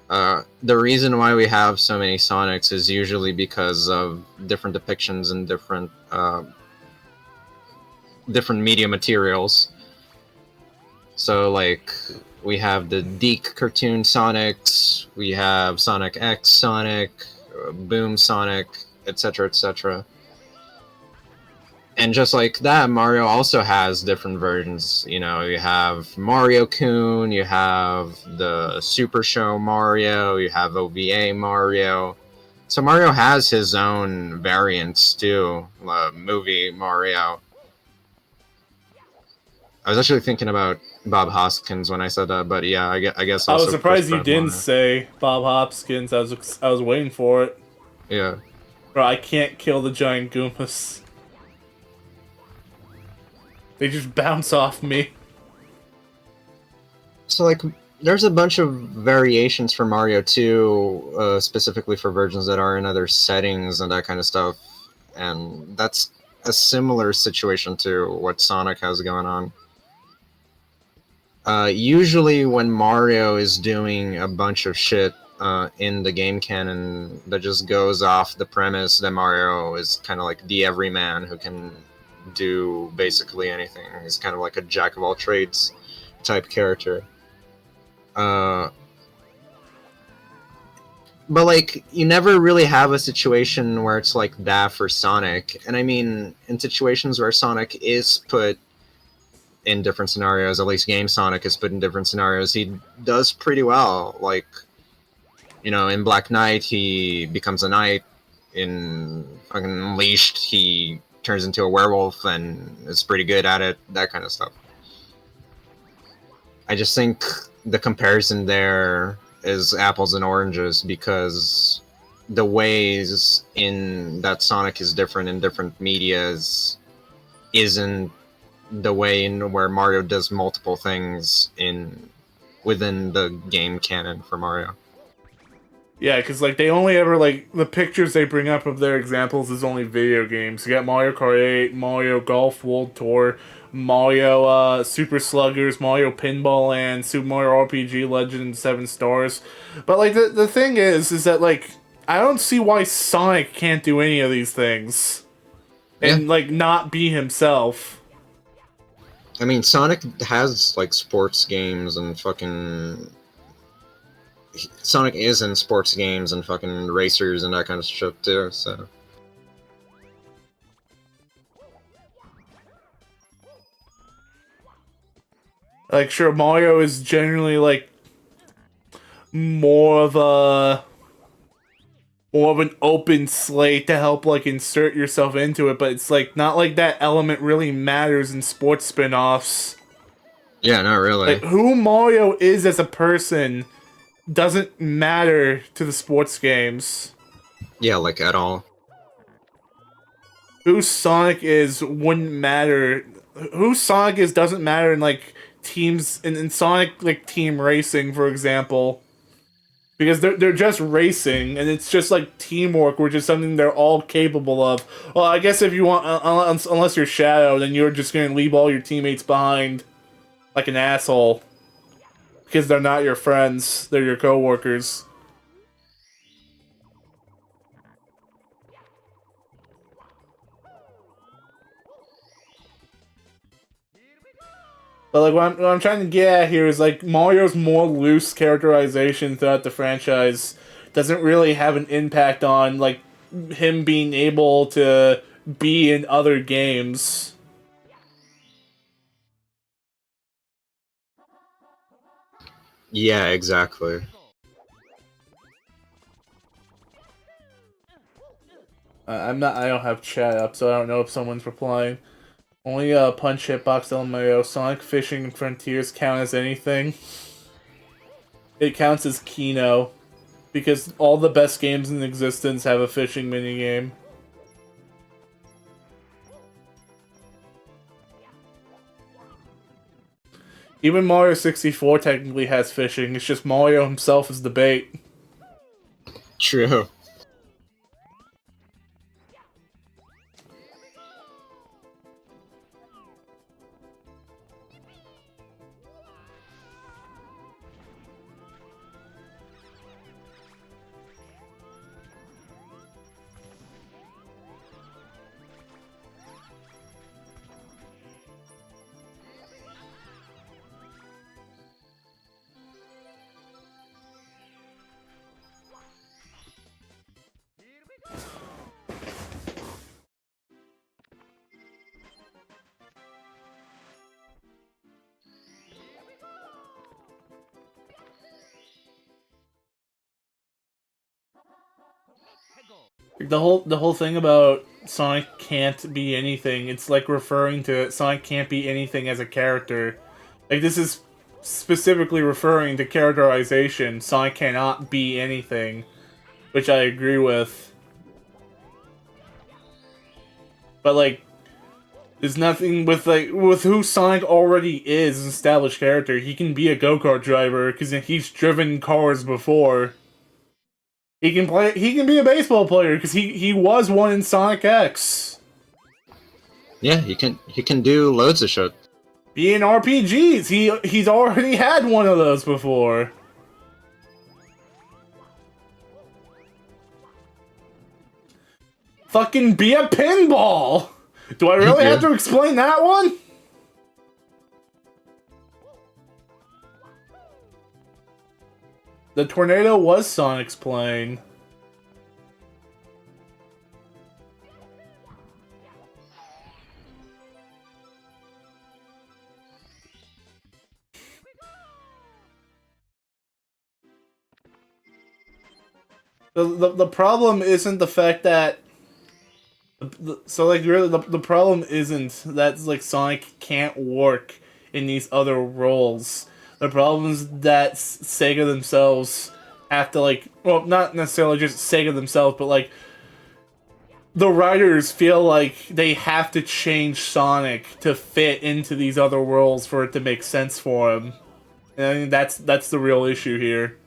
The reason why we have so many Sonics is usually because of different depictions and different media materials. So, like, we have the Deke cartoon Sonics, we have Sonic X Sonic, Boom Sonic, etc., etc. And just like that, Mario also has different versions. You know, you have Mario Kun, you have the Super Show Mario, you have OVA Mario. So Mario has his own variants too. Movie Mario. I was actually thinking about Bob Hoskins when I said that, but yeah, I guess I was also Chris surprised you Pratt didn't Mario. say Bob Hopkins. I was waiting for it. Yeah. Bro, I can't kill the giant Goombas. They just bounce off me. So like, there's a bunch of variations for Mario 2, specifically for versions that are in other settings and that kind of stuff, and that's a similar situation to what Sonic has going on. Usually, when Mario is doing a bunch of shit in the game canon that just goes off the premise that Mario is kind of like the everyman who can do basically anything. He's kind of like a jack of all trades type character. Uh, but like, you never really have a situation where it's like that for Sonic. And I mean, in situations where Sonic is put in different scenarios, at least Game Sonic is put in different scenarios, he does pretty well. Like, you know, in Black Knight, he becomes a knight. In fucking Unleashed, he turns into a werewolf and is pretty good at it. That kind of stuff. I just think the comparison there is apples and oranges because the ways in that Sonic is different in different medias isn't the way in where Mario does multiple things in within the game canon for Mario. Yeah, because like they only ever like the pictures they bring up of their examples is only video games. You got Mario Kart 8, Mario Golf World Tour, Mario Super Sluggers, Mario Pinball Land, Super Mario RPG Legend 7 Stars. But like the thing is that like I don't see why Sonic can't do any of these things Yeah. and like not be himself. I mean, Sonic has like sports games and fucking. Sonic is in sports games and fucking racers and that kind of shit too, so. Like sure Mario is generally like more of a more of an open slate to help like insert yourself into it, but it's like not like that element really matters in sports spin-offs. Yeah, not really. Like who Mario is as a person doesn't matter to the sports games. Yeah, like at all. Who Sonic is wouldn't matter. Who Sonic is doesn't matter in like teams in Sonic like team racing, for example. Because they're just racing, and it's just like teamwork, which is something they're all capable of. Well, I guess if you want, unless you're Shadow, then you're just gonna leave all your teammates behind, like an asshole, because they're not your friends; they're your coworkers. But like what I'm trying to get at here is like Mario's more loose characterization throughout the franchise doesn't really have an impact on like him being able to be in other games. Yeah, exactly. I'm not. I don't have chat up, so I don't know if someone's replying. Only Punch Hitbox LMAO. Sonic Fishing and Frontiers count as anything. It counts as Kino because all the best games in existence have a fishing minigame. Even Mario 64 technically has fishing. It's just Mario himself is the bait. True. The whole thing about Sonic can't be anything. It's like referring to Sonic can't be anything as a character. Like this is specifically referring to characterization. Sonic cannot be anything, which I agree with. But like, there's nothing with who Sonic already is an established character. He can be a go-kart driver because he's driven cars before. He can play. He can be a baseball player because he was one in Sonic X. Yeah, he can do loads of shit. Be in RPGs. He's already had one of those before. Fucking be a pinball. Do I really have to explain that one? The tornado was Sonic's plane. The problem isn't the fact that so like really the problem isn't that like Sonic can't work in these other roles. The problem is that Sega themselves have to like, well, not necessarily just Sega themselves, but like the writers feel like they have to change Sonic to fit into these other roles for it to make sense for him. And I think that's the real issue here.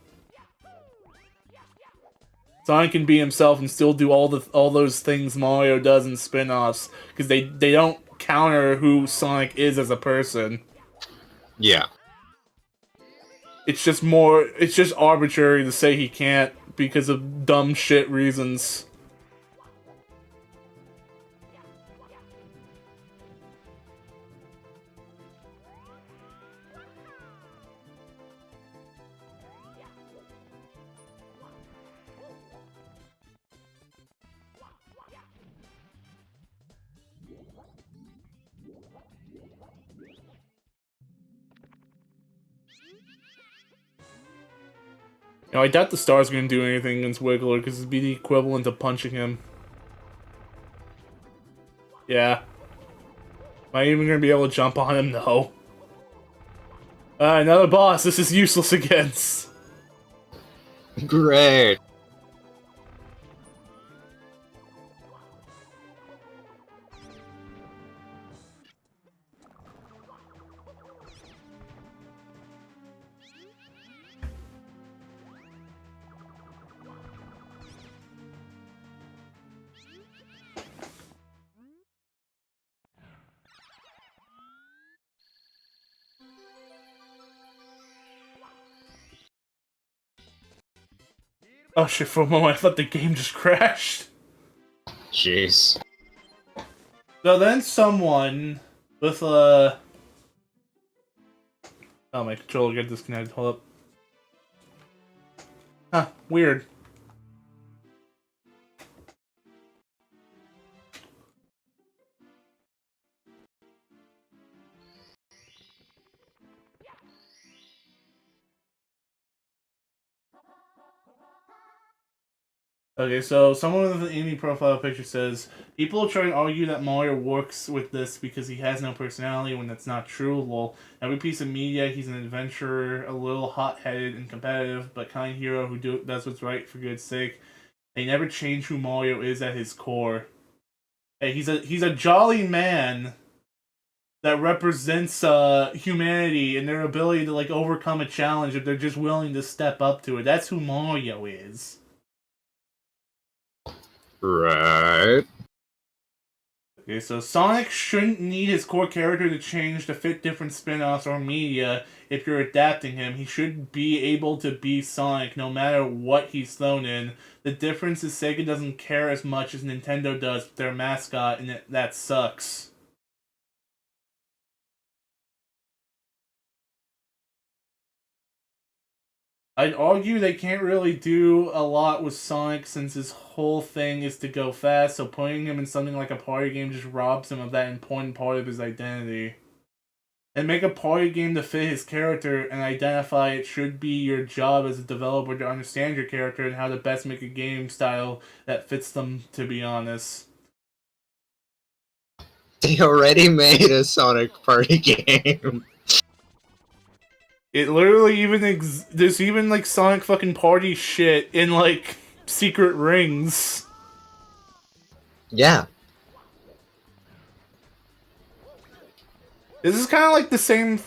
Sonic can be himself and still do all those things Mario does in spin-offs because they don't counter who Sonic is as a person. Yeah. It's just arbitrary to say he can't because of dumb shit reasons. You know, I doubt the star's gonna do anything against Wiggler because it'd be the equivalent of punching him. Yeah. Am I even gonna be able to jump on him? No. Another boss. This is useless against. Great. Oh shit, for a moment I thought the game just crashed. Jeez. So then someone with a... Oh, my controller got disconnected. Hold up. Huh, weird. Okay, so someone with an indie profile picture says, people try and argue that Mario works with this because he has no personality when that's not true. Well, every piece of media, he's an adventurer, a little hot-headed and competitive, but kind hero who does what's right for good's sake. They never change who Mario is at his core. Hey, he's a jolly man that represents humanity and their ability to like overcome a challenge if they're just willing to step up to it. That's who Mario is. Right. Okay, so Sonic shouldn't need his core character to change to fit different spin-offs or media if you're adapting him. He should be able to be Sonic no matter what he's thrown in. The difference is Sega doesn't care as much as Nintendo does with their mascot, and that sucks. I'd argue they can't really do a lot with Sonic since his whole thing is to go fast, so putting him in something like a party game just robs him of that important part of his identity. And make a party game to fit his character and identify it should be your job as a developer to understand your character and how to best make a game style that fits them, to be honest. They already made a Sonic party game. It literally even there's even like Sonic fucking party shit in like secret rings. Yeah. This is kind of like the same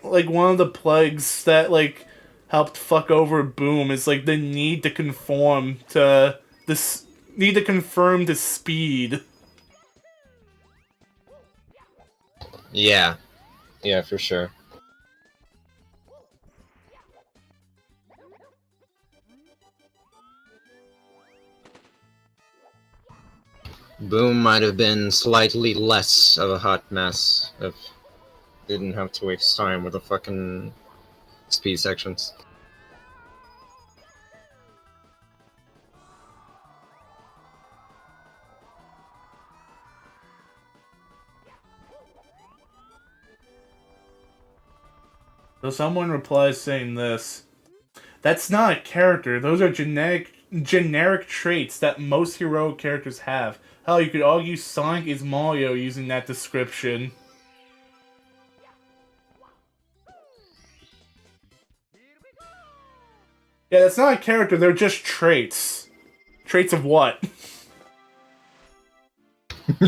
like one of the plagues that like helped fuck over Boom is like the need to conform to this need to conform to speed. Yeah. Yeah, for sure. Boom might have been slightly less of a hot mess if didn't have to waste time with the fucking speed sections. So someone replies saying this. That's not a character. Those are generic traits that most heroic characters have. Hell, you could argue Sonic is Mario using that description. Yeah, that's not a character, they're just traits. Traits of what?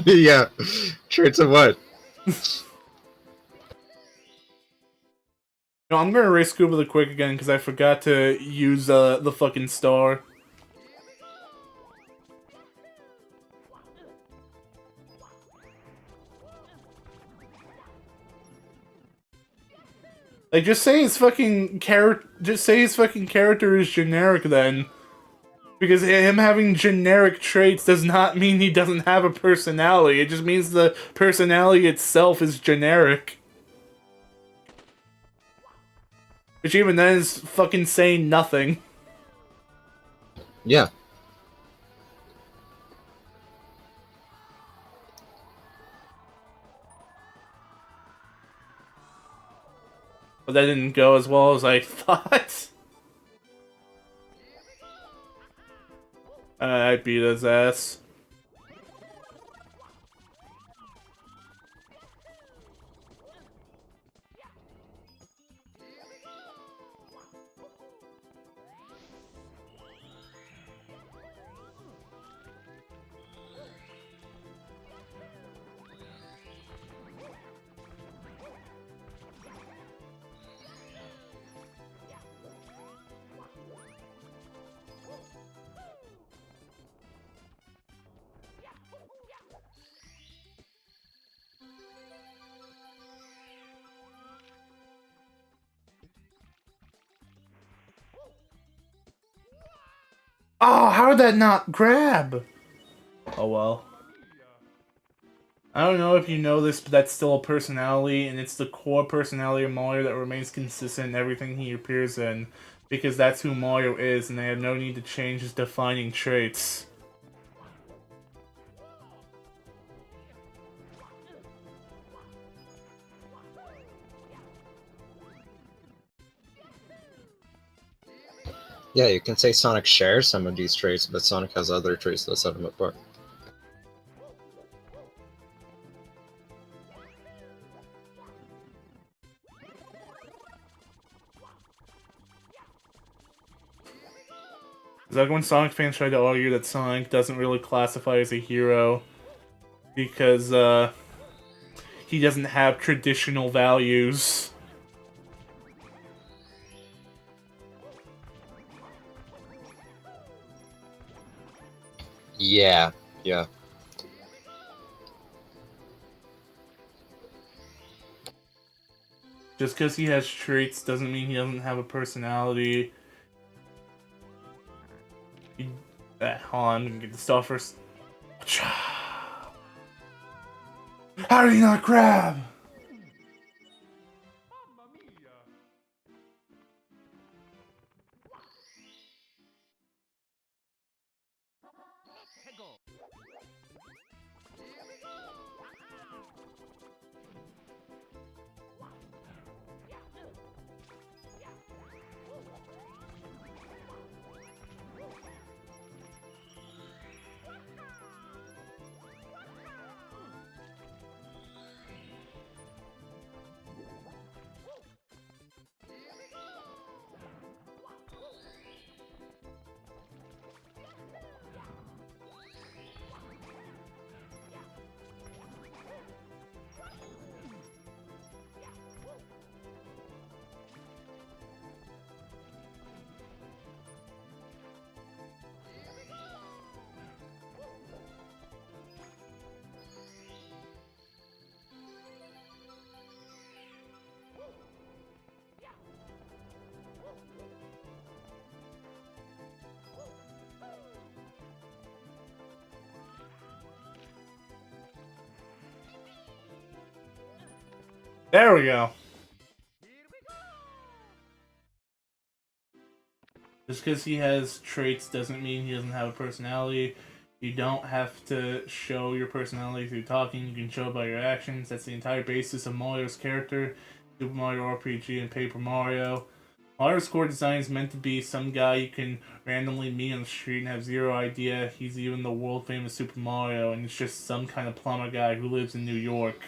Yeah. Traits of what? No, I'm gonna race Scuba the Quick again because I forgot to use the fucking star. Like, just say his fucking character is generic then. Because him having generic traits does not mean he doesn't have a personality. It just means the personality itself is generic. Which even then is fucking saying nothing. Yeah. But that didn't go as well as I thought. I beat his ass. Oh, how did that not grab? Oh well. I don't know if you know this, but that's still a personality, and it's the core personality of Mario that remains consistent in everything he appears in, because that's who Mario is, and they have no need to change his defining traits. Yeah, you can say Sonic shares some of these traits, but Sonic has other traits that set him apart. It's like when Sonic fans try to argue that Sonic doesn't really classify as a hero because he doesn't have traditional values. Yeah, yeah. Just because he has traits doesn't mean he doesn't have a personality. Hold on, I'm gonna get the stuff first. How did he not grab? There we go. Just because he has traits doesn't mean he doesn't have a personality. You don't have to show your personality through talking. You can show it by your actions. That's the entire basis of Mario's character, Super Mario RPG and Paper Mario. Mario's core design is meant to be some guy you can randomly meet on the street and have zero idea he's even the world famous Super Mario, and it's just some kind of plumber guy who lives in New York.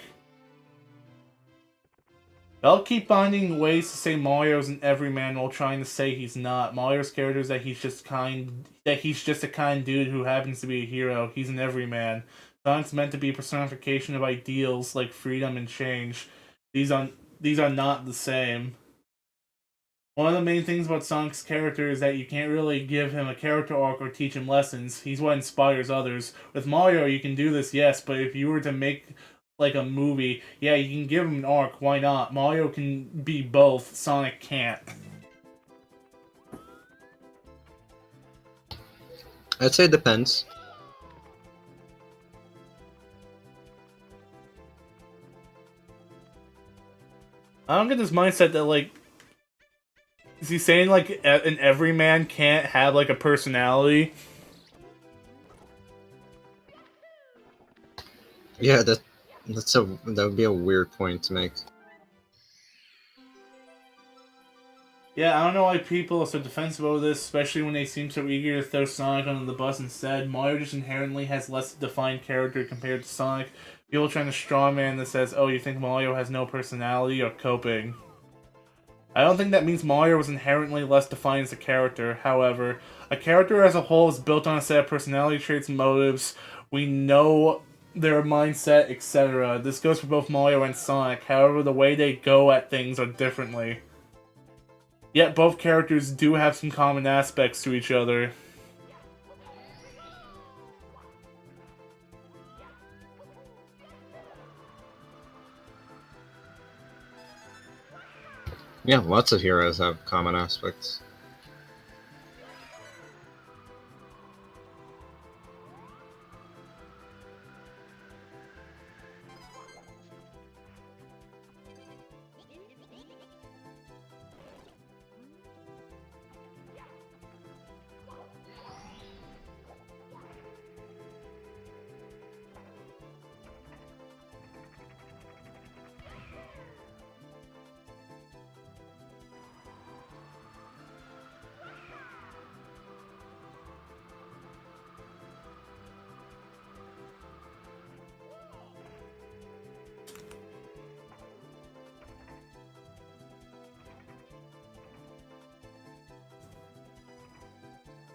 I'll keep finding ways to say Mario's an everyman while trying to say he's not. Mario's character is that he's just a kind dude who happens to be a hero. He's an everyman. Sonic's meant to be a personification of ideals like freedom and change. These are these are not the same. One of the main things about Sonic's character is that you can't really give him a character arc or teach him lessons. He's what inspires others. With Mario, you can do this, yes, but if you were to make like a movie, yeah, you can give him an arc, why not? Mario can be both, Sonic can't. I'd say it depends. I don't get this mindset that, like, is he saying, like, an everyman can't have, like, a personality? Yeah, that would be a weird point to make. Yeah, I don't know why people are so defensive over this, especially when they seem so eager to throw Sonic under the bus instead. Mario just inherently has less defined character compared to Sonic. People trying to strawman that says, oh, you think Mario has no personality, or coping. I don't think that means Mario is inherently less defined as a character. However, a character as a whole is built on a set of personality traits and motives. We know their mindset, etc. This goes for both Mario and Sonic. However, the way they go at things are differently. Yet both characters do have some common aspects to each other. Yeah, lots of heroes have common aspects.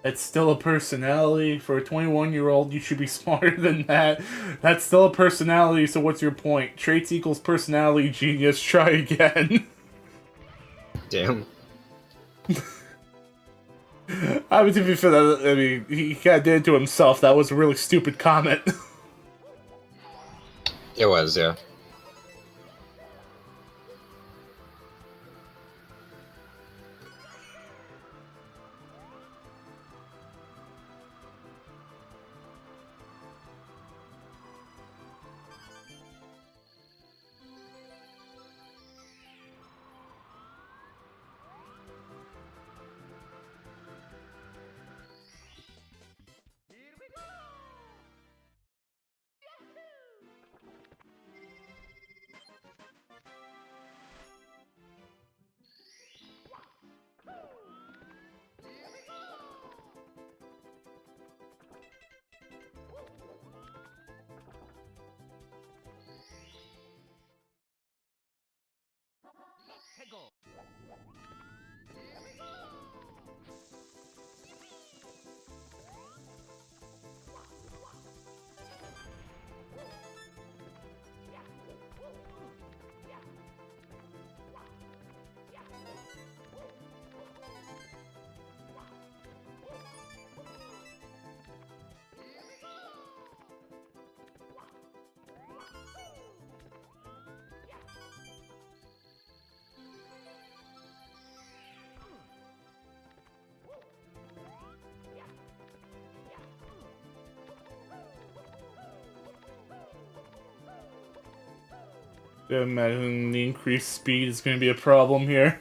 It's still a personality. For a 21-year-old, you should be smarter than that. That's still a personality, so what's your point? Traits equals personality, genius. Try again. Damn. I mean, to be fair, I mean, he kind of did it to himself. That was a really stupid comment. It was, yeah. I imagine the increased speed is going to be a problem here.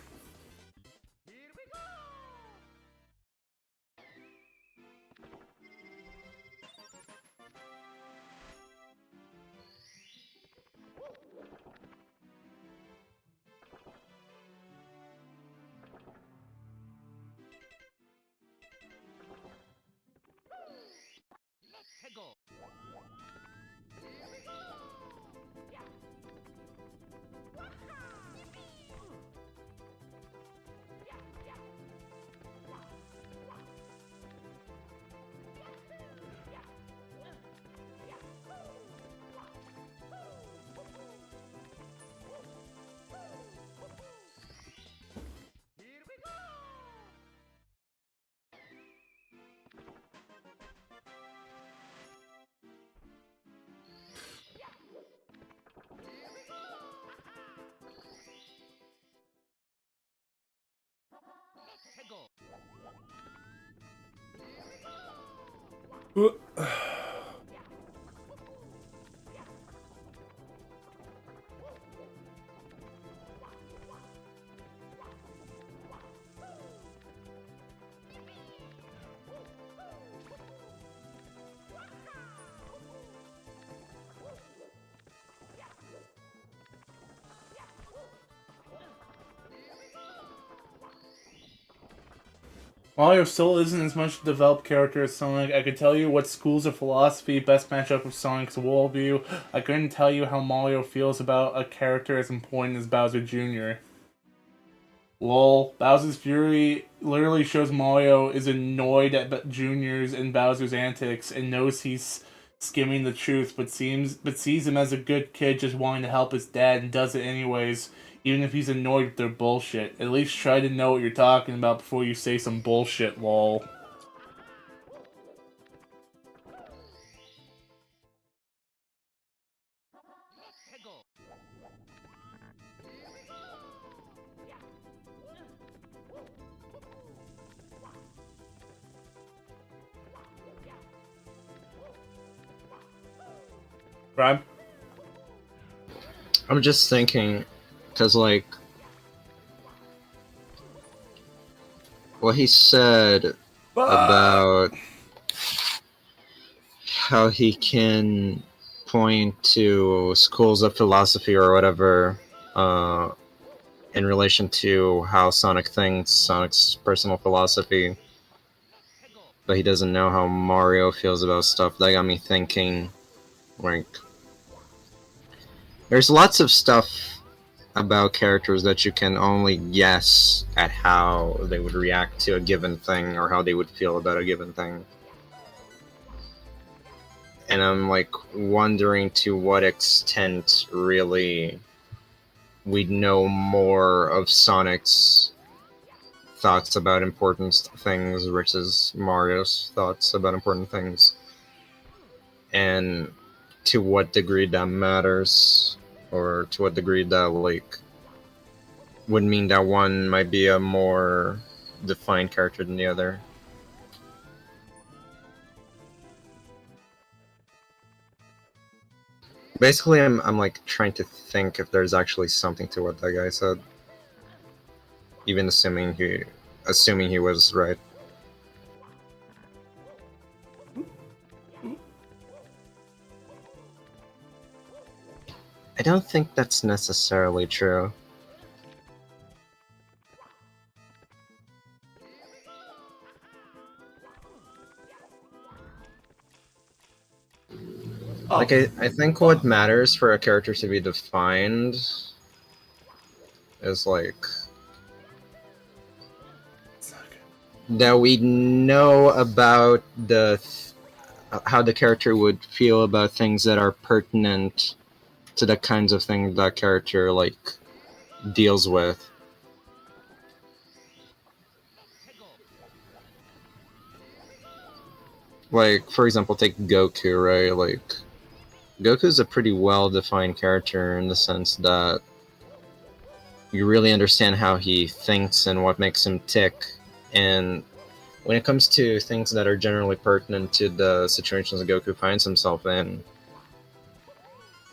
Mario still isn't as much a developed character as Sonic. I could tell you what schools of philosophy best match up with Sonic's worldview. I couldn't tell you how Mario feels about a character as important as Bowser Jr. Lol, Bowser's Fury literally shows Mario is annoyed at Junior's and Bowser's antics and knows he's skimming the truth, but sees him as a good kid just wanting to help his dad and does it anyways, even if he's annoyed with their bullshit. At least try to know what you're talking about before you say some bullshit, lol. Prime? I'm just thinking, because, like, what he said about how he can point to schools of philosophy or whatever in relation to how Sonic thinks, Sonic's personal philosophy, but he doesn't know how Mario feels about stuff. That got me thinking, like, there's lots of stuff about characters that you can only guess at how they would react to a given thing or how they would feel about a given thing. And I'm like wondering to what extent really we'd know more of Sonic's thoughts about important things versus Mario's thoughts about important things. And to what degree that matters, or to what degree that, like, would mean that one might be a more defined character than the other. Basically, I'm like trying to think if there's actually something to what that guy said, even assuming he was right. I don't think that's necessarily true. Oh. Like, I think what matters for a character to be defined is, like, that we know about how the character would feel about things that are pertinent to the kinds of things that character, like, deals with. Like, for example, take Goku, right? Like, Goku's a pretty well-defined character in the sense that you really understand how he thinks and what makes him tick. And when it comes to things that are generally pertinent to the situations that Goku finds himself in,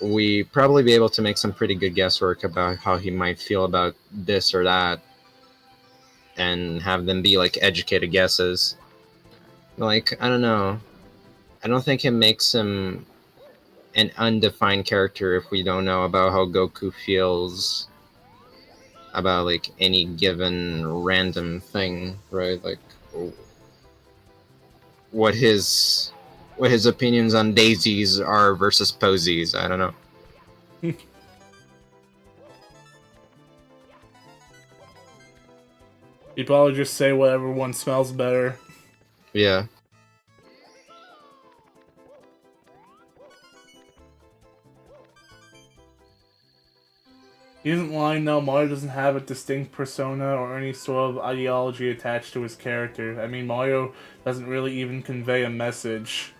we probably be able to make some pretty good guesswork about how he might feel about this or that, and have them be like educated guesses. Like, I don't know. I don't think it makes him an undefined character if we don't know about how Goku feels about like any given random thing, right? Like what his what his opinions on daisies are versus posies. I don't know. He'd probably just say whatever one smells better. Yeah. He isn't lying though, Mario doesn't have a distinct persona or any sort of ideology attached to his character. I mean, Mario doesn't really even convey a message.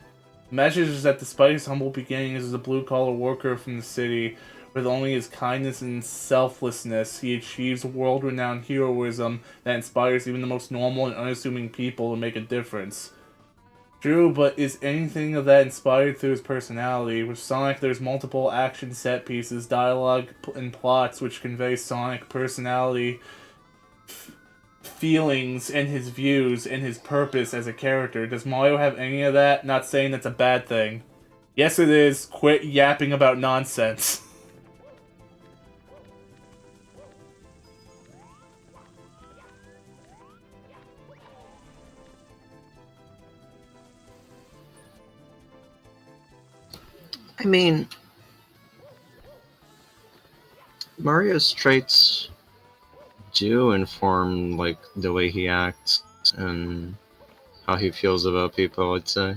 The message is that despite his humble beginnings as a blue-collar worker from the city, with only his kindness and selflessness, he achieves world-renowned heroism that inspires even the most normal and unassuming people to make a difference. True, but is anything of that inspired through his personality? With Sonic, there's multiple action set pieces, dialogue, and plots which convey Sonic personality, feelings, and his views, and his purpose as a character. Does Mario have any of that? Not saying that's a bad thing. Yes, it is. Quit yapping about nonsense. I mean, Mario's traits do inform like the way he acts and how he feels about people, I'd say.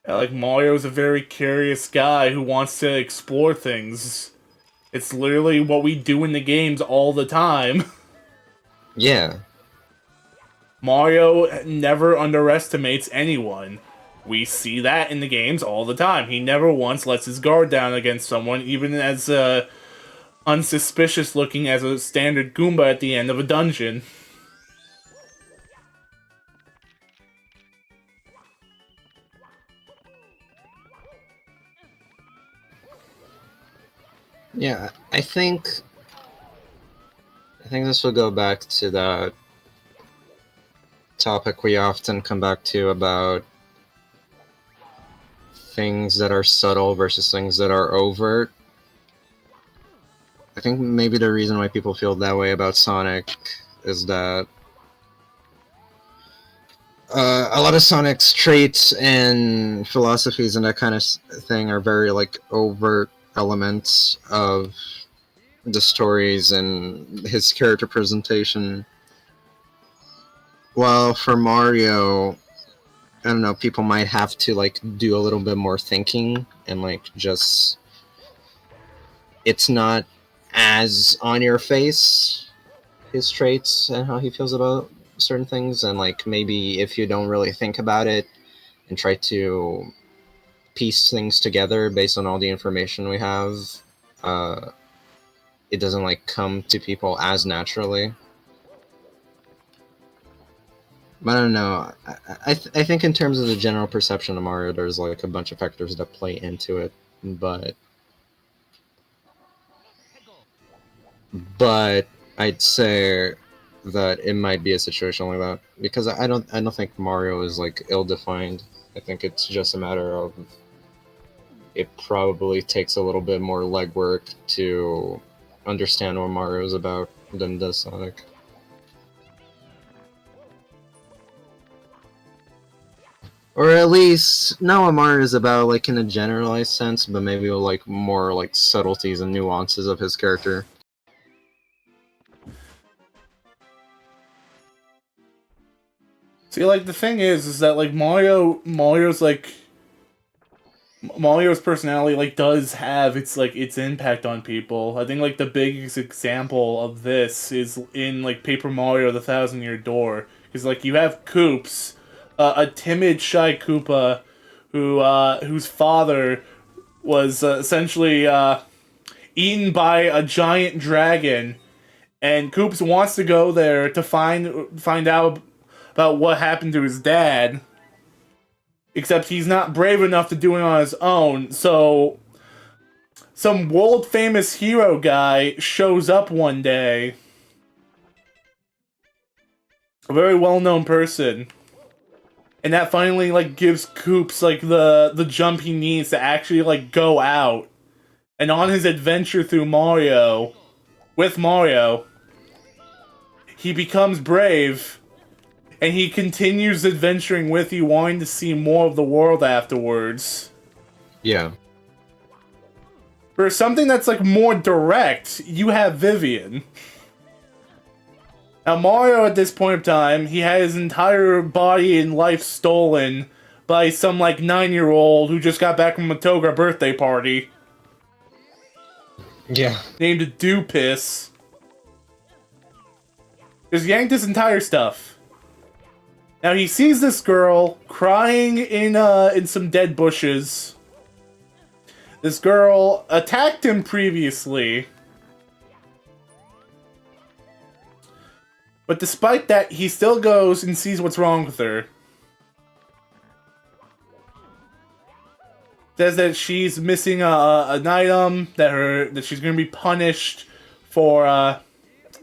Yeah, like, Mario's a very curious guy who wants to explore things. It's literally what we do in the games all the time. Yeah. Mario never underestimates anyone. We see that in the games all the time. He never once lets his guard down against someone, even as unsuspicious looking as a standard Goomba at the end of a dungeon. Yeah, I think this will go back to that topic we often come back to about things that are subtle versus things that are overt. I think maybe the reason why people feel that way about Sonic is that a lot of Sonic's traits and philosophies and that kind of thing are very like overt elements of the stories and his character presentation. While for Mario, I don't know, people might have to like do a little bit more thinking and like just it's not as on your face his traits and how he feels about certain things, and like maybe if you don't really think about it and try to piece things together based on all the information we have, uh, it doesn't like come to people as naturally. But I don't know. I think in terms of the general perception of Mario, there's like a bunch of factors that play into it, but but I'd say that it might be a situation like that because I don't think Mario is like ill-defined. I think it's just a matter of it probably takes a little bit more legwork to understand what Mario's about than does Sonic. Or at least know what Mario is about, like in a generalized sense, but maybe with, like more like subtleties and nuances of his character. See, like, the thing is that, like, Mario's personality, like, does have its impact on people. I think, like, the biggest example of this is in, like, Paper Mario: The Thousand Year Door. Because, like, you have Koops, a timid, shy Koopa whose father was essentially eaten by a giant dragon, and Koops wants to go there to find out about what happened to his dad. Except he's not brave enough to do it on his own, so some world famous hero guy shows up one day. A very well known person. And that finally like gives Koops like the jump he needs to actually like go out. And on his adventure through Mario, with Mario, he becomes brave. And he continues adventuring with you, wanting to see more of the world afterwards. Yeah. For something that's like more direct, you have Vivian. Now Mario at this point of time, he had his entire body and life stolen by some like 9-year-old who just got back from a Toga birthday party. Yeah. Named Doopiss. Just yanked his entire stuff. Now he sees this girl crying in some dead bushes. This girl attacked him previously. But despite that, he still goes and sees what's wrong with her. Says that she's missing an item, that she's gonna be punished for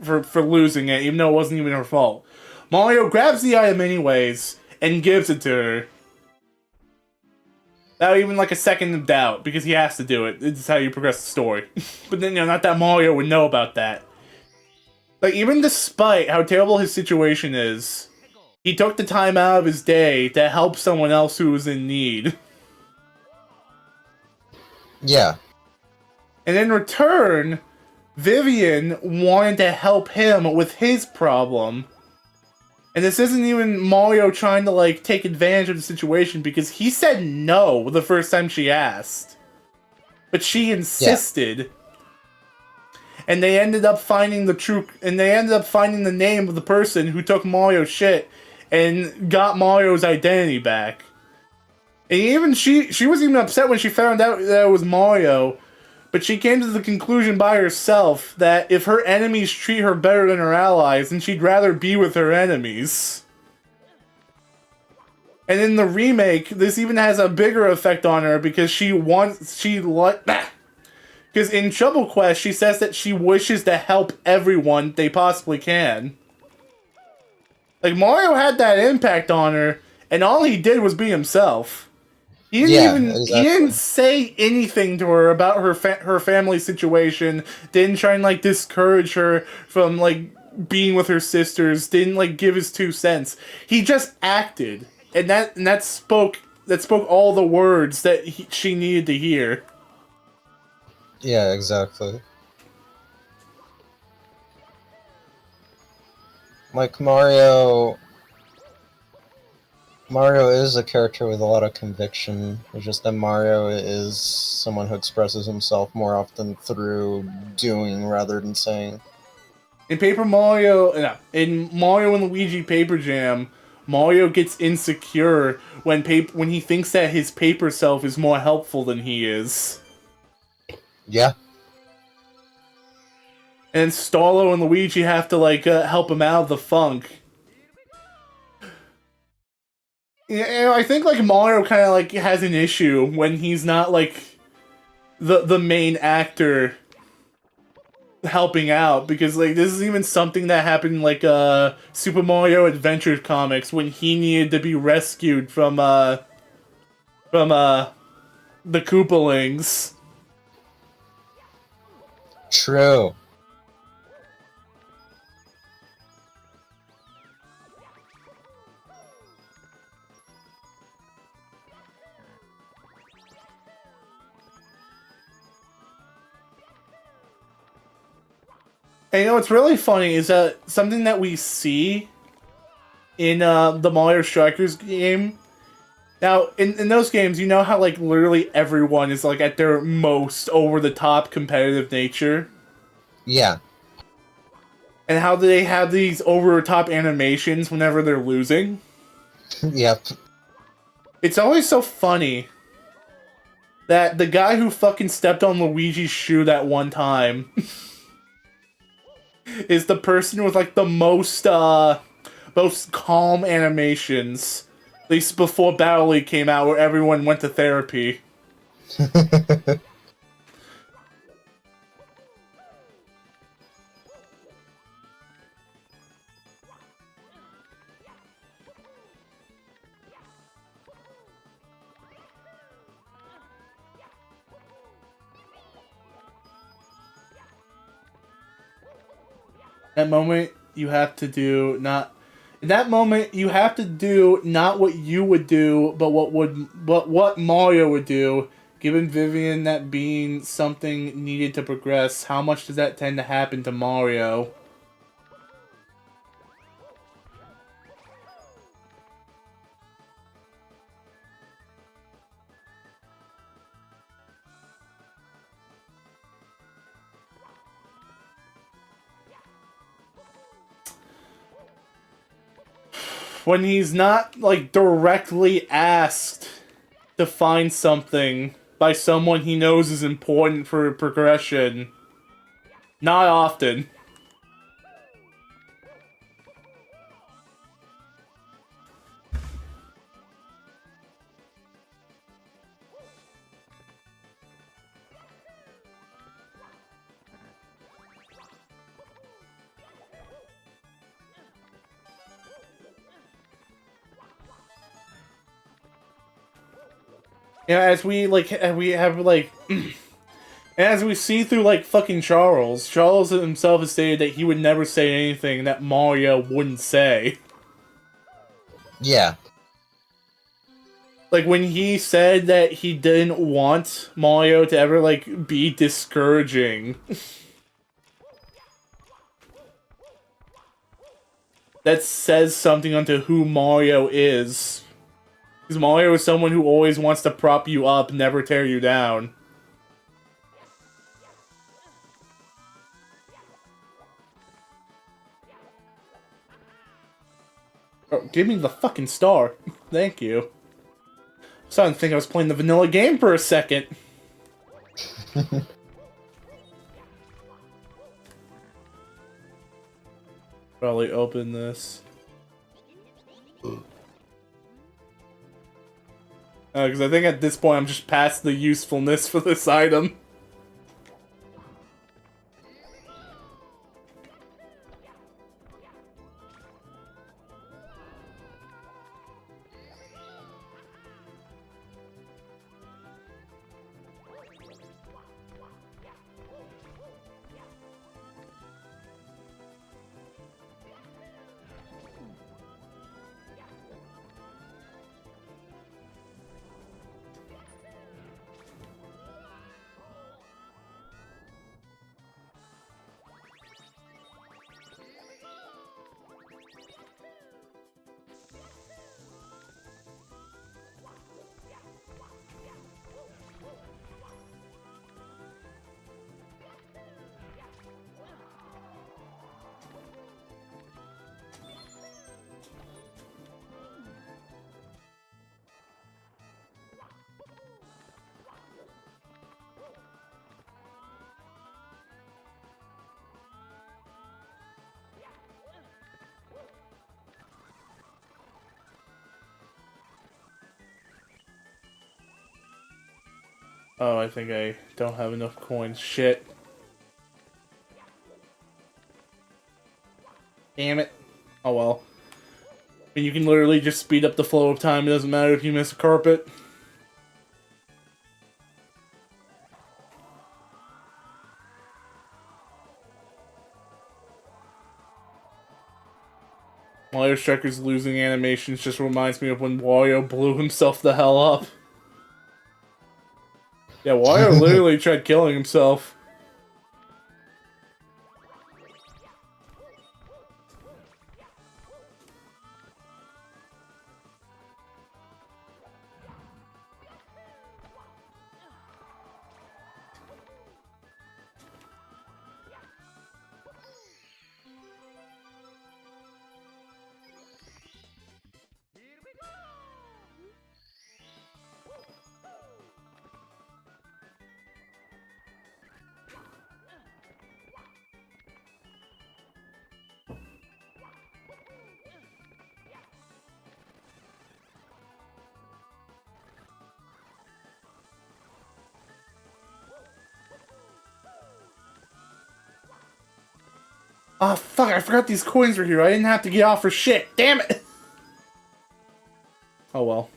losing it, even though it wasn't even her fault. Mario grabs the item anyways and gives it to her. Without even like a second of doubt, because he has to do it. This is how you progress the story. But then, not that Mario would know about that. Like, even despite how terrible his situation is, he took the time out of his day to help someone else who was in need. Yeah. And in return, Vivian wanted to help him with his problem. And this isn't even Mario trying to, like, take advantage of the situation, because he said no the first time she asked. But she insisted. Yeah. And they ended up finding the name of the person who took Mario's shit and got Mario's identity back. And even she was even upset when she found out that it was Mario, but she came to the conclusion by herself that if her enemies treat her better than her allies, then she'd rather be with her enemies. And in the remake, this even has a bigger effect on her because because in Trouble Quest, she says that she wishes to help everyone they possibly can. Like, Mario had that impact on her, and all he did was be himself. He didn't say anything to her about her family situation. Didn't try and like discourage her from like being with her sisters. Didn't like give his 2 cents. He just acted, and that spoke all the words that she needed to hear. Yeah, exactly. Like Mario is a character with a lot of conviction. It's just that Mario is someone who expresses himself more often through doing rather than saying. In Mario and Luigi Paper Jam, Mario gets insecure when he thinks that his paper self is more helpful than he is. Yeah. And Starlo and Luigi have to like help him out of the funk. Yeah, I think like Mario kind of like has an issue when he's not like the main actor helping out, because like this is even something that happened in like Super Mario Adventure comics when he needed to be rescued from the Koopalings. True. And what's really funny is that something that we see in the Mario Strikers game. Now, in those games, you know how like literally everyone is like at their most over-the-top competitive nature? Yeah. And how they have these over-the-top animations whenever they're losing? Yep. It's always so funny that the guy who fucking stepped on Luigi's shoe that one time is the person with like the most calm animations. At least before Battle League came out, where everyone went to therapy. That moment you have to do not. In that moment you have to do not what you would do, but what Mario would do. Given Vivian that being something needed to progress, how much does that tend to happen to Mario? When he's not, like, directly asked to find something by someone he knows is important for progression. Not often. Yeah, as we have like as we see through like fucking Charles himself has stated that he would never say anything that Mario wouldn't say. Yeah. Like when he said that he didn't want Mario to ever like be discouraging. That says something onto who Mario is. Because Mario is someone who always wants to prop you up, never tear you down. Oh, give me the fucking star. Thank you. I was starting to think I was playing the vanilla game for a second. Probably open this. Because I think at this point I'm just past the usefulness for this item. Oh, I think I don't have enough coins. Shit. Damn it. Oh well. I mean, you can literally just speed up the flow of time. It doesn't matter if you miss a carpet. Mario Striker's losing animations just reminds me of when Wario blew himself the hell up. Yeah, Wario literally tried killing himself. Ah, fuck, I forgot these coins were here. I didn't have to get off for shit. Damn it! Oh well.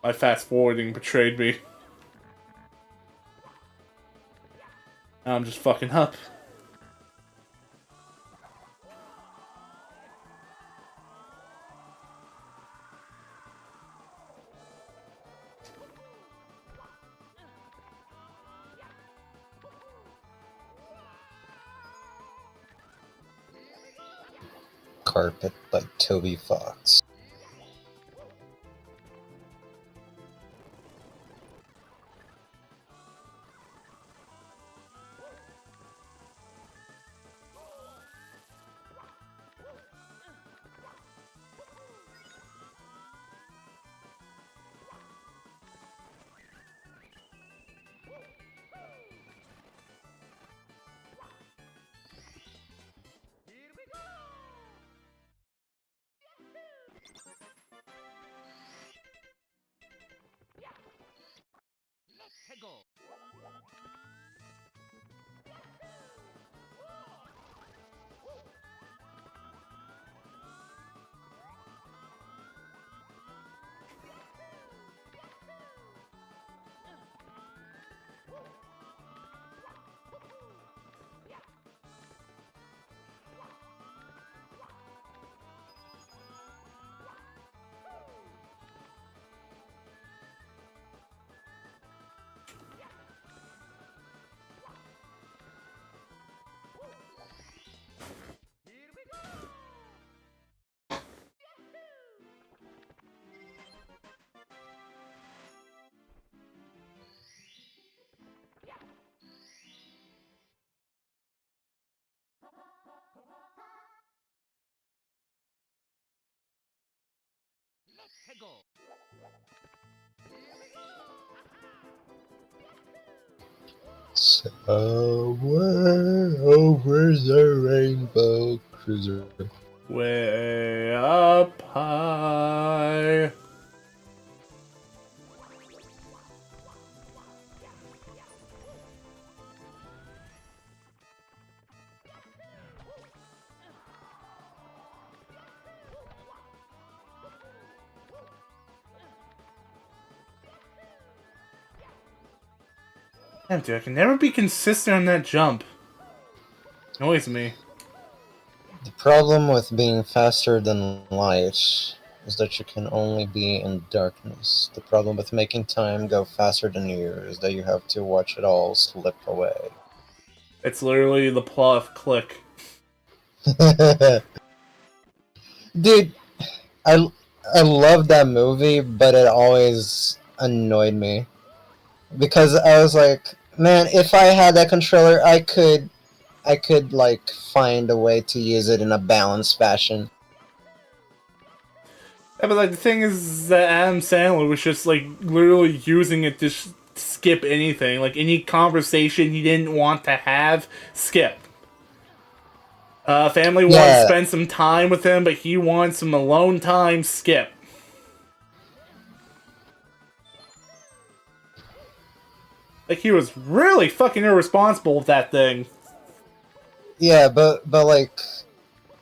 My fast forwarding betrayed me. Now I'm just fucking up. Carpet by Toby Fox. Somewhere over the rainbow cruiser. Way up high. Damn, dude, I can never be consistent on that jump. Annoys me. The problem with being faster than light is that you can only be in darkness. The problem with making time go faster than you is that you have to watch it all slip away. It's literally the plot of Click. Dude, I, I love that movie, but it always annoyed me. Because I was like, man, if I had that controller, I could like find a way to use it in a balanced fashion. Yeah, but like the thing is that Adam Sandler was just like literally using it to skip anything. Like any conversation he didn't want to have, skip. Family wanted to Yeah, spend some time with him, but he wants some alone time, skip. Like he was really fucking irresponsible with that thing. yeah, but like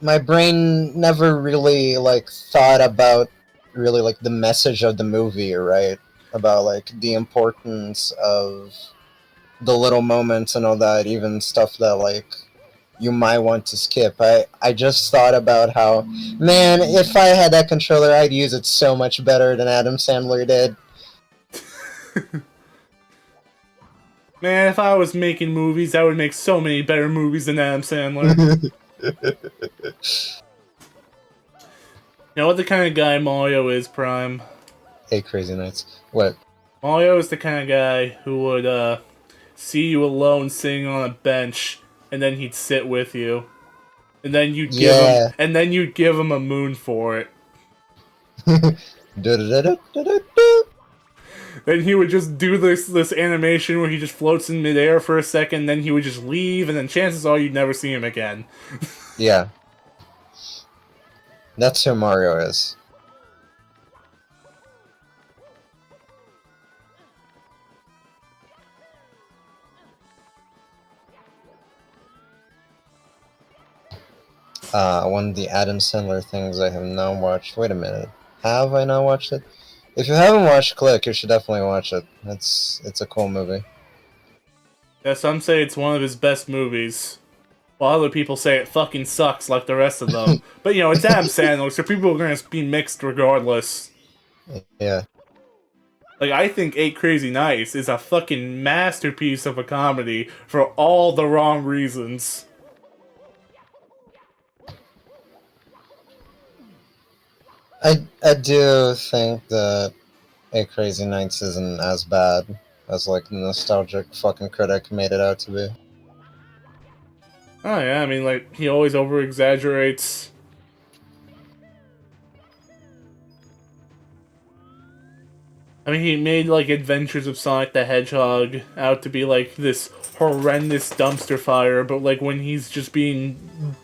my brain never really like thought about really like the message of the movie, right? About like the importance of the little moments and all that, even stuff that like you might want to skip. I just thought about how, man, if I had that controller, I'd use it so much better than Adam Sandler did. Man, if I was making movies, I would make so many better movies than Adam Sandler. You know what the kind of guy Mario is, Prime? Hey, Crazy Nights. What? Mario is the kind of guy who would, see you alone sitting on a bench, and then he'd sit with you. And then Yeah. you'd give him a moon for it. Du-du-du-du-du-du. Then he would just do this animation where he just floats in midair for a second, then he would just leave, and then chances are you'd never see him again. Yeah. That's who Mario is. one of the Adam Sandler things I have not watched. Wait a minute, have I not watched it? If you haven't watched Click, you should definitely watch it. It's a cool movie. Yeah, some say it's one of his best movies, while other people say it fucking sucks like the rest of them. But, you know, it's Adam Sandler, so people are gonna be mixed regardless. Yeah. Like, I think 8 Crazy Nights is a fucking masterpiece of a comedy for all the wrong reasons. I do think that A Crazy Nights isn't as bad as like the nostalgic fucking critic made it out to be. Oh yeah, I mean, like, he always over-exaggerates. I mean, he made, like, Adventures of Sonic the Hedgehog out to be, like, this horrendous dumpster fire, but, like, when he's just being...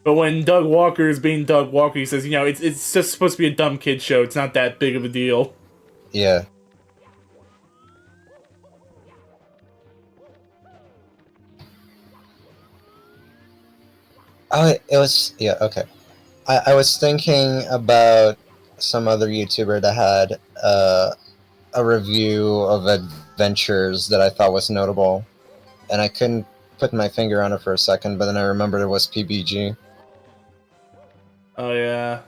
But when Doug Walker is being Doug Walker, he says, you know, it's just supposed to be a dumb kid show, it's not that big of a deal. Yeah. Oh, it was... Yeah, okay. I was thinking about some other YouTuber that had a review of adventures that I thought was notable, and I couldn't put my finger on it for a second, but then I remembered it was PBG. Oh yeah.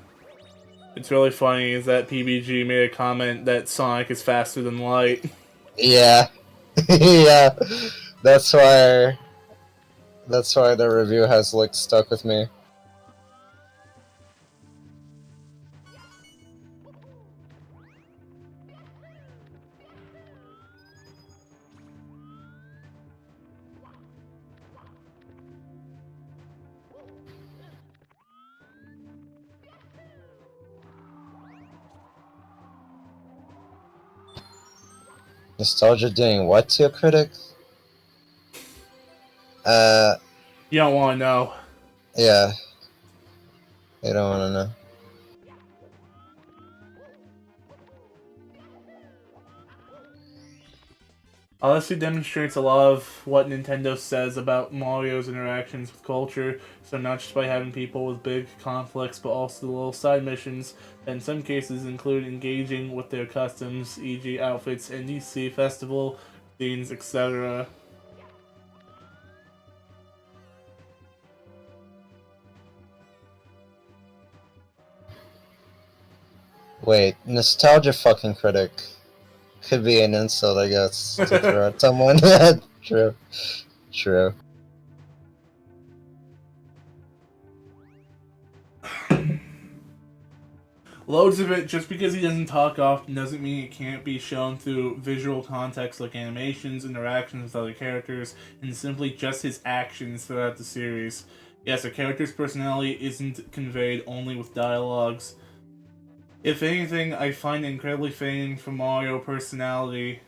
It's really funny is that PBG made a comment that Sonic is faster than light. Yeah. Yeah. That's why the review has like stuck with me. Nostalgia doing what to a critic? You don't want to know. Yeah. I don't want to know. Honestly demonstrates a lot of what Nintendo says about Mario's interactions with culture, so not just by having people with big conflicts, but also the little side missions that in some cases include engaging with their customs, e.g. outfits, NDC festival, scenes, etc. Wait, nostalgia fucking critic. Could be an insult, I guess, to throw at someone. True. True. Loads of it, just because he doesn't talk often doesn't mean it can't be shown through visual context like animations, interactions with other characters, and simply just his actions throughout the series. Yes, a character's personality isn't conveyed only with dialogues. If anything, I find it incredibly fitting for Mario personality.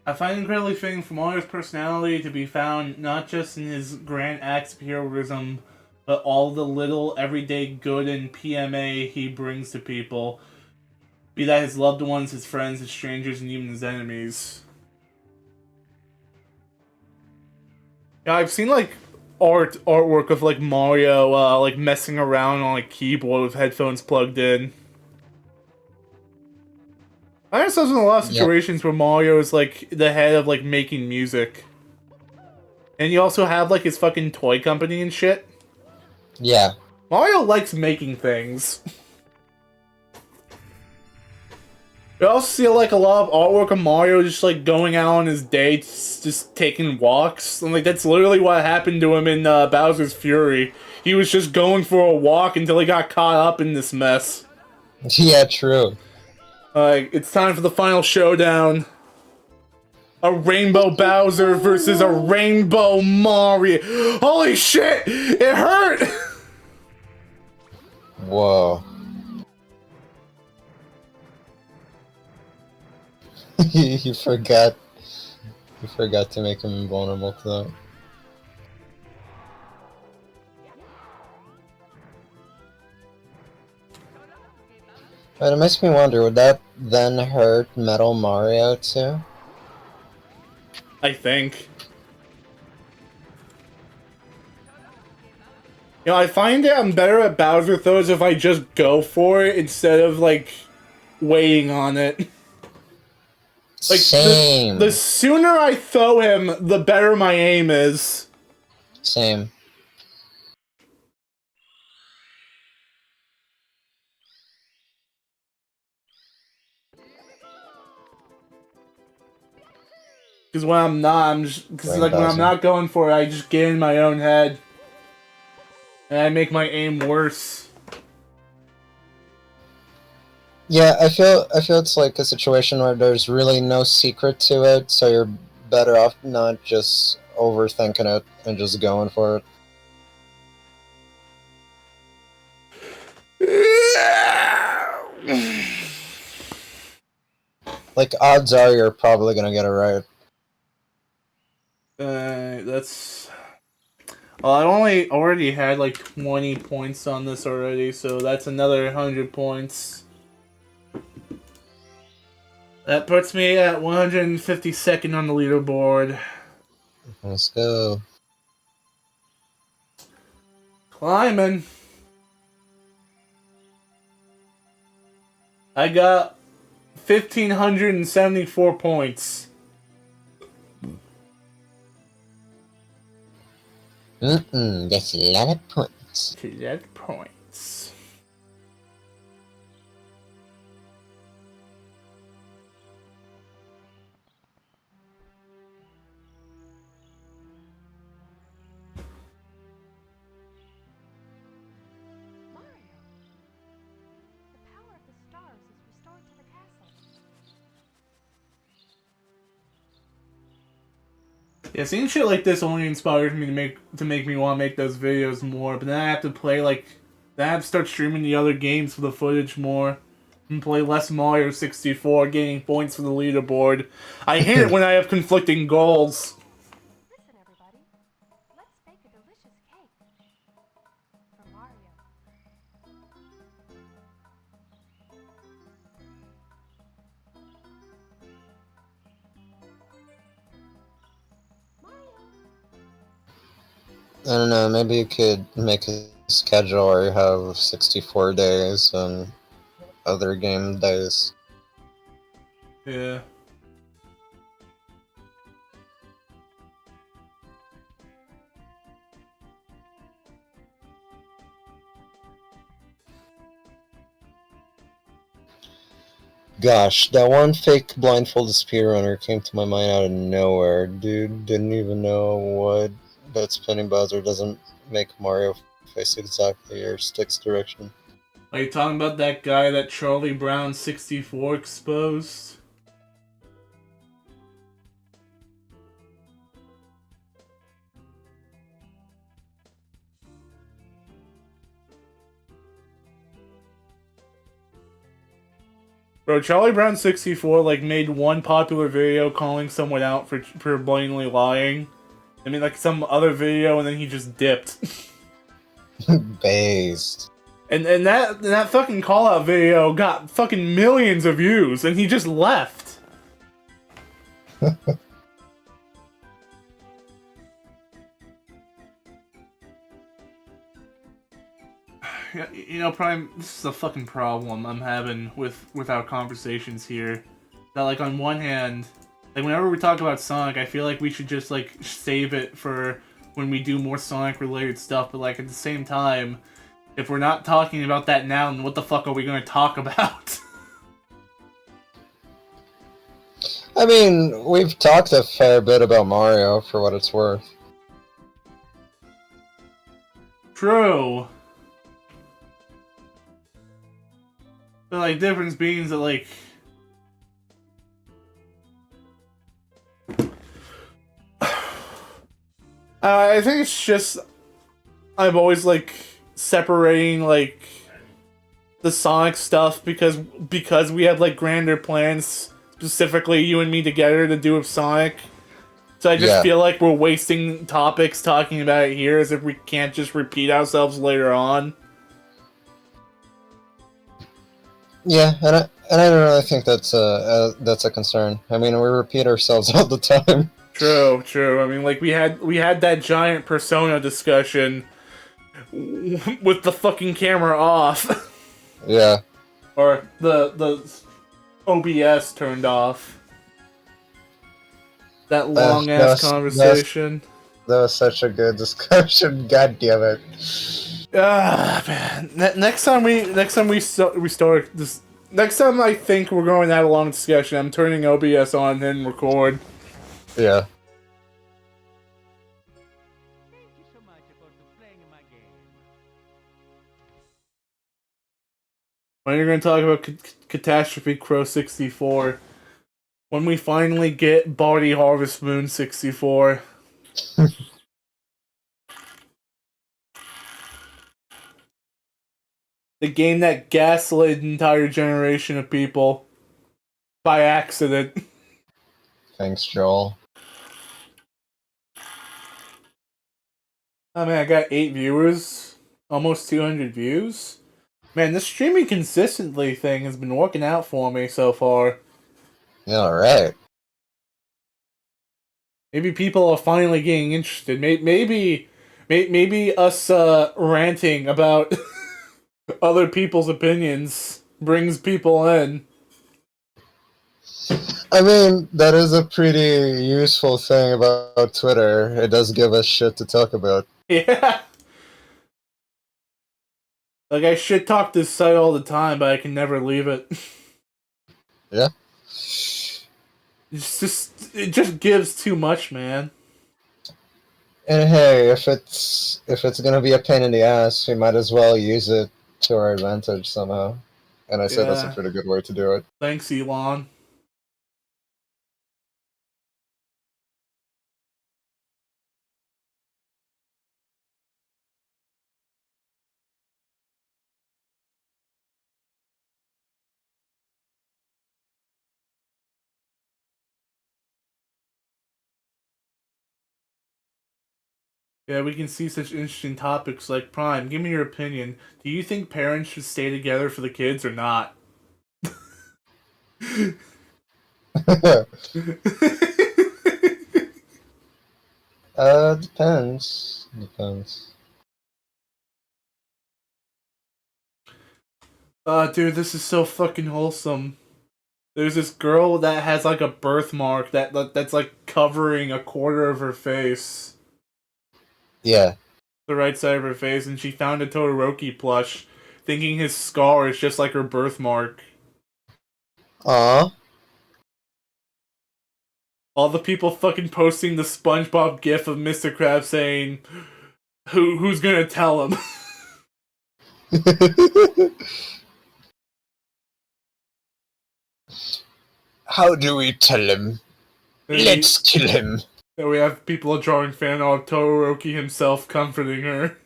I find it incredibly fitting for Mario's personality to be found not just in his grand acts of heroism, but all the little everyday good and PMA he brings to people. Be that his loved ones, his friends, his strangers, and even his enemies. Yeah, I've seen like artwork of like Mario like messing around on like keyboard with headphones plugged in. I guess there's a lot of situations where Mario is like the head of like making music. And you also have like his fucking toy company and shit. Yeah. Mario likes making things. You also see like a lot of artwork of Mario just like going out on his dates, just taking walks. And like that's literally what happened to him in Bowser's Fury. He was just going for a walk until he got caught up in this mess. Yeah, true. It's time for the final showdown. A Rainbow Bowser versus a Rainbow Mario. Holy shit! It hurt! Whoa. you forgot. You forgot to make him invulnerable to that. But it makes me wonder, would that then hurt Metal Mario too? I think. You know, I find that I'm better at Bowser throws if I just go for it instead of, like, waiting on it. Like, Same. The sooner I throw him, the better my aim is. Same. Because when I'm not, when I'm Bowser. not going for it, I just get in my own head. And I make my aim worse. Yeah, I feel it's like a situation where there's really no secret to it, so you're better off not just overthinking it and just going for it. Like, odds are you're probably gonna get it right. That's... Well, I already had like 20 points on this already, so that's another 100 points. That puts me at 152nd on the leaderboard. Let's go. Climbing. I got 1,574 points. That's a lot of points. A lot of points. Yeah, seeing shit like this only inspires me to make me want to make those videos more. But then I have to play then I have to start streaming the other games for the footage more, and play less Mario 64, gaining points for the leaderboard. I hate it when I have conflicting goals. Listen, everybody. Let's bake a delicious cake for Mario. I don't know, maybe you could make a schedule where you have 64 days and other game days. Yeah. Gosh, that one fake blindfolded speedrunner came to my mind out of nowhere. Dude didn't even know what that spinning Bowser doesn't make Mario face exactly your stick's direction. Are you talking about that guy that Charlie Brown 64 exposed? Bro, Charlie Brown 64 like made one popular video calling someone out for blatantly lying. I mean, like some other video, and then he just dipped. Based. And that fucking call out video got fucking millions of views, and he just left. You know, Prime, this is a fucking problem I'm having with our conversations here. That, like, on one hand, like, whenever we talk about Sonic, I feel like we should just, like, save it for when we do more Sonic-related stuff, but, like, at the same time, if we're not talking about that now, then what the fuck are we going to talk about? I mean, we've talked a fair bit about Mario, for what it's worth. True. But, like, difference being that, like... I think it's just... I'm always, like, separating, like... the Sonic stuff because we had like grander plans, specifically you and me together to do with Sonic. So I just Yeah. feel like we're wasting topics talking about it here as if we can't just repeat ourselves later on. Yeah, and I don't really think that's a concern. I mean, we repeat ourselves all the time. True, true. I mean, like we had that giant Persona discussion with the fucking camera off, Yeah. or the OBS turned off. That long ass conversation. That was such a good discussion. God damn it. Ah, man. Next time we start this. Next time I think we're going to have a long discussion, I'm turning OBS on and record. Yeah. Thank you so much for playing my game. When you're going to talk about Catastrophe Crow 64, when we finally get Body Harvest Moon 64. The game that gaslit an entire generation of people by accident. Thanks, Joel. I mean, I got 8 viewers, almost 200 views. Man, this streaming consistently thing has been working out for me so far. Yeah, alright. Maybe people are finally getting interested. Maybe us ranting about other people's opinions brings people in. I mean, that is a pretty useful thing about Twitter. It does give us shit to talk about. Yeah. Like, I shit talk this site all the time, but I can never leave it. Yeah. It just gives too much, man. And hey, if it's gonna be a pain in the ass, we might as well use it to our advantage somehow. And I said that's a Yeah. pretty good way to do it. Thanks, Elon. Yeah, we can see such interesting topics like Prime. Give me your opinion. Do you think parents should stay together for the kids or not? Depends. Depends. Dude, this is so fucking wholesome. There's this girl that has like a birthmark that's like covering a quarter of her face. Yeah. The right side of her face, and she found a Todoroki plush, thinking his scar is just like her birthmark. Aw. All the people fucking posting the SpongeBob gif of Mr. Krabs saying, who's gonna tell him? How do we tell him? Let's kill him. And we have people drawing fan art of Todoroki himself comforting her.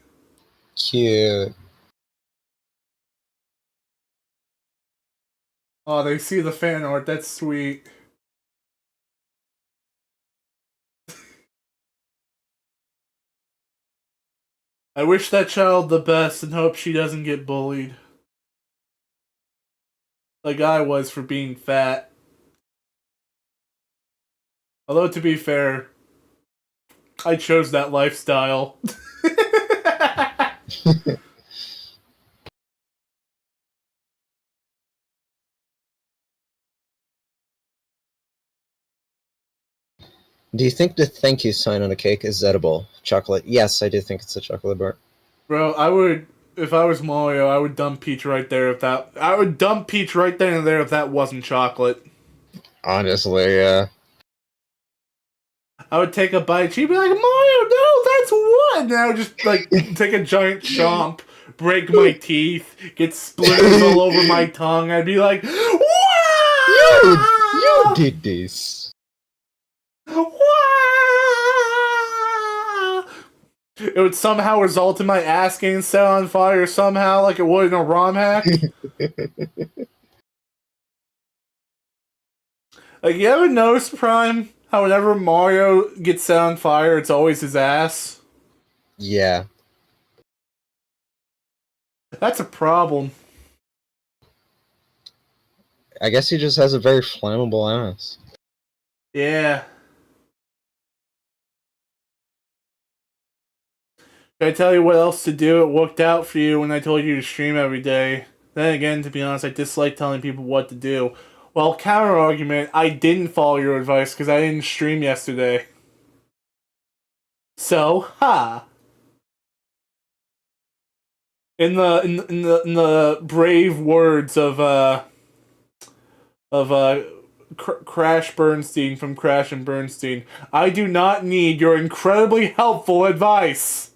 Cute. Oh, they see the fan art, that's sweet. I wish that child the best and hope she doesn't get bullied. Like I was for being fat. Although, to be fair, I chose that lifestyle. Do you think the thank you sign on a cake is edible? Chocolate? Yes, I do think it's a chocolate bar. Bro, I would, if I was Mario, I would dump Peach right there if that, I would dump Peach right then and there if that wasn't chocolate. Honestly, yeah. I would take a bite, she'd be like, Mario, no, that's what? And I would just, like, take a giant chomp, break my teeth, get splinters all over my tongue, I'd be like, wow! You did this. Wow! it would somehow result in my ass getting set on fire somehow, like it would in a ROM hack. Like, you ever notice, Prime, how whenever Mario gets set on fire, it's always his ass? Yeah. That's a problem. I guess he just has a very flammable ass. Yeah. Can I tell you what else to do? It worked out for you when I told you to stream every day. Then again, to be honest, I dislike telling people what to do. Well, counter argument, I didn't follow your advice because I didn't stream yesterday. So, ha! In the brave words of Crash Bernstein from Crash and Bernstein, I do not need your incredibly helpful advice.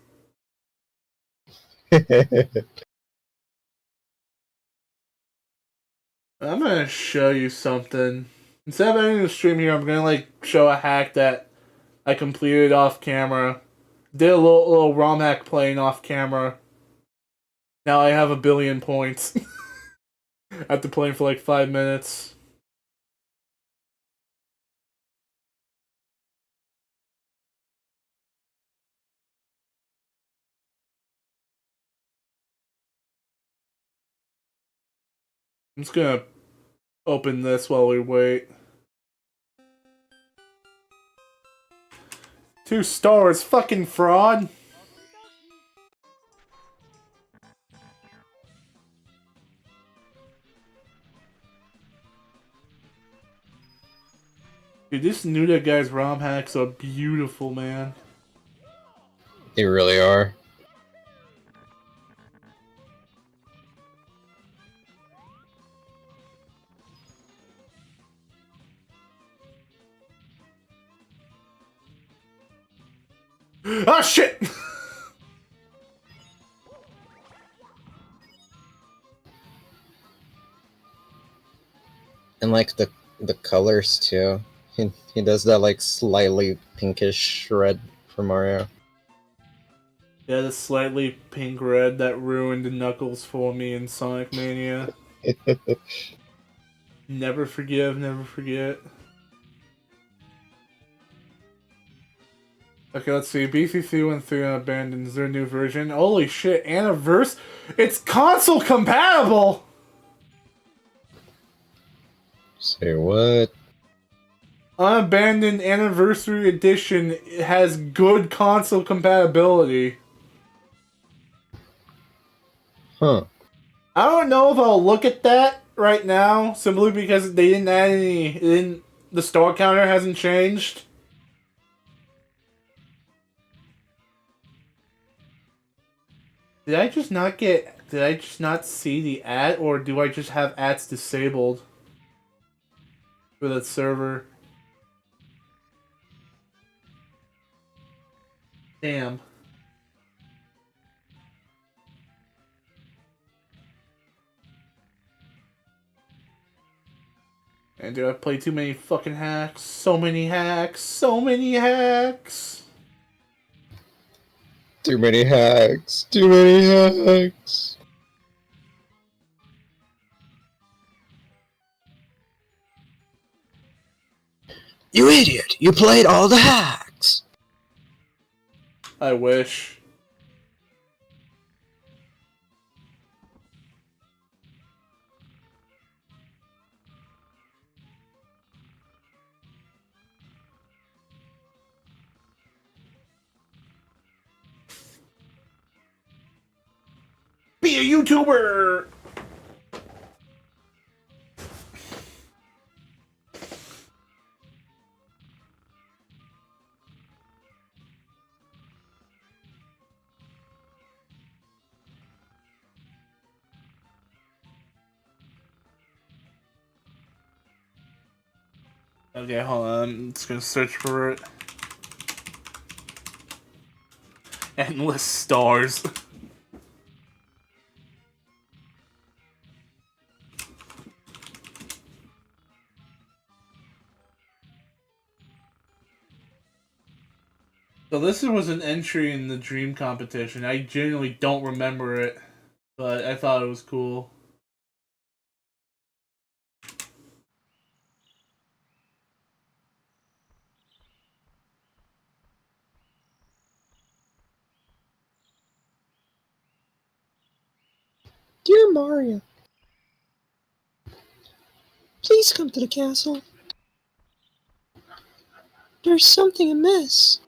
I'm gonna show you something. Instead of ending the stream here, I'm gonna like show a hack that I completed off camera. Did a little ROM hack playing off camera. Now I have 1 billion points. After playing for like 5 minutes. I'm just gonna open this while we wait. 2 stars, fucking fraud. Dude, this Nuda guy's ROM hacks are beautiful, man. They really are. Ah, shit! And like the colors too. He does that like slightly pinkish red for Mario. Yeah, the slightly pink red that ruined the Knuckles for me in Sonic Mania. Never forgive, never forget. Okay, let's see. BC313 abandons their new version. Holy shit, Anniversary! It's console compatible! Say what? Unabandoned Anniversary Edition has good console compatibility. Huh. I don't know if I'll look at that right now, simply because they didn't add any. The star counter hasn't changed. Did I just not get. Did I just not see the ad, or do I just have ads disabled for that server? Damn. And did I play too many fucking hacks? So many hacks! So many hacks! Too many hacks. Too many hacks. You idiot! You played all the hacks! I wish. Be a YouTuber! Okay, hold on. I'm just gonna search for it. Endless stars. So this was an entry in the dream competition. I genuinely don't remember it, but I thought it was cool. Dear Mario, please come to the castle. There's something amiss.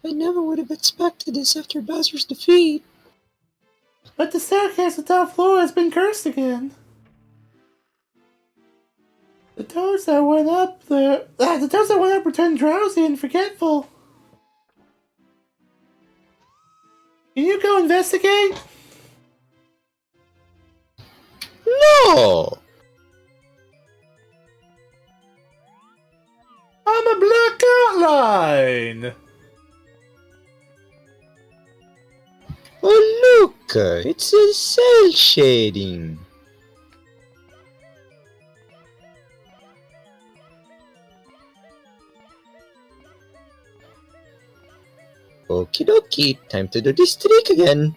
I never would have expected this after Bowser's defeat. But the staircase without floor has been cursed again. The toads that went up were turned drowsy and forgetful. Can you go investigate? No! I'm a black outline! Oh look, it's a cell shading. Okie dokie, time to do this trick again.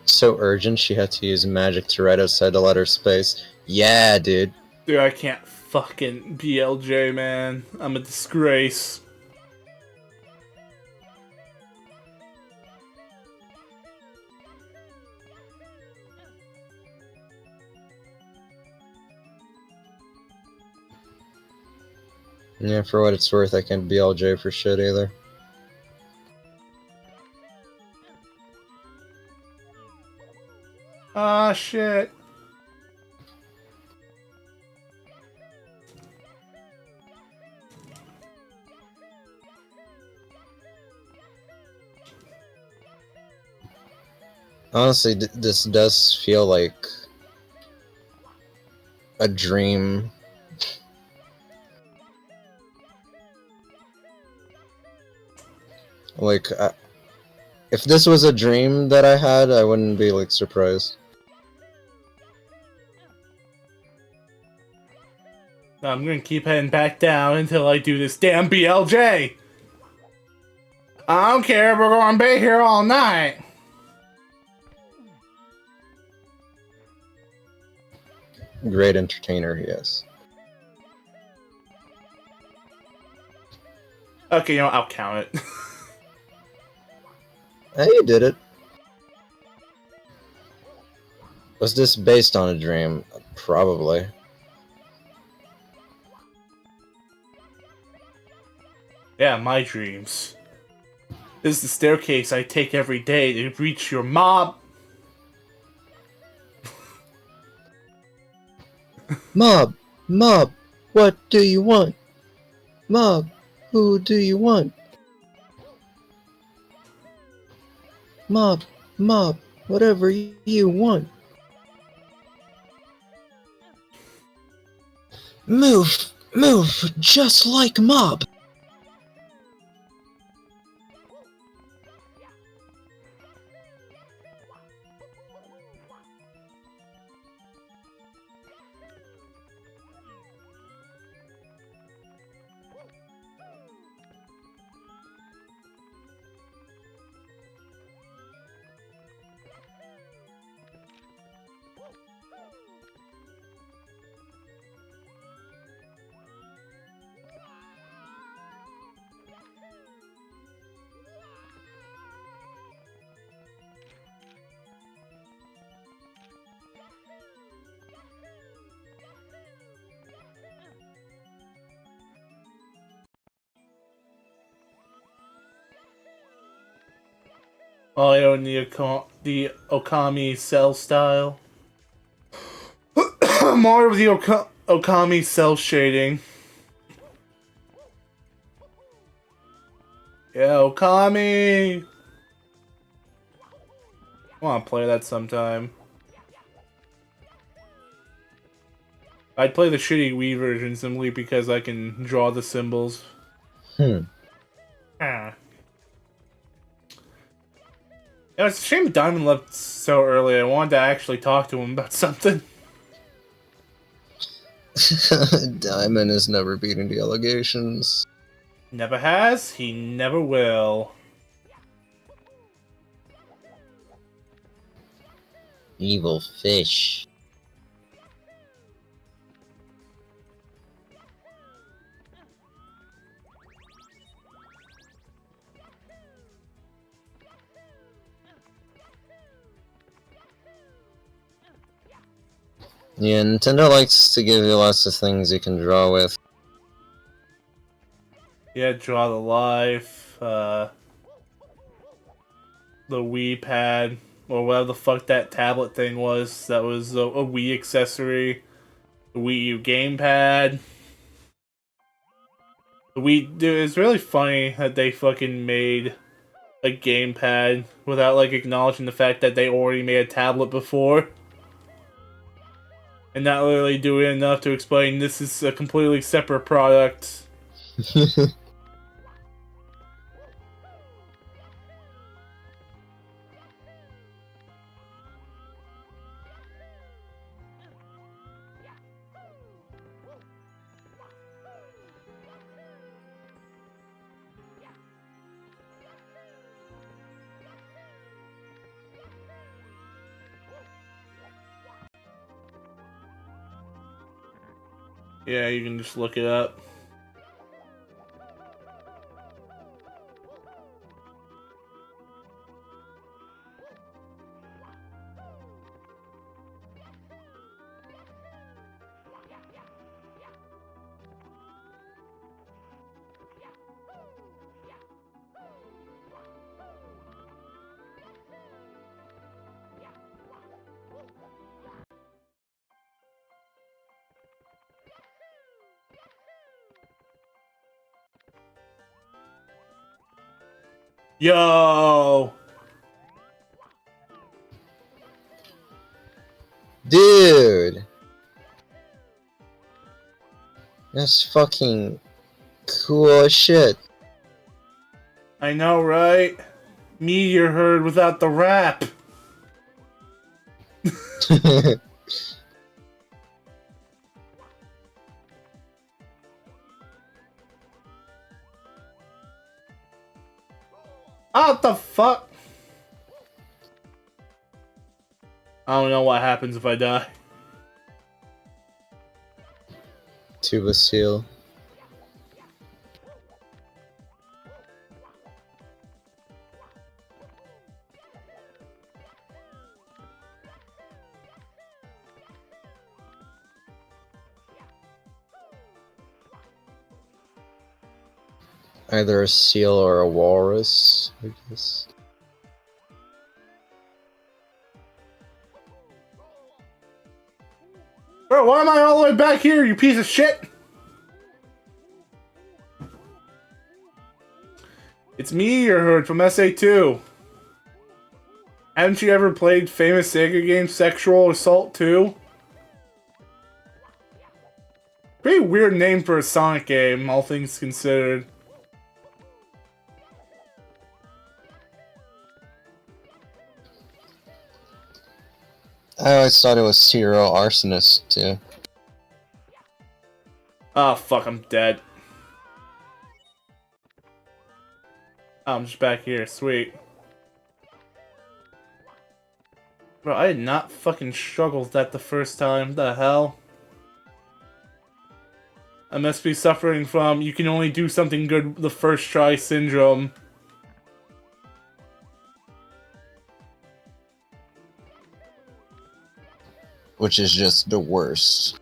So urgent she had to use magic to write outside the letter space. Yeah, dude. Dude, I can't fucking BLJ, man. I'm a disgrace. Yeah, for what it's worth, I can't BLJ for shit either. Ah, shit. Honestly, this does feel like a dream. Like, if this was a dream that I had, I wouldn't be, like, surprised. I'm gonna keep heading back down until I do this damn BLJ! I don't care, we're gonna be here all night! Great entertainer he is. Okay, you know, I'll count it. Hey, you did it. Was this based on a dream? Probably. Yeah, my dreams. This is the staircase I take every day to reach your mob. Mob! Mob! What do you want? Mob! Who do you want? Mob! Mob! Whatever you want. Move! Move! Just like Mob! Oh, I own the Okami cell style. More of the Okami cell shading. Yeah, Okami! I want to play that sometime. I'd play the shitty Wii version simply because I can draw the symbols. Hmm. Ah. it's a shame Diamond left so early. I wanted to actually talk to him about something. Diamond has never beaten the allegations. Never has, he never will. Evil fish. Yeah, Nintendo likes to give you lots of things you can draw with. Yeah, Draw the Life, the Wii pad, or whatever the fuck that tablet thing was. That was a Wii accessory. The Wii U gamepad. The Wii, dude, it's really funny that they fucking made a gamepad without like acknowledging the fact that they already made a tablet before. And not really doing enough to explain this is a completely separate product. Yeah, you can just look it up. Yo! Dude! That's fucking cool as shit. I know, right? Meteor Herd without the rap. Oh, what the fuck? I don't know what happens if I die. Tuba Seal. Either a seal or a walrus, I guess. Bro, why am I all the way back here, you piece of shit? It's Meteor Herd from SA2. Haven't you ever played famous Sega game Sexual Assault 2? Pretty weird name for a Sonic game, all things considered. I always thought it was Serial Arsonist, too. Oh, fuck, I'm dead. Oh, I'm just back here, sweet. Bro, I did not fucking struggle with that the first time, the hell? I must be suffering from you can only do something good the first try syndrome. Which is just the worst.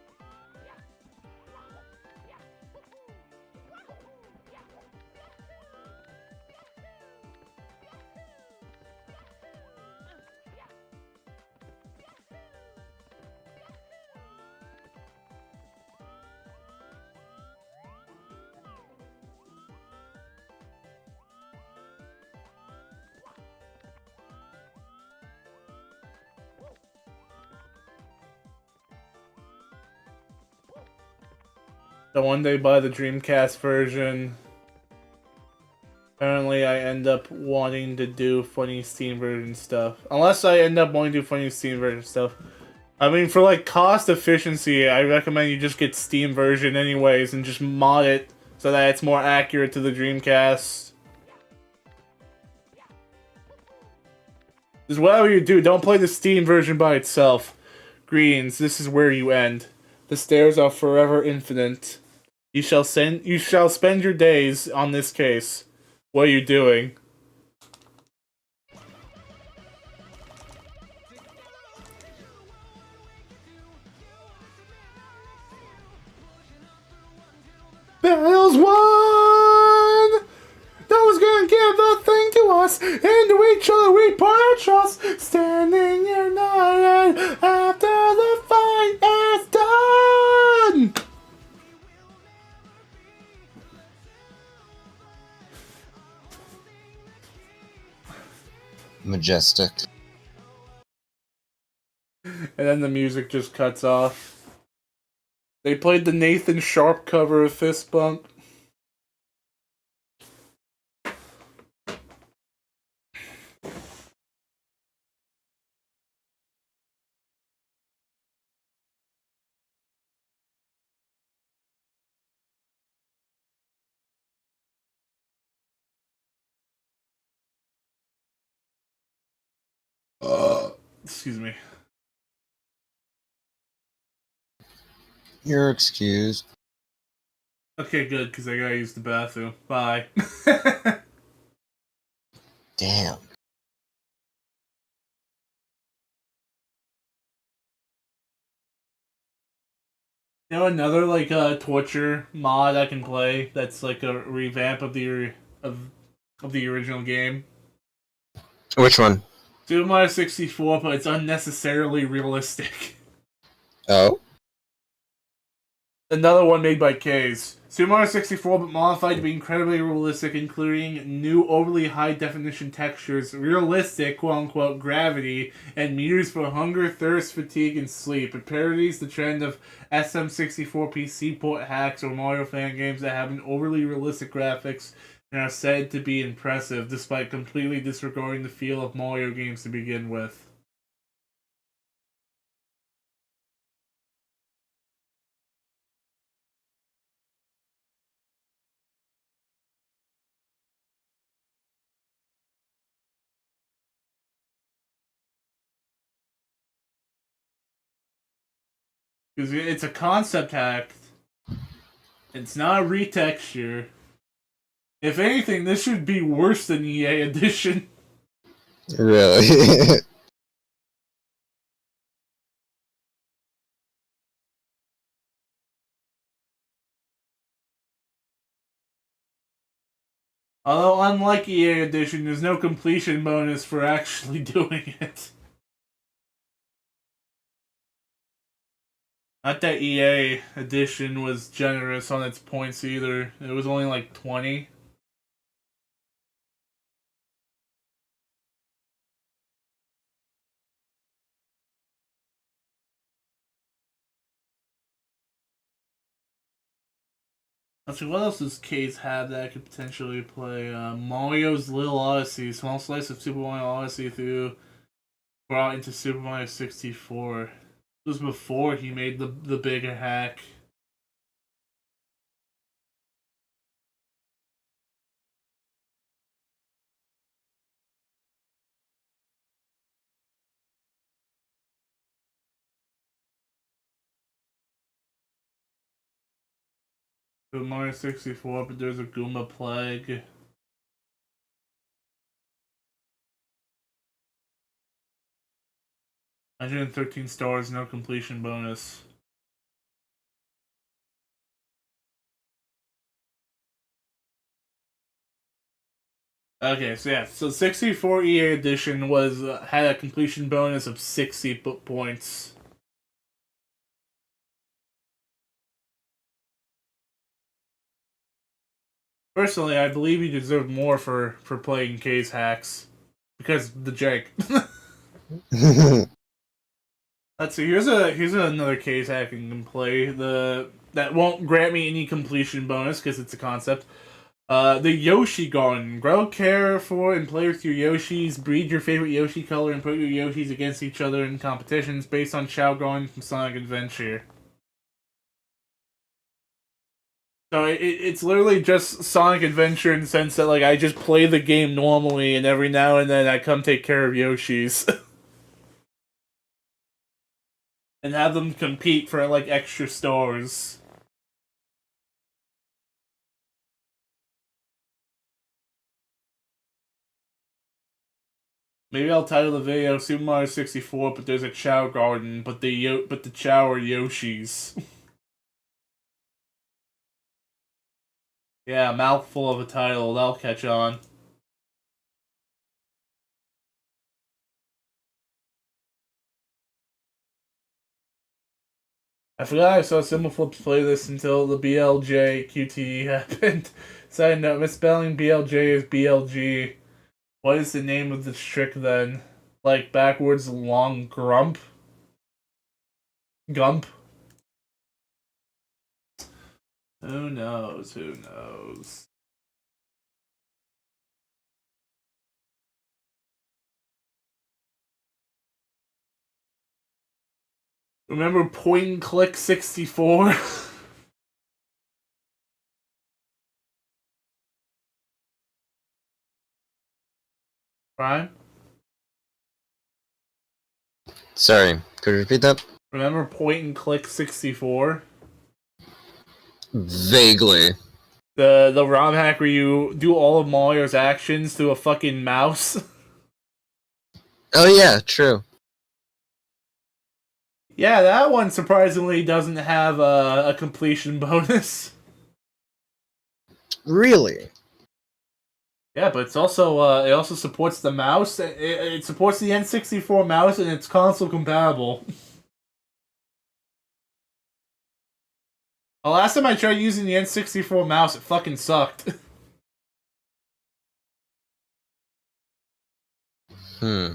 So one day buy the Dreamcast version. Apparently, I end up wanting to do funny Steam version stuff. Unless I end up wanting to do funny Steam version stuff. I mean, for like cost efficiency, I recommend you just get Steam version anyways and just mod it so that it's more accurate to the Dreamcast. Just whatever you do, don't play the Steam version by itself. Greetings, this is where you end. The stairs are forever infinite. You shall spend your days on this case. What are you doing? Battles won! No one's gonna give a thing to us, and to each other we put our trust. Standing united after the fight is done! Majestic. And then the music just cuts off. They played the Nathan Sharp cover of Fist Bump. Excuse me. You're excused. Okay, good, because I gotta use the bathroom. Bye. Damn. You know another like torture mod I can play that's like a revamp of the original game? Which one? Super Mario 64, but it's unnecessarily realistic. Oh? Another one made by K's. Super Mario 64, but modified to be incredibly realistic, including new overly high-definition textures, realistic, quote-unquote, gravity, and meters for hunger, thirst, fatigue, and sleep. It parodies the trend of SM64 PC port hacks or Mario fan games that have an overly realistic graphics and are said to be impressive, despite completely disregarding the feel of Mario games to begin with. Because it's a concept hack. It's not a retexture. If anything, this should be worse than EA Edition. Really? Although, unlike EA Edition, there's no completion bonus for actually doing it. Not that EA Edition was generous on its points either. It was only like 20. Let's see, what else does Case have that I could potentially play? Mario's Little Odyssey. Small slice of Super Mario Odyssey brought into Super Mario 64. It was before he made the bigger hack. Super Mario 64, but there's a Goomba Plague. 113 stars, no completion bonus. Okay, so yeah, so 64 EA Edition was had a completion bonus of 60 points. Personally, I believe you deserve more for playing case hacks because the Jake. Let's see. Here's another case hack you can play. That won't grant me any completion bonus because it's a concept. The Yoshi Garden. Grow, care for, and play with your Yoshis. Breed your favorite Yoshi color and put your Yoshis against each other in competitions based on Chao Garden from Sonic Adventure. So it's literally just Sonic Adventure in the sense that like I just play the game normally, and every now and then I come take care of Yoshis and have them compete for like extra stars. Maybe I'll title the video Super Mario 64, but there's a Chao Garden, but the Chao are Yoshis. Yeah, mouthful of a title, that'll catch on. I forgot I saw Simpleflip's playlist until the BLJ QTE happened. Side note, misspelling BLJ is BLG. What is the name of this trick then? Like backwards long grump? Gump? Who knows? Who knows? Remember Point and Click 64? Prime? Sorry, could you repeat that? Remember Point and Click 64? Vaguely. The ROM hack where you do all of Mario's actions through a fucking mouse? Oh yeah, true. Yeah, that one surprisingly doesn't have a completion bonus. Really? Yeah, but it's also it also supports the mouse. It supports the N64 mouse, and it's console compatible. The last time I tried using the N64 mouse, it fucking sucked. Hmm.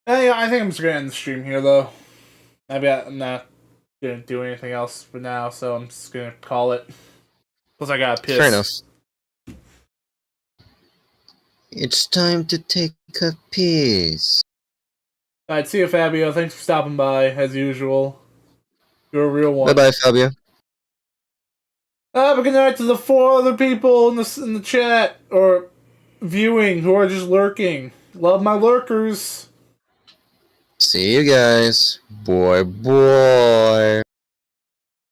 Yeah, I think I'm just gonna end the stream here, though. I'm not gonna do anything else for now, so I'm just gonna call it. Plus, I got pissed. Fair enough. It's time to take a piss. Alright, see you, Fabio. Thanks for stopping by, as usual. You're a real one. Bye bye, Fabio. Have a good night to the 4 other people in the chat, or viewing, who are just lurking. Love my lurkers. See you guys. Boy, boy.